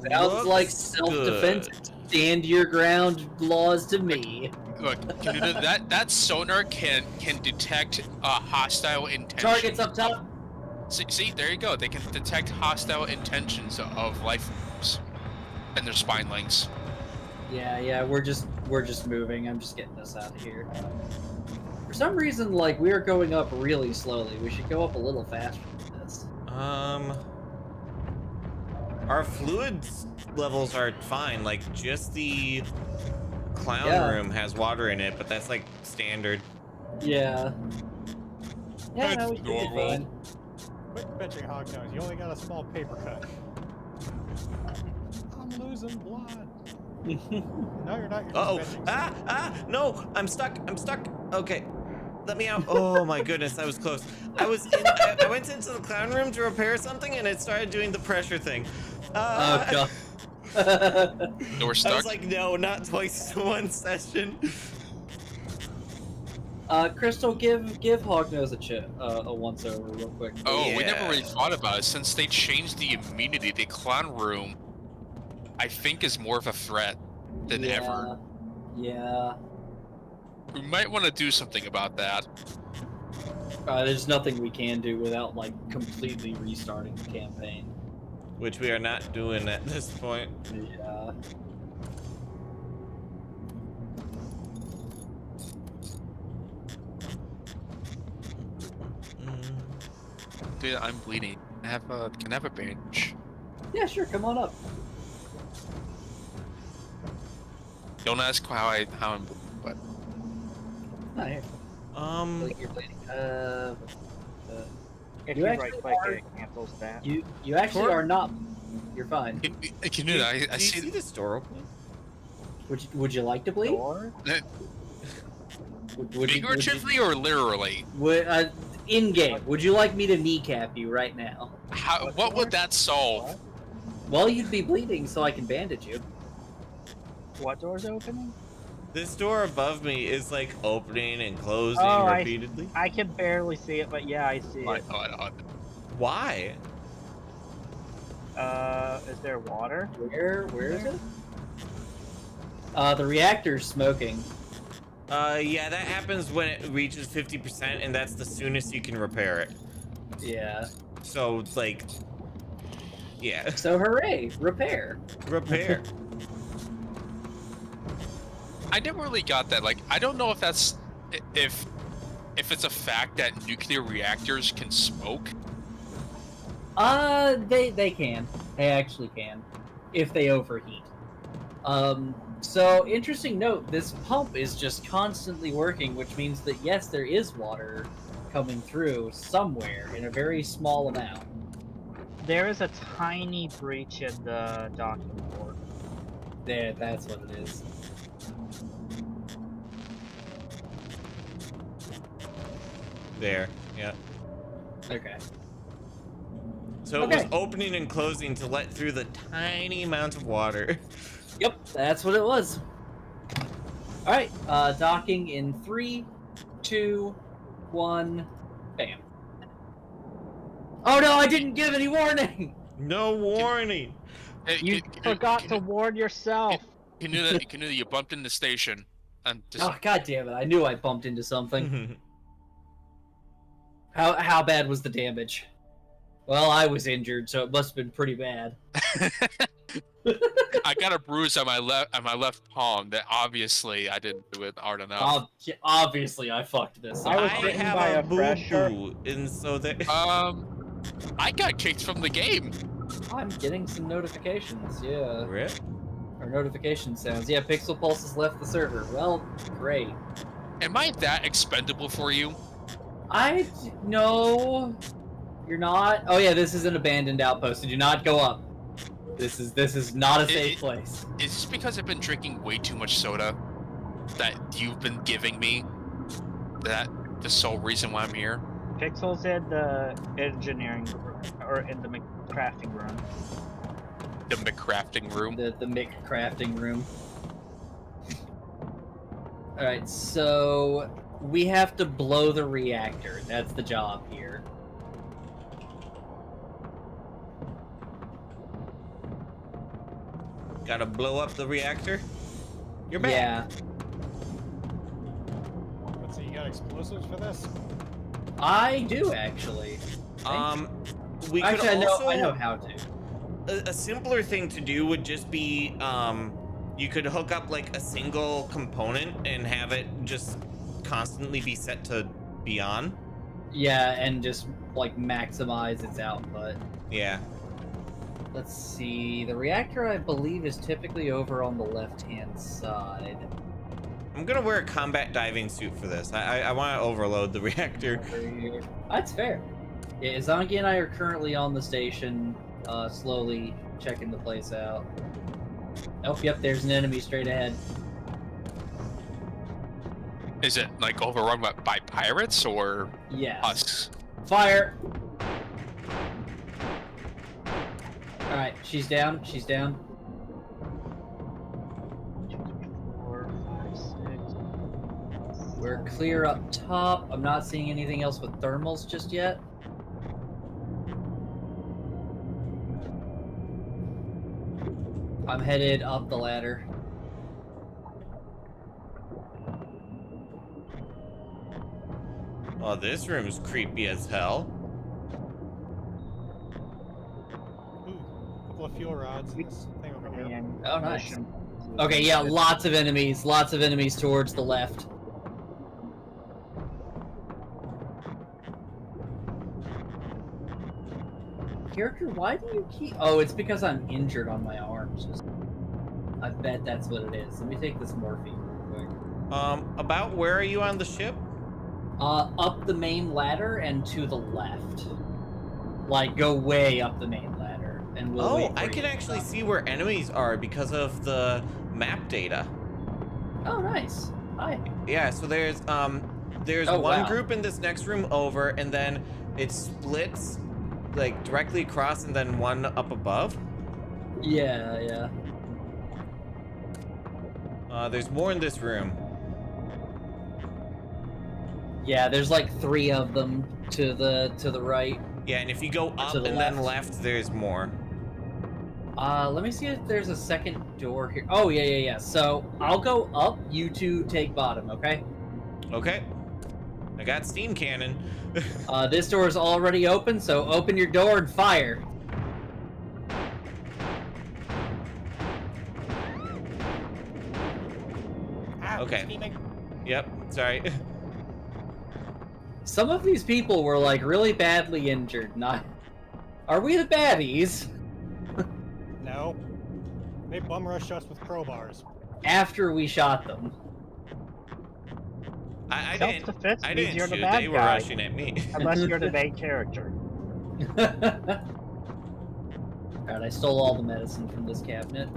Sounds like self-defense. Stand your ground laws to me. look, Kenuda, that sonar can detect hostile intentions. Targets up top. See, there you go. They can detect hostile intentions of life forms and their spinelings. Yeah, we're just moving. I'm just getting us out of here. For some reason, like, we're going up really slowly. We should go up a little faster than this. Our fluids levels are fine. Like, just the clown room has water in it, but that's like standard. Yeah. Yeah, That's no, we should be normal. fine. Quit bitching, Hognose. You only got a small paper cut. I'm losing blood. No, you're not. You're just bitching. No, I'm stuck. Okay, let me out. Oh my goodness, that was close. I went into the clown room to repair something, and it started doing the pressure thing. Oh god. We're I stuck. was like, no, not twice in one session. Crystal, give Hognose a once over real quick. Oh, we Yeah. never really thought about it. Since they changed the immunity, the clown room, I think, is more of a threat than ever. Yeah. We might want to do something about that. There's nothing we can do without, like, completely restarting the campaign. Which we are not doing at this point. Yeah. Dude, I'm bleeding. Can I have a bandage? Yeah, sure, come on up. Don't ask how I'm bleeding, but Oh, here. Like you're bleeding. If You you actually right click, are- it cancels that. You actually Torp? are not. You're fine. Kenuda, I Do you see. see this door opening? Would you like to bleed? Door? Figuratively or literally? In game, would you like me to kneecap you right now? What would that solve? Well, you'd be bleeding, so I can bandage you. What door's opening? This door above me is like opening and closing Oh, repeatedly. I can barely see it, but yeah, I see it. Why? Is there water? Where is it? The reactor's smoking. Yeah, that happens when it reaches 50%, and that's the soonest you can repair it. Yeah. So, like, yeah. So hooray, repair. Repair. I never really got that. Like, I don't know if that's if it's a fact that nuclear reactors can smoke. They can. They actually can, if they overheat. So interesting note. This pump is just constantly working, which means that yes, there is water coming through somewhere in a very small amount. There is a tiny breach in the docking port. There, that's what it is. There, yeah. Okay. So it was opening and closing to let through the tiny amount of water. Yep, that's what it was. All right, docking in 3, 2, 1, bam. Oh no, I didn't give any warning. No warning. Hey, You forgot to warn yourself. Kenuda, you bumped in the station. And just, Oh god damn it! I knew I bumped into something. How bad was the damage? Well, I was injured, so it must have been pretty bad. I got a bruise on my left palm that obviously I didn't do it hard enough. Obviously, I fucked this I up. was I bitten have by a a boo fresher. boo, and so there. I got kicked from the game. I'm getting some notifications, yeah. Rip. Or notification sounds. Yeah, Pixel Pulse has left the server. Well, great. Am I that expendable for you? No, you're not. Oh yeah, this is an abandoned outpost. Do not go up. This is not a safe place. Is this because I've been drinking way too much soda that you've been giving me? That the sole reason why I'm here? Pixel's in the engineering room, or in the crafting room. The McCrafting room. The McCrafting room. All right, so we have to blow the reactor. That's the job here. Gotta blow up the reactor. You're back. Yeah. So you got explosives for this? I do actually. We could Actually, also. I know how to. A simpler thing to do would just be, you could hook up like a single component and have it just constantly be set to be on. Yeah, and just like maximize its output. Yeah. Let's see. The reactor, I believe, is typically over on the left-hand side. I'm gonna wear a combat diving suit for this. I want to overload the reactor. That's fair. Yeah, Izangi and I are currently on the station, slowly checking the place out. Oh, yep, there's an enemy straight ahead. Is it like overrun by pirates or Yes. us? Fire! Alright, she's down, she's down. 2, 4, 5, 6. We're clear up top. I'm not seeing anything else with thermals just yet. I'm headed up the ladder. Oh, this room's creepy as hell. Ooh, a couple of fuel rods in this thing over here. And Oh, nice. mission. Okay, yeah, lots of enemies towards the left. Character, why do you keep... Oh, it's because I'm injured on my arms. I bet that's what it is. Let me take this morphine real quick. About where are you on the ship? Up the main ladder and to the left. Like, go way up the main ladder. And we'll wait Oh, for I you can to actually stop. see where enemies are because of the map data. Oh, nice. Hi. Yeah, so there's Oh, one wow. group in this next room over, and then it splits like directly across, and then one up above. Yeah, yeah. There's more in this room. Yeah, there's like 3 of them to the right. Yeah, and if you go up To and the then left. left, there's more. Let me see if there's a second door here. Oh, yeah. So, I'll go up, you two take bottom, okay? Okay. I got steam cannon. This door is already open, so open your door and fire. Ah, Okay. steaming. Yep, sorry. Some of these people were, like, really badly injured. Not... Are we the baddies? No. They bum rushed us with crowbars. After we shot them. I Self-defense I means didn't you're the shoot. bad They were guy. rushing at me. Unless you're the main character. Alright, I stole all the medicine from this cabinet.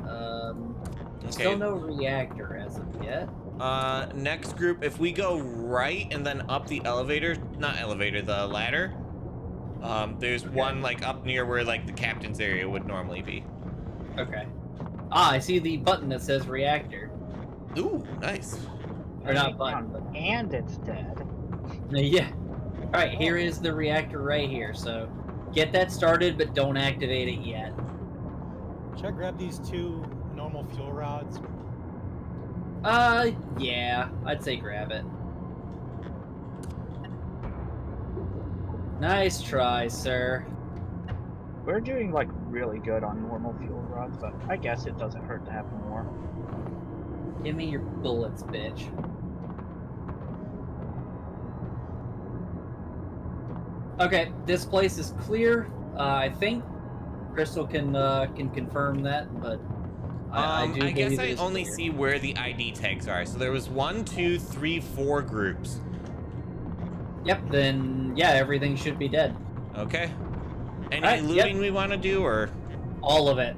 Still Okay. no reactor as of yet. Next group, if we go right and then up the elevator, not elevator, the ladder, there's one like up near where like the captain's area would normally be. Okay. Ah, I see the button that says reactor. Ooh, nice. Or not button, but... And it's dead. Yeah. Alright, here is the reactor right here, so get that started, but don't activate it yet. Should I grab these 2 normal fuel rods? Yeah, I'd say grab it. Nice try, sir. We're doing like really good on normal fuel rods, but I guess it doesn't hurt to have more. Give me your bullets, bitch. Okay, this place is clear. I think Crystal can confirm that, but I do I guess believe I it is only clear. see where the ID tags are. So there was 1, 2, 3, 4 groups. Yep. Then yeah, everything should be dead. Okay. Any Alright, looting yep. we want to do, or All of it.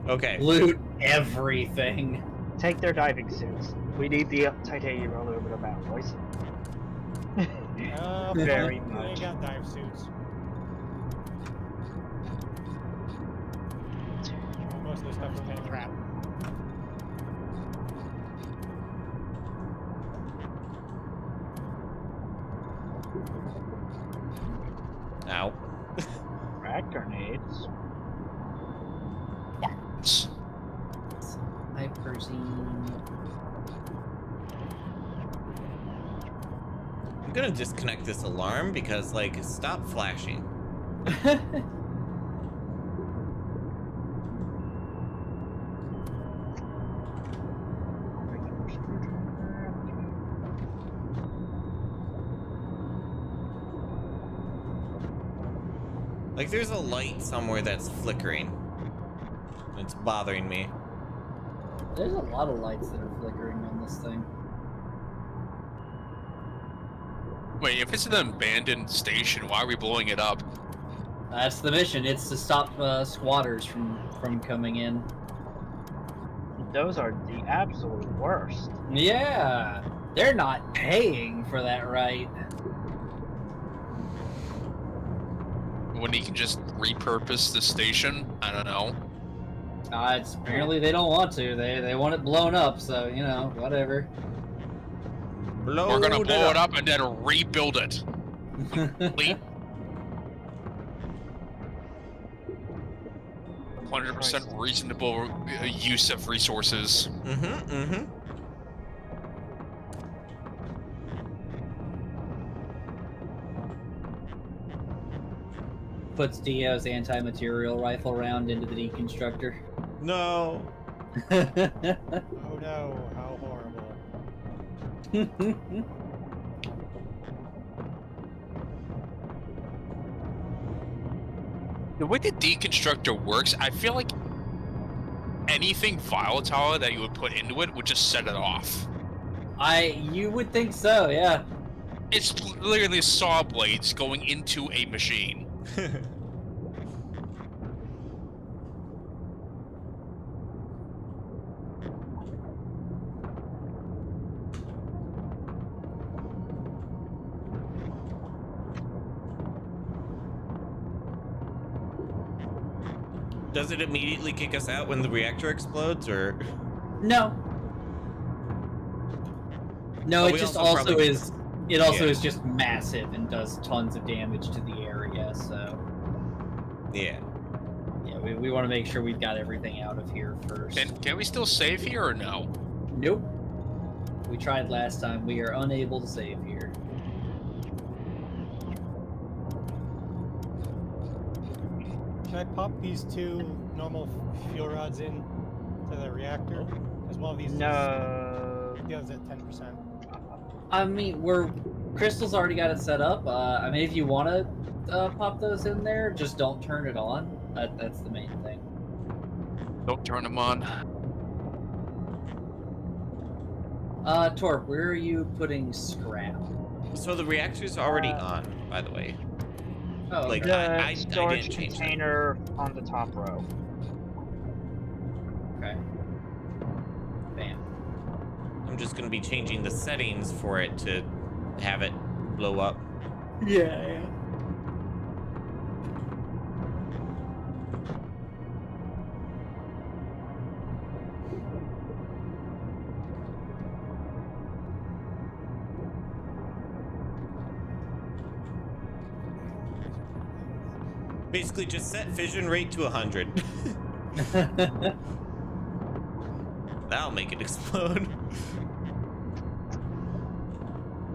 okay? Loot everything. Take their diving suits. We need the titanium aluminum alloys. Very They much. got dive suits. Most of the stuff is kind of crap. Ow. Frag grenades. Hyperzine. I'm gonna disconnect this alarm because, like, stop flashing. Like, there's a light somewhere that's flickering. It's bothering me. There's a lot of lights that are flickering on this thing. Wait, if it's an abandoned station, why are we blowing it up? That's the mission. It's to stop squatters from coming in. Those are the absolute worst. Yeah, they're not paying for that, right? When he can just repurpose the station? I don't know. It's apparently they don't want to. They want it blown up. So you know, whatever. We're gonna blow it up and then rebuild it. Complete. 100% reasonable use of resources. Puts Dio's anti-material rifle round into the deconstructor. No. Oh no, how horrible. The way the deconstructor works, I feel like anything volatile that you would put into it would just set it off. You would think so, yeah. It's literally saw blades going into a machine. Does it immediately kick us out when the reactor explodes, or? No. No, Oh, it we just also also probably- is. It also Yeah. is just massive and does tons of damage to the area. So Yeah. yeah, we want to make sure we've got everything out of here first. Can we still save here or no? Nope. We tried last time. We are unable to save here. Should I pop these 2 normal fuel rods in to the reactor? Because one of these No. the other's at 10%. I mean, Crystal's already got it set up. I mean, if you want to pop those in there, just don't turn it on. That's the main thing. Don't turn them on. Torp, where are you putting scrap? So the reactor's already on, by the way. Oh, Like, okay. I Storage didn't change that. container on the top row. Okay. Bam. I'm just gonna be changing the settings for it to have it blow up. Yeah. Basically, just set fission rate to 100. That'll make it explode.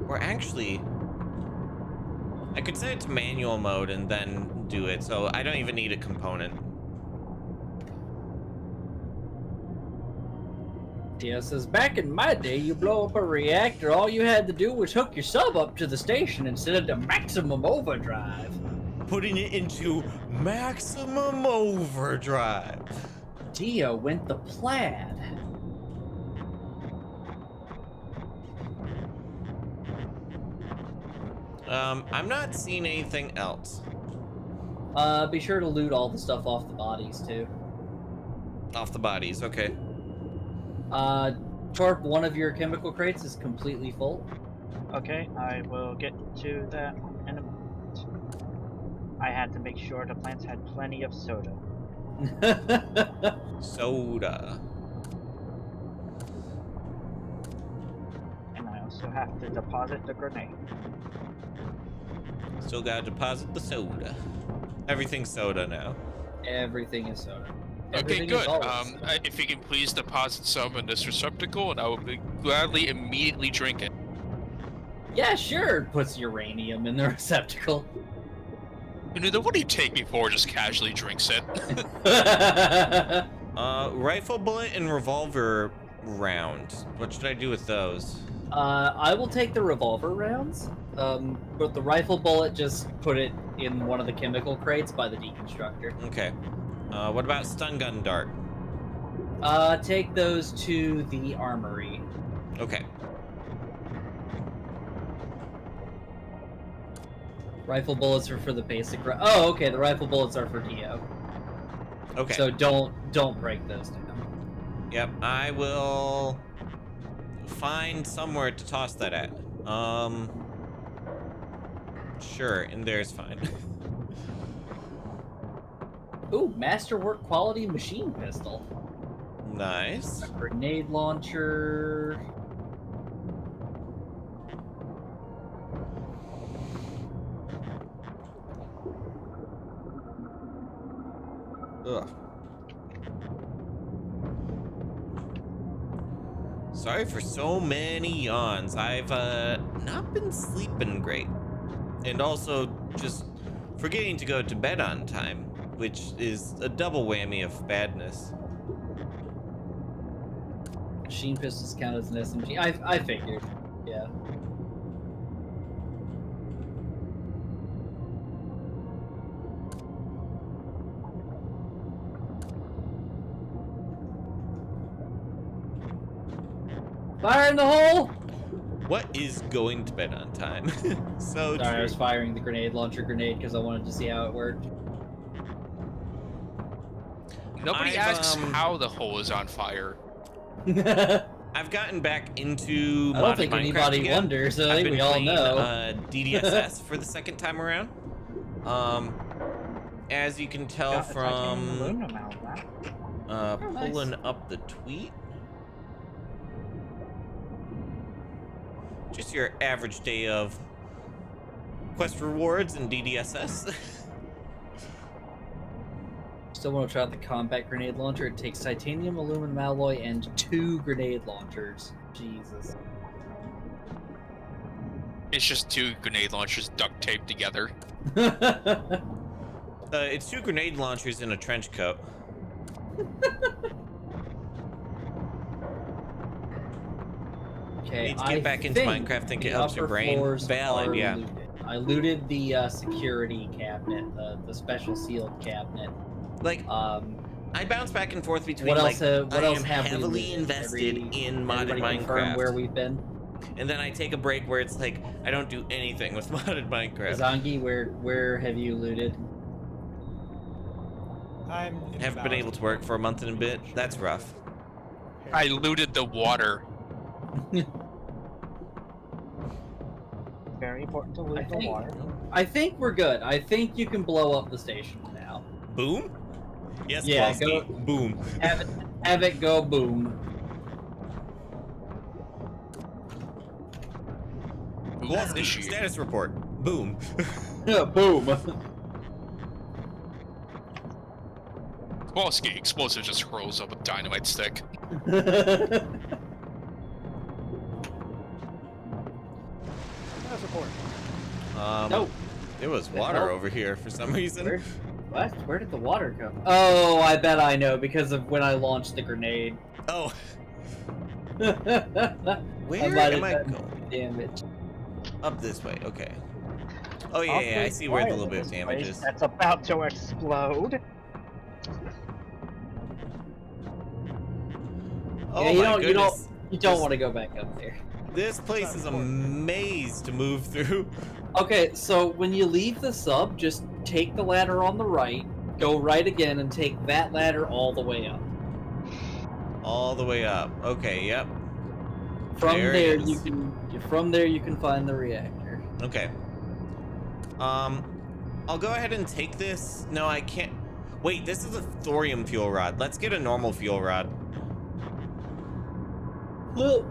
Or actually, I could set it to manual mode and then do it, so I don't even need a component. Tia says, back in my day, you blow up a reactor, all you had to do was hook your sub up to the station and set it to maximum overdrive. Putting it into maximum overdrive. Tia went the plaid. I'm not seeing anything else. Be sure to loot all the stuff off the bodies, too. Off the bodies, okay. Torp, one of your chemical crates is completely full. Okay, I will get to that in a moment. I had to make sure the plants had plenty of soda. Soda. And I also have to deposit the grenade. Still gotta deposit the soda. Everything's soda now. Everything is soda. Okay, Everything good. is always soda. If you can please deposit some in this receptacle, and I will gladly immediately drink it. Yeah, sure. Puts uranium in the receptacle. Kenuda, what do you take me for? Just casually drinks it. Rifle bullet and revolver round. What should I do with those? I will take the revolver rounds, but the rifle bullet, just put it in one of the chemical crates by the deconstructor. Okay. What about stun gun dart? Take those to the armory. Okay. Rifle bullets are for the basic. Oh, okay. The rifle bullets are for Dio. Okay. So don't break those down. Yep, I will find somewhere to toss that at. Sure, in there is fine. Ooh, masterwork quality machine pistol. Nice. A grenade launcher. Ugh. Sorry for so many yawns. I've not been sleeping great. And also just forgetting to go to bed on time, which is a double whammy of badness. Machine pistols count as an SMG. I figured. Yeah. Fire in the hole! What is going to bed on time? So Sorry, I was true. firing the grenade launcher grenade because I wanted to see how it worked. Nobody I've, asks how the hole is on fire. I've gotten back into I don't modded think Minecraft anybody again. wonders, so I I've think been we all playing, know. DDSS for the second time around. As you can tell Got a titanium from aluminum out of that. Oh, nice. pulling up the tweet. Just your average day of quest rewards and DDSS. Still want to try out the combat grenade launcher. It takes titanium, aluminum alloy, and 2 grenade launchers. Jesus. It's just 2 grenade launchers duct taped together. It's 2 grenade launchers in a trench coat. Okay, Need to get back into Minecraft, think it the helps your upper brain. floors Valid, are yeah. looted. I looted the security cabinet, the special sealed cabinet. Like, I bounce back and forth between What like else? What I else am have heavily we looted? invested in modded Everybody confirm Minecraft, where we've been? and then I take a break where it's like I don't do anything with modded Minecraft. Izangi, where have you looted? I'm in Haven't been able to work for a month and a bit. That's rough. I looted the water. Very important to loot I the think- water. I think we're good. I think you can blow up the station now. Boom. Yes, Yeah, Kowalski. go- Boom. Have it go boom. Ooh, Kowalski, issue. status report. Boom. Boom. Kowalski, explosive just hurls up a dynamite stick. Status report. Nope. There was water over here for some reason. What? Where did the water come? Oh, I bet I know, because of when I launched the grenade. Oh. Where Where am I going? Damage. Up this way, okay. Oh yeah, I see where the little bit of damage is. That's about to explode. Oh yeah, my goodness. You don't want to go back up there. This place is a maze to move through. Okay, so when you leave the sub, just take the ladder on the right, go right again, and take that ladder all the way up. All the way up. Okay, yep. From there you can find the reactor. Okay. I'll go ahead and take this. No, I can't. Wait, this is a thorium fuel rod. Let's get a normal fuel rod. Look,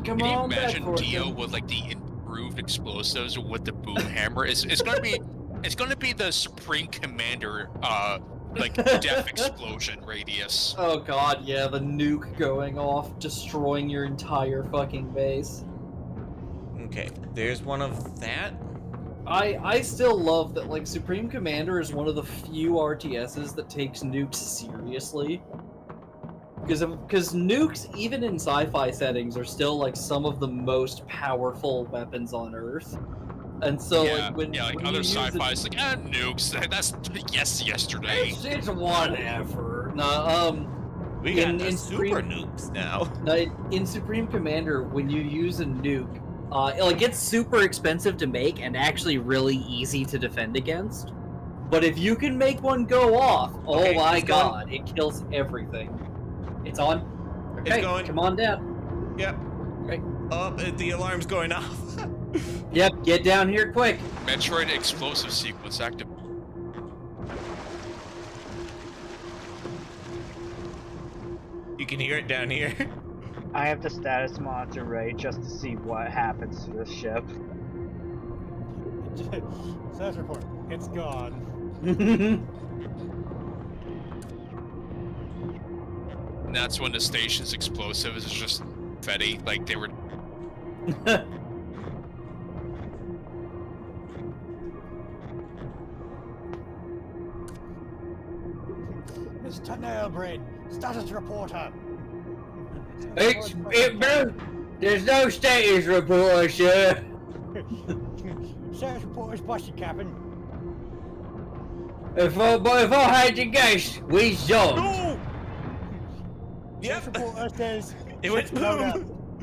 come Can you on imagine back, Dio with like the improved explosives with the boom hammer? It's gonna be the Supreme Commander like death explosion radius. Oh god, yeah, the nuke going off, destroying your entire fucking base. Okay, there's one of that. I still love that, like, Supreme Commander is one of the few RTSs that takes nukes seriously. Because nukes, even in sci-fi settings, are still, like, some of the most powerful weapons on Earth. And so, yeah, like, when other sci-fi is like, nukes, that's yesterday. It's whatever. No, We got the super nukes now. In Supreme Commander, when you use a nuke, like, it's super expensive to make and actually really easy to defend against. But if you can make one go off, oh my god, it kills everything. It's on. Okay, it's going. Come on down. Yep. Okay. Oh, the alarm's going off. Yep, get down here quick. Metroid explosive sequence active. You can hear it down here. I have the status monitor ready just to see what happens to the ship. Status report. It's gone. And that's when the station's explosive is just confetti, like they were. Mr. Nailbrain, status reporter. There's no status report, sir. Status report is busted, Captain. If I had to guess, we zoned. No! Status reporter says It went boom.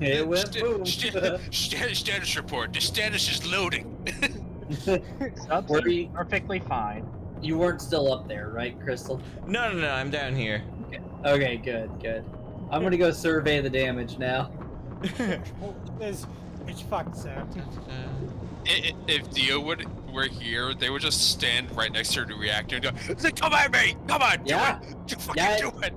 It went boom. Status report. The status is loading. Were you- Perfectly fine. You weren't still up there, right, Crystal? No, I'm down here. Okay, good. I'm gonna go survey the damage now. it's fucked, sir. If Dio were here, they would just stand right next to the reactor and go, "Come at me! Come on, Yeah. do it!"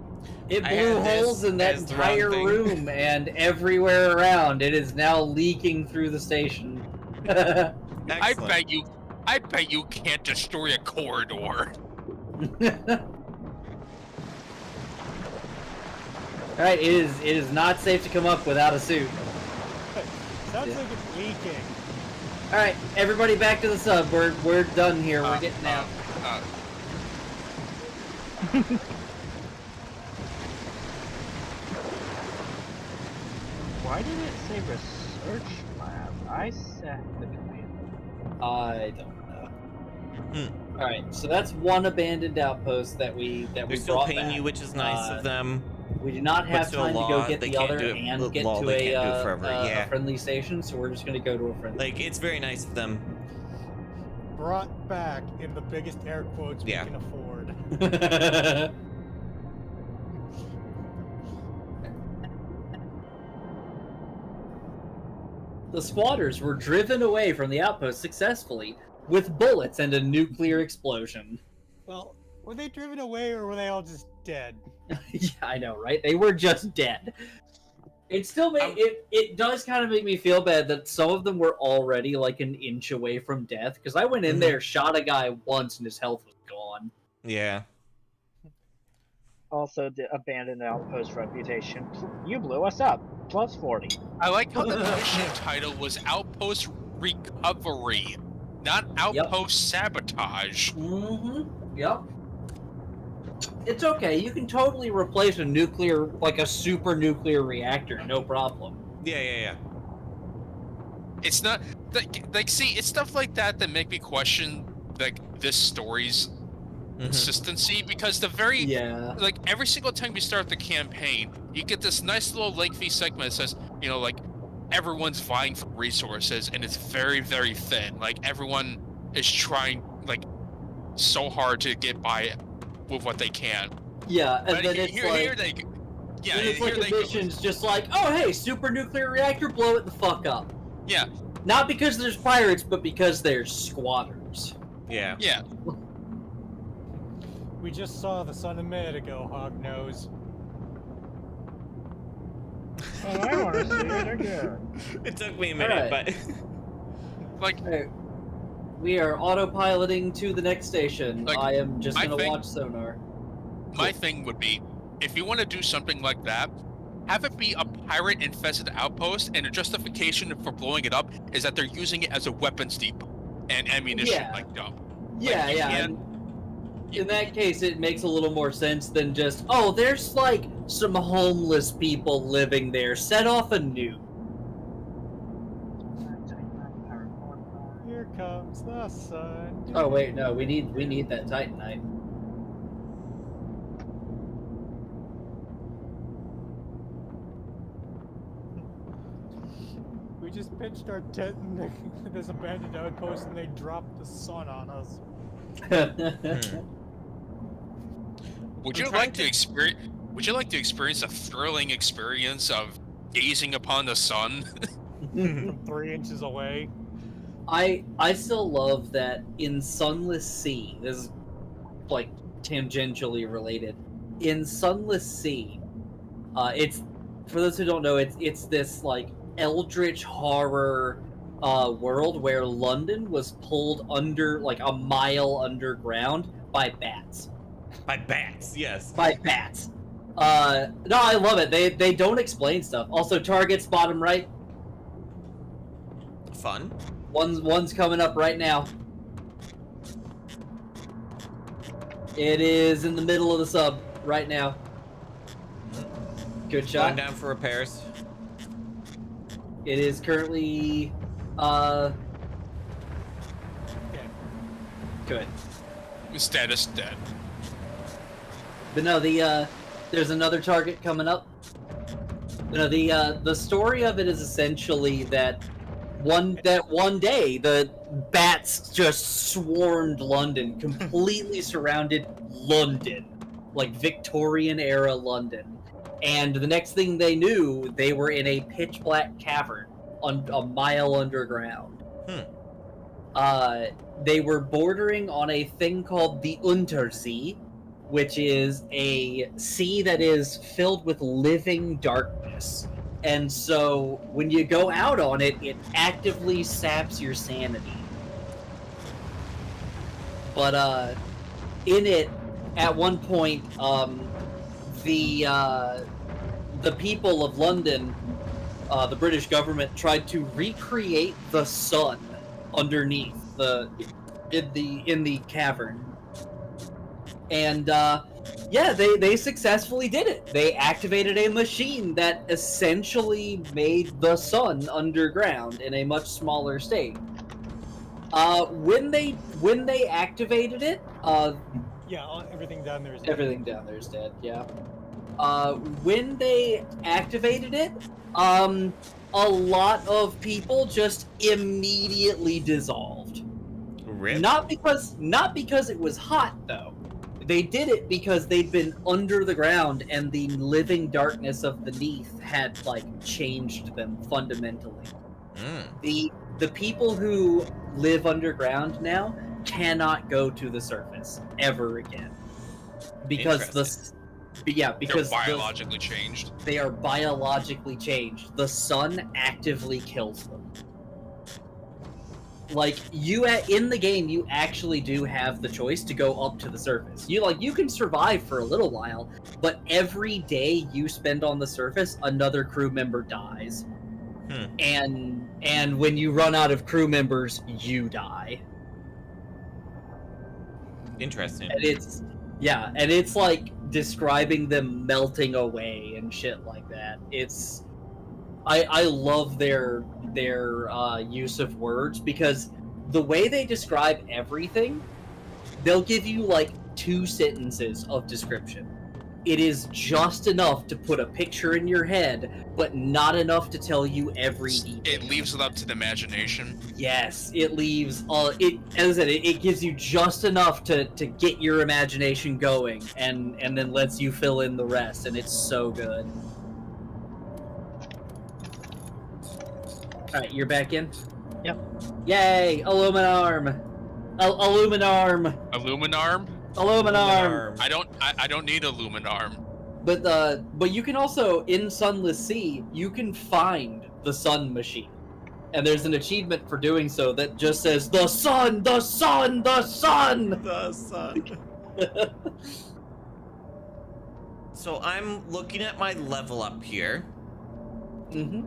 It I blew had this holes in that as the wrong entire thing. room and everywhere around. It is now leaking through the station. Excellent. I bet you can't destroy a corridor. Alright, it is not safe to come up without a suit. Sounds like it's leaking. Alright, everybody back to the sub. We're done here. We're getting out. Why did it say research lab? I set the command. I don't know. Alright, so that's one abandoned outpost that we They're we still brought paying back. you, which is nice of them. We do not have still time to law, go get they the can't other do it- and get law, to they a, can't do it forever, a friendly station, so we're just gonna go to a friendly. Like, it's very nice of them. Brought back in the biggest air quotes Yeah. we can afford. The squatters were driven away from the outpost successfully with bullets and a nuclear explosion. Well, were they driven away or were they all just dead? Yeah, I know, right? They were just dead. It still it does kind of make me feel bad that some of them were already like an inch away from death, because I went in there, shot a guy once, and his health was gone. Yeah. Also, the abandoned outpost reputation. You blew us up. +40. I like how the mission title was Outpost Recovery. not outpost sabotage. Mm-hmm. Yep. It's okay. You can totally replace a nuclear, like a super nuclear reactor, no problem. Yeah. It's not like see, it's stuff like that that make me question like this story's consistency, because like every single time you start the campaign, you get this nice little lengthy segment that says, you know, like everyone's vying for resources, and it's very, very thin. Like everyone is trying like so hard to get by with what they can. Yeah, and But then it's like a mission's just like, oh hey, super nuclear reactor, blow it the fuck up. Yeah. Not because there's pirates, but because there's squatters. Yeah. We just saw the sun a minute ago, Hognose. Oh, I want to see it again. It took me a minute, but like Hey, we are autopiloting to the next station. Like, I am just I gonna think- watch sonar. my thing would be, if you want to do something like that, have it be a pirate-infested outpost, and the justification for blowing it up is that they're using it as a weapons depot and ammunition, Yeah. like dumb. Yeah, you yeah. can't- In that case, it makes a little more sense than just, oh, there's like some homeless people living there. Set off a nuke. Here comes the sun. Oh wait, no, we need that Titanite. We just pitched our tent in this abandoned outpost, and they dropped the sun on us. Would you like to experience? Would you like to experience a thrilling experience of gazing upon the sun? From 3 inches away. I still love that in Sunless Sea, this is like tangentially related. In Sunless Sea, it's, for those who don't know, it's this like eldritch horror world where London was pulled under, like a mile underground by bats. by bats, yes. By bats. No, I love it. They don't explain stuff. Also, targets bottom right. Fun. One's coming up right now. It is in the middle of the sub right now. Good Going shot. down for repairs. It is currently Okay. good. Status dead. But no, there's another target coming up. No, the story of it is essentially that one day the bats just swarmed London, completely surrounded London, like Victorian era London. And the next thing they knew, they were in a pitch black cavern a mile underground. They were bordering on a thing called the Untersee, which is a sea that is filled with living darkness. And so when you go out on it, it actively saps your sanity. But in it, at one point, the people of London, the British government, tried to recreate the sun underneath in the cavern. And yeah, they successfully did it. They activated a machine that essentially made the sun underground in a much smaller state. When they activated it, Yeah, everything down there is everything down there is dead. Yeah. When they activated it, a lot of people just immediately dissolved. Rip. Not because it was hot though. They did it because they'd been under the ground and the living darkness of beneath had like changed them fundamentally. The people who live underground now cannot go to the surface ever again. Because They're because biologically changed. they are biologically changed. The sun actively kills them. Like, in the game, you actually do have the choice to go up to the surface. You can survive for a little while, but every day you spend on the surface, another crew member dies. And when you run out of crew members, you die. Interesting. And it's like describing them melting away and shit like that. I love their use of words, because the way they describe everything, they'll give you like 2 sentences of description. It is just enough to put a picture in your head, but not enough to tell you every detail. It leaves it up to the imagination. Yes, it leaves as I said, it gives you just enough to get your imagination going, and then lets you fill in the rest, and it's so good. All right, you're back in? Yep. Yay! Aluminarm! Aluminarm! Aluminarm? Aluminarm! I don't need Aluminarm. But you can also, in Sunless Sea, you can find the sun machine. And there's an achievement for doing so that just says, "The sun! The sun! The sun!" The sun. So I'm looking at my level up here. Mm-hmm.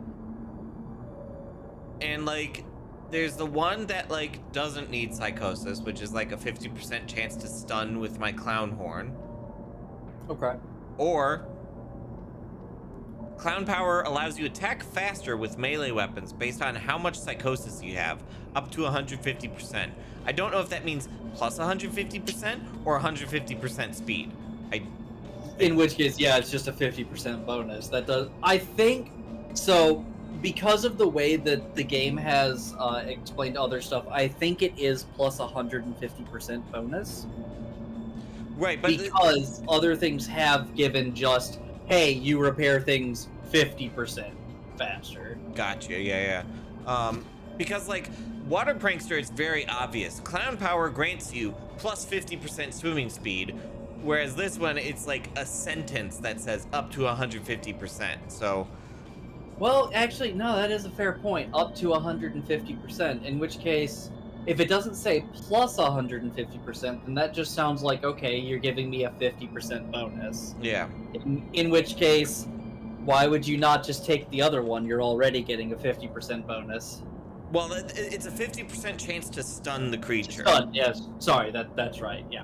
And like, there's the one that like doesn't need psychosis, which is like a 50% chance to stun with my clown horn. Okay. Or clown power allows you to attack faster with melee weapons based on how much psychosis you have, up to 150%. I don't know if that means plus 150% or 150% speed. In which case, yeah, it's just a 50% bonus. That does, I think, so. Because of the way that the game has explained other stuff, I think it is plus 150% bonus. Right, but because other things have given just, hey, you repair things 50% faster. Gotcha, yeah. Because like Water Prankster, it's very obvious. Clown power grants you plus 50% swimming speed, whereas this one, it's like a sentence that says up to 150%. So. Well, actually, no, that is a fair point. Up to 150%, in which case, if it doesn't say plus 150%, then that just sounds like, okay, you're giving me a 50% bonus. Yeah. In which case, why would you not just take the other one? You're already getting a 50% bonus. Well, it's a 50% chance to stun the creature. Stun, yes. Sorry, that's right, yeah.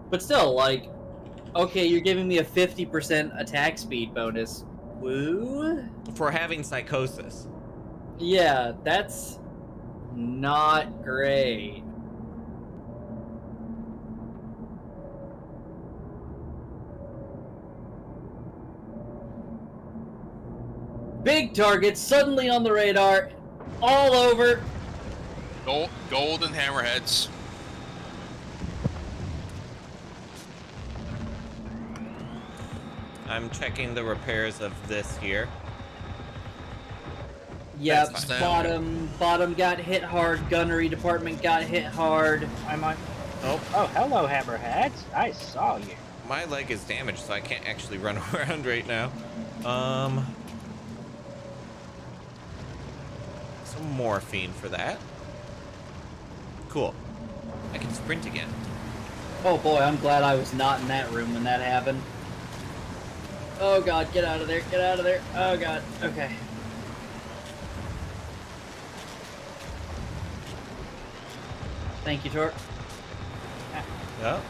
But still, like, okay, you're giving me a 50% attack speed bonus. Woo? For having psychosis. Yeah, that's not great. Big targets suddenly on the radar, all over. Gold and hammerheads. I'm checking the repairs of this here. Yep, That's bottom got hit hard. Gunnery department got hit hard. I'm on. Oh, Hello, Hammerheads. I saw you. my leg is damaged, so I can't actually run around right now. Some morphine for that. Cool. I can sprint again. Oh boy, I'm glad I was not in that room when that happened. Oh god, get out of there, get out of there. Oh god, okay. Thank you, Torp. Yep.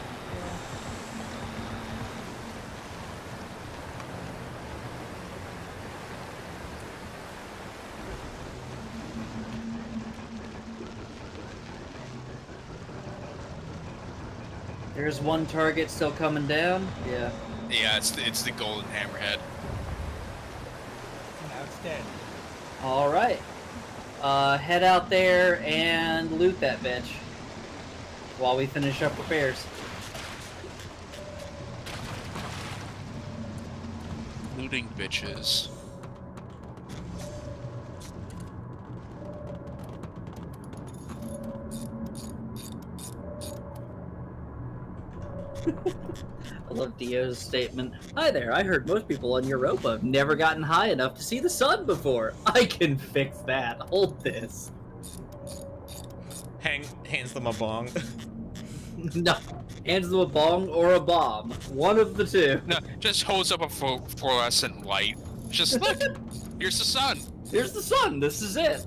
There's one target still coming down. Yeah. Yeah, it's the golden hammerhead. Now it's dead. All right. Head out there and loot that bitch while we finish up repairs. Looting bitches. I love Dio's statement. Hi there, I heard most people on Europa have never gotten high enough to see the sun before. I can fix that. Hold this. Hands them a bong. No. Hands them a bong or a bomb. One of the two. No, just holds up a fluorescent light. Just look, here's the sun. Here's the sun. This is it.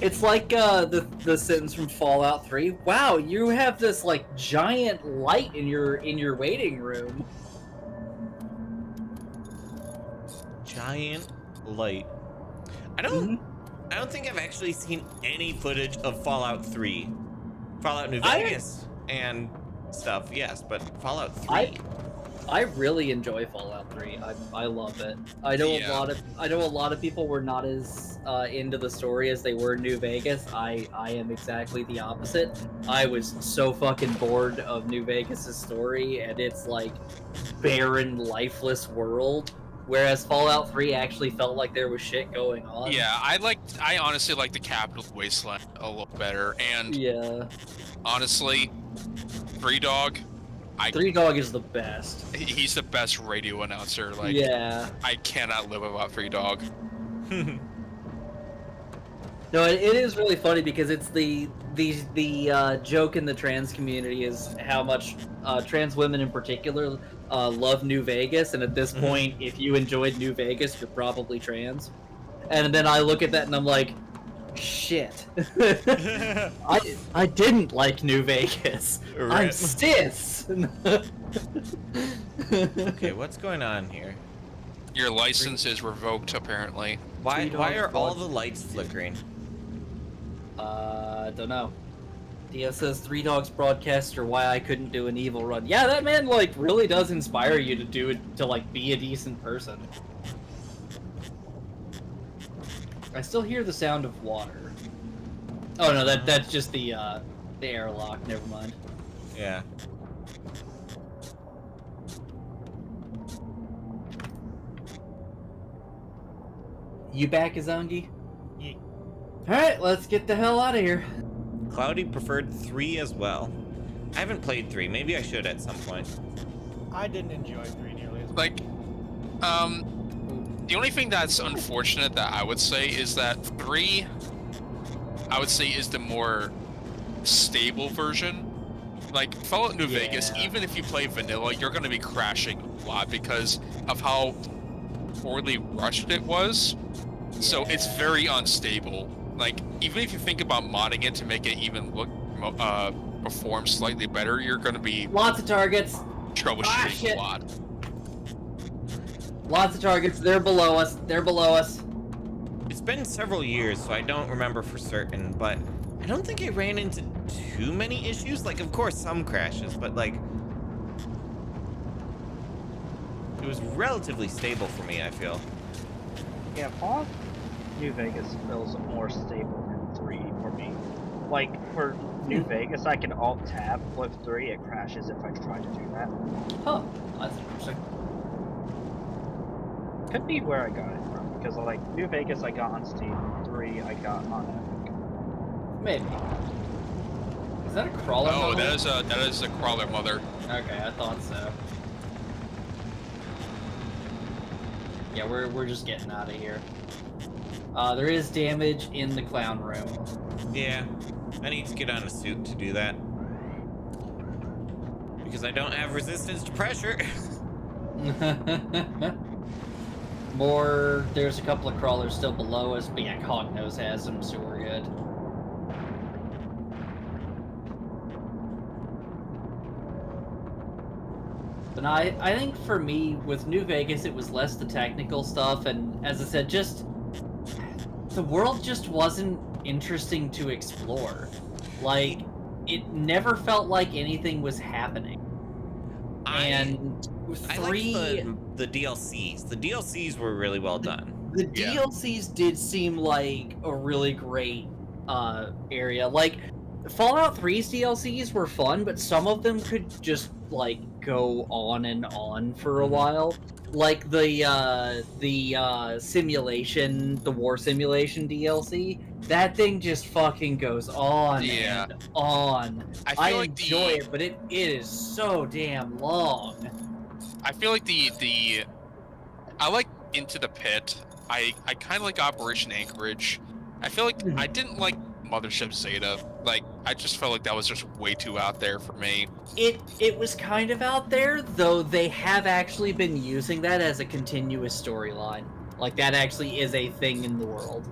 It's like the sentence from Fallout 3. Wow, you have this like giant light in your waiting room. Giant light. I don't think I've actually seen any footage of Fallout 3. Fallout New Vegas and stuff, yes, but Fallout 3. I really enjoy Fallout 3. I love it. I know a lot of people were not as into the story as they were in New Vegas. I am exactly the opposite. I was so fucking bored of New Vegas' story and its like barren, lifeless world. Whereas Fallout 3 actually felt like there was shit going on. Yeah, I honestly like the Capital Wasteland a little better. And yeah, honestly, Three Dog. Three Dog is the best. He's the best radio announcer. Like, yeah, I cannot live without Three Dog. No, it is really funny because it's the joke in the trans community is how much trans women in particular love New Vegas, and at this point, if you enjoyed New Vegas, you're probably trans. And then I look at that and I'm like, shit. I didn't like New Vegas. Right. I'm cis. Okay, what's going on here? Your license is revoked, apparently. Why are all the lights flickering? Don't know. Dia says 3 Dogs broadcaster why I couldn't do an evil run. Yeah, that man like really does inspire you to do it, to like be a decent person. I still hear the sound of water. Oh no, that's just the airlock. Never mind. Yeah. You back, Izangi? Yeah. Alright, let's get the hell out of here. Cloudy preferred 3 as well. I haven't played 3. Maybe I should at some point. I didn't enjoy 3 nearly as much. Like, the only thing that's unfortunate that I would say is that 3, I would say, is the more stable version. Like, Fallout New Vegas, even if you play vanilla, you're going to be crashing a lot because of how poorly rushed it was. So it's very unstable. Like, even if you think about modding it to make it even look, perform slightly better, you're going to be Lots of targets. troubleshooting a lot. Lots of targets. They're below us. They're below us. It's been several years, so I don't remember for certain, but I don't think I ran into too many issues. Like, of course, some crashes, but like, it was relatively stable for me, I feel. Yeah, Fallout New Vegas feels more stable than 3 for me. Like, for New Vegas, I can Alt-Tab, flip 3, it crashes if I try to do that. Huh. That's interesting. Could be where I got it from, because like, New Vegas I got on Steam, 3 I got on Epic. Maybe. Is that a crawler? Oh, mother? that is a crawler mother. Okay, I thought so. Yeah, we're just getting out of here. There is damage in the clown room. Yeah, I need to get on a suit to do that. Because I don't have resistance to pressure. There's a couple of crawlers still below us, but yeah, Hognose has them, so we're good. But I think for me, with New Vegas, it was less the technical stuff, and as I said, just the world just wasn't interesting to explore. Like, it never felt like anything was happening. And I 3... like the DLCs. The DLCs were really well done. The DLCs did seem like a really great area. Like, Fallout 3's DLCs were fun, but some of them could just, like, go on and on for a while. Like the simulation, the war simulation DLC, that thing just fucking goes on and on. I enjoy it, but it is so damn long. I feel like I like Into the Pit. I kind of like Operation Anchorage. I feel like I didn't like Mothership Zeta. Like, I just felt like that was just way too out there for me. It was kind of out there, though they have actually been using that as a continuous storyline. Like, that actually is a thing in the world.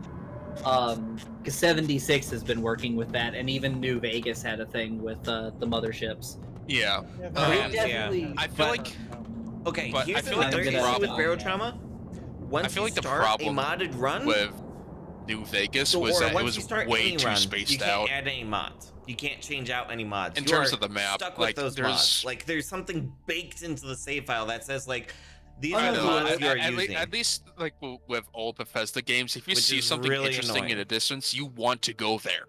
Because 76 has been working with that, and even New Vegas had a thing with the motherships. Yeah. Definitely. I feel like Okay, But here's I feel like another the issue with problem- Barotrauma. Once I feel you like the start problem a modded run, with New Vegas or was that it once was you start way any too run, you spaced can't out. add any mods. You can't change out any mods. In You terms are of the map, stuck like, with those there's- mods. Like there's something baked into the save file that says like these I are the know, mods you are at, using. at least like with old Bethesda games, if you Which see is something really interesting annoying. in a distance, you want to go there.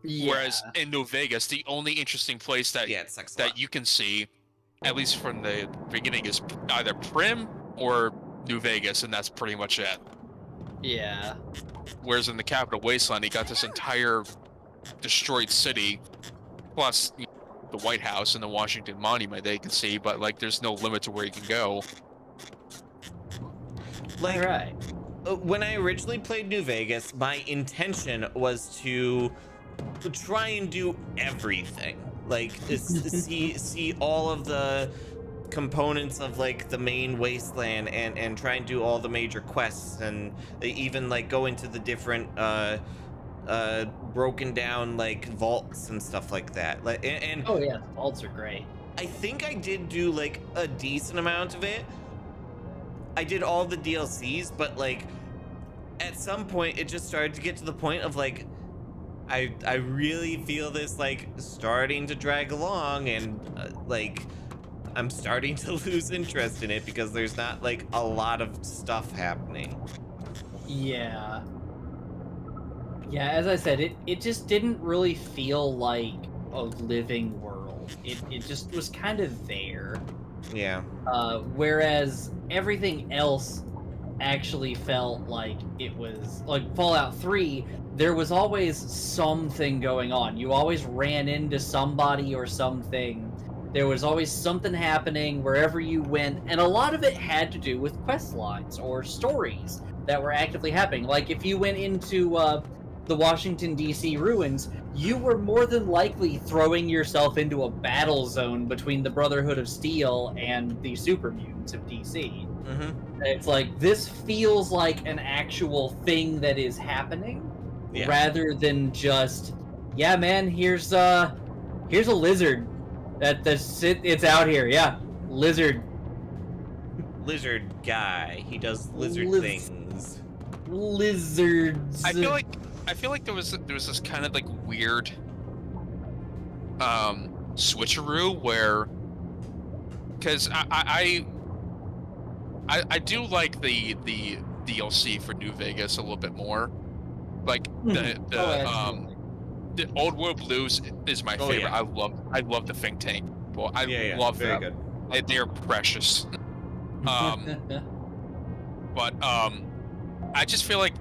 Yeah. Whereas in New Vegas, the only interesting place that Yeah, it sucks a that lot. you can see, at least from the beginning, is either Prim or New Vegas, and that's pretty much it. Yeah. Whereas in the Capital Wasteland, you got this entire destroyed city, plus the White House and the Washington Monument that you can see, but like there's no limit to where you can go. Like All right. when I originally played New Vegas, my intention was to try and do everything. Like see all of the components of like the main wasteland and try and do all the major quests and even like go into the different broken down like vaults and stuff like that. Like and Oh yeah, the vaults are great. I think I did do like a decent amount of it. I did all the DLCs, but like at some point it just started to get to the point of like I really feel this like starting to drag along, and like I'm starting to lose interest in it because there's not like a lot of stuff happening. Yeah. Yeah, as I said, it just didn't really feel like a living world. It just was kind of there. Yeah. Whereas everything else actually felt like it was like Fallout 3, there was always something going on. You always ran into somebody or something. There was always something happening wherever you went, and a lot of it had to do with quest lines or stories that were actively happening. Like if you went into the Washington D.C. ruins, you were more than likely throwing yourself into a battle zone between the Brotherhood of Steel and the Super Mutants of D.C. Mm-hmm. It's like, this feels like an actual thing that is happening, Yeah. rather than just, yeah, man, here's a lizard it's out here. Yeah, lizard. Lizard guy. He does lizard things. Lizards. I feel like there was this kind of like weird switcheroo where, because I do like the DLC for New Vegas a little bit more. Like the Old World Blues is my favorite. Yeah. I love the think tank. Well, I love Very them. good. They're precious. But I just feel like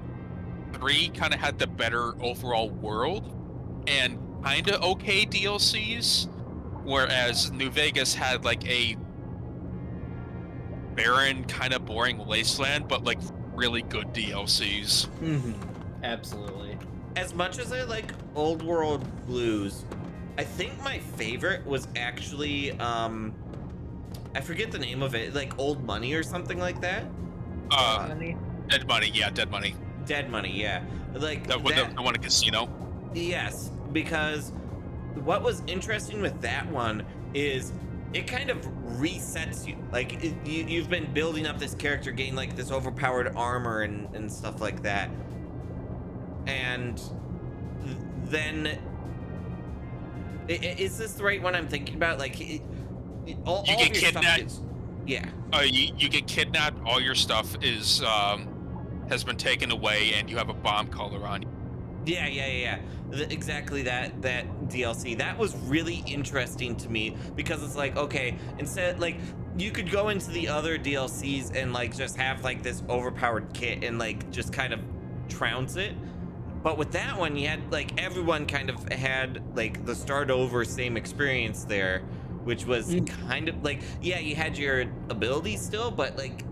3 kind of had the better overall world and kind of okay DLCs, whereas New Vegas had like a barren, kind of boring wasteland, but like really good DLCs. Mhm. Absolutely. As much as I like Old World Blues, I think my favorite was actually I forget the name of it, like Old Money or something like that. Dead Money, yeah, Dead Money. Dead Money, yeah. Like The one in Casino. Yes, because what was interesting with that one is it kind of resets you. Like you've been building up this character, getting like this overpowered armor and stuff like that, and then is this the right one I'm thinking about? Like all You of get your stuff kidnapped. is, yeah. You get kidnapped. All your stuff is has been taken away, and you have a bomb collar on you. Yeah. Exactly that DLC. That was really interesting to me because it's like, okay, instead, like, you could go into the other DLCs and like just have like this overpowered kit and like just kind of trounce it. But with that one, you had like everyone kind of had like the start over same experience there, which was kind of like, yeah, you had your abilities still, but like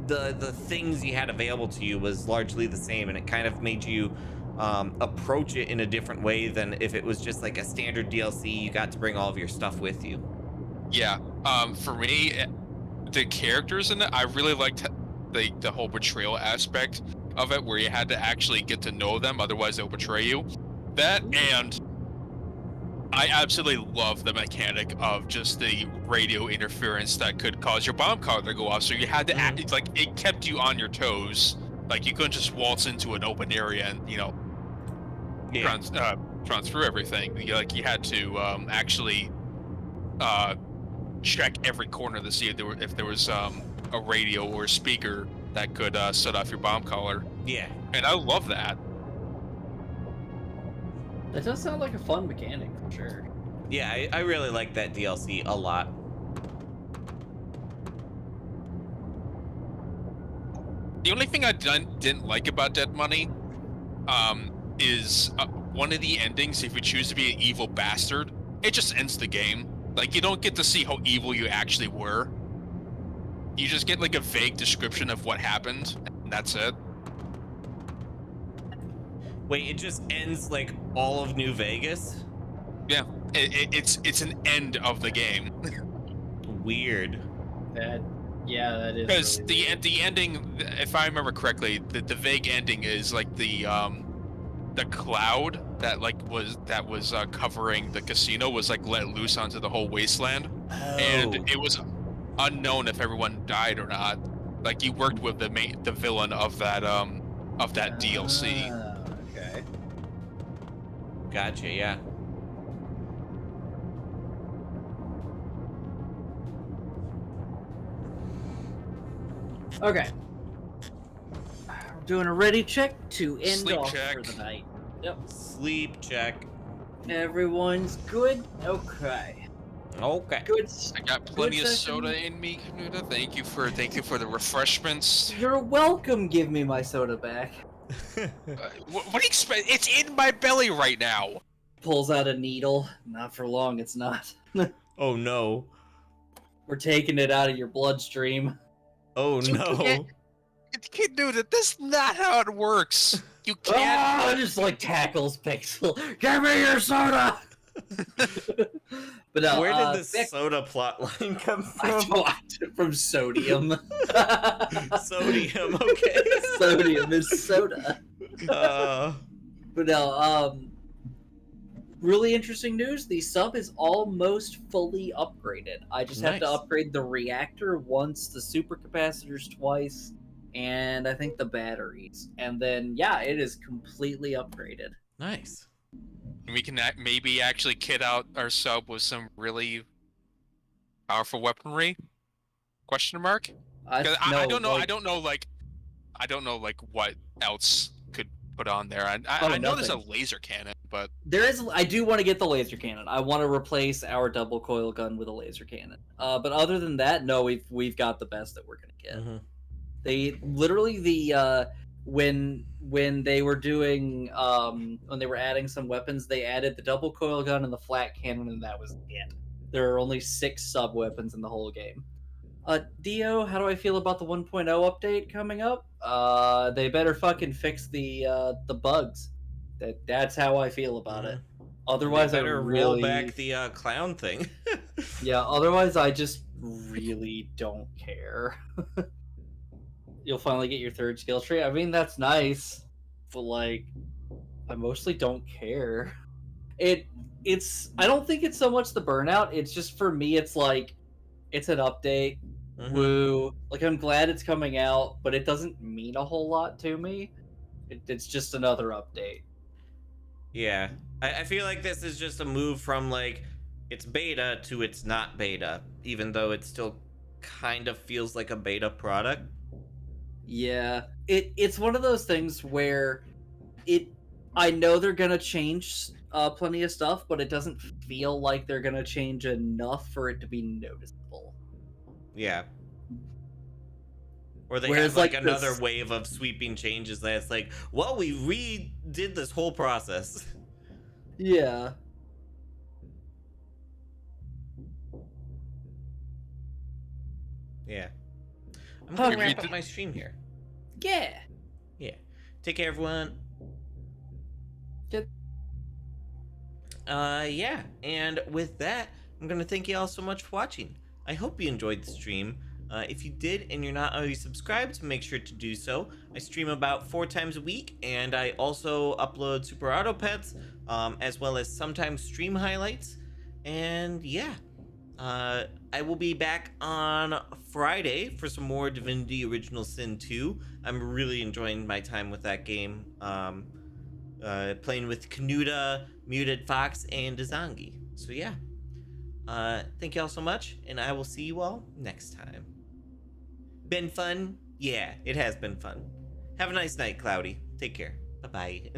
the things you had available to you was largely the same, and it kind of made you approach it in a different way than if it was just like a standard DLC. You got to bring all of your stuff with you. Yeah. For me, the characters in it, I really liked the whole betrayal aspect, of it, where you had to actually get to know them, otherwise they'll betray you. That, and I absolutely love the mechanic of just the radio interference that could cause your bomb collar to go off. So you had to act like it kept you on your toes. Like you couldn't just waltz into an open area and trans through everything. You had to actually check every corner to see if there was a radio or a speaker that could set off your bomb collar. Yeah, and I love that. That does sound like a fun mechanic for sure. Yeah, I really like that DLC a lot. The only thing I didn't like about Dead Money is one of the endings. If you choose to be an evil bastard, it just ends the game. Like, you don't get to see how evil you actually were. You just get like a vague description of what happened, and that's it. Wait, it just ends like all of New Vegas? Yeah, it's an end of the game. Weird. That is. Because really the ending, if I remember correctly, the vague ending is like the cloud that was covering the casino was like let loose onto the whole wasteland, and it was unknown if everyone died or not. Like, you worked with the villain of that DLC. Okay. Gotcha, yeah. Okay. We're doing a ready check to end Sleep off check. for the night. Yep. Sleep check. Everyone's good? Okay. Okay. Good. I got plenty good of session. soda in me, Kenuda. Thank you for the refreshments. You're welcome. Give me my soda back. What do you expect? It's in my belly right now. Pulls out a needle. Not for long, it's not. Oh no. We're taking it out of your bloodstream. Oh no. Kenuda, that's not how it works. You can't. Ah, just like tackles Pixel. Give me your soda! But no, Where did this Vic- soda plot line come I from? don't- from sodium. Sodium, okay. Sodium is soda. But no, really interesting news. The sub is almost fully upgraded. I just have to Nice. upgrade the reactor once, the supercapacitors twice, and I think the batteries. And then, yeah, it is completely upgraded. Nice. We can maybe actually kit out our sub with some really powerful weaponry? Question mark? 'Cause I don't know. like- I don't know like what else could put on there. I Oh, know there's a nothing. laser cannon, but There is. I do want to get the laser cannon. I want to replace our double coil gun with a laser cannon. But other than that, no, we've got the best that we're gonna get. Mm-hmm. They literally when they were doing when they were adding some weapons, they added the double coil gun and the flat cannon, and that was it. There are only 6 sub weapons in the whole game. Dio, how do I feel about the 1.0 update coming up? They better fucking fix the bugs. That's how I feel about it. Otherwise, They I better really roll back the clown thing. yeah. Otherwise, I just really don't care. You'll finally get your 3rd skill tree. I mean, that's nice, but like, I mostly don't care. It's. I don't think it's so much the burnout. It's just for me. It's like, it's an update. Mhm. Woo! Like, I'm glad it's coming out, but it doesn't mean a whole lot to me. It's just another update. Yeah. I feel like this is just a move from like it's beta to it's not beta, even though it still kind of feels like a beta product. Yeah, it's one of those things where I know they're gonna change plenty of stuff, but it doesn't feel like they're gonna change enough for it to be noticeable. Yeah. Or they Whereas, have like like, another this- wave of sweeping changes that's like, well, we redid this whole process. Yeah. Yeah. I'm gonna Okay. wrap up my stream here. Yeah. Yeah. Take care, everyone. Good. Yeah. And with that, I'm gonna thank you all so much for watching. I hope you enjoyed the stream. If you did and you're not already subscribed, make sure to do so. I stream about 4 times a week, and I also upload Super Auto Pets, as well as sometimes stream highlights. And yeah, I will be back on Friday for some more Divinity Original Sin 2. I'm really enjoying my time with that game. Playing with Kenuda, Muted Fox, and Izangi. So yeah. Thank y'all so much, and I will see you all next time. Been fun? Yeah, it has been fun. Have a nice night, Cloudy. Take care. Bye-bye.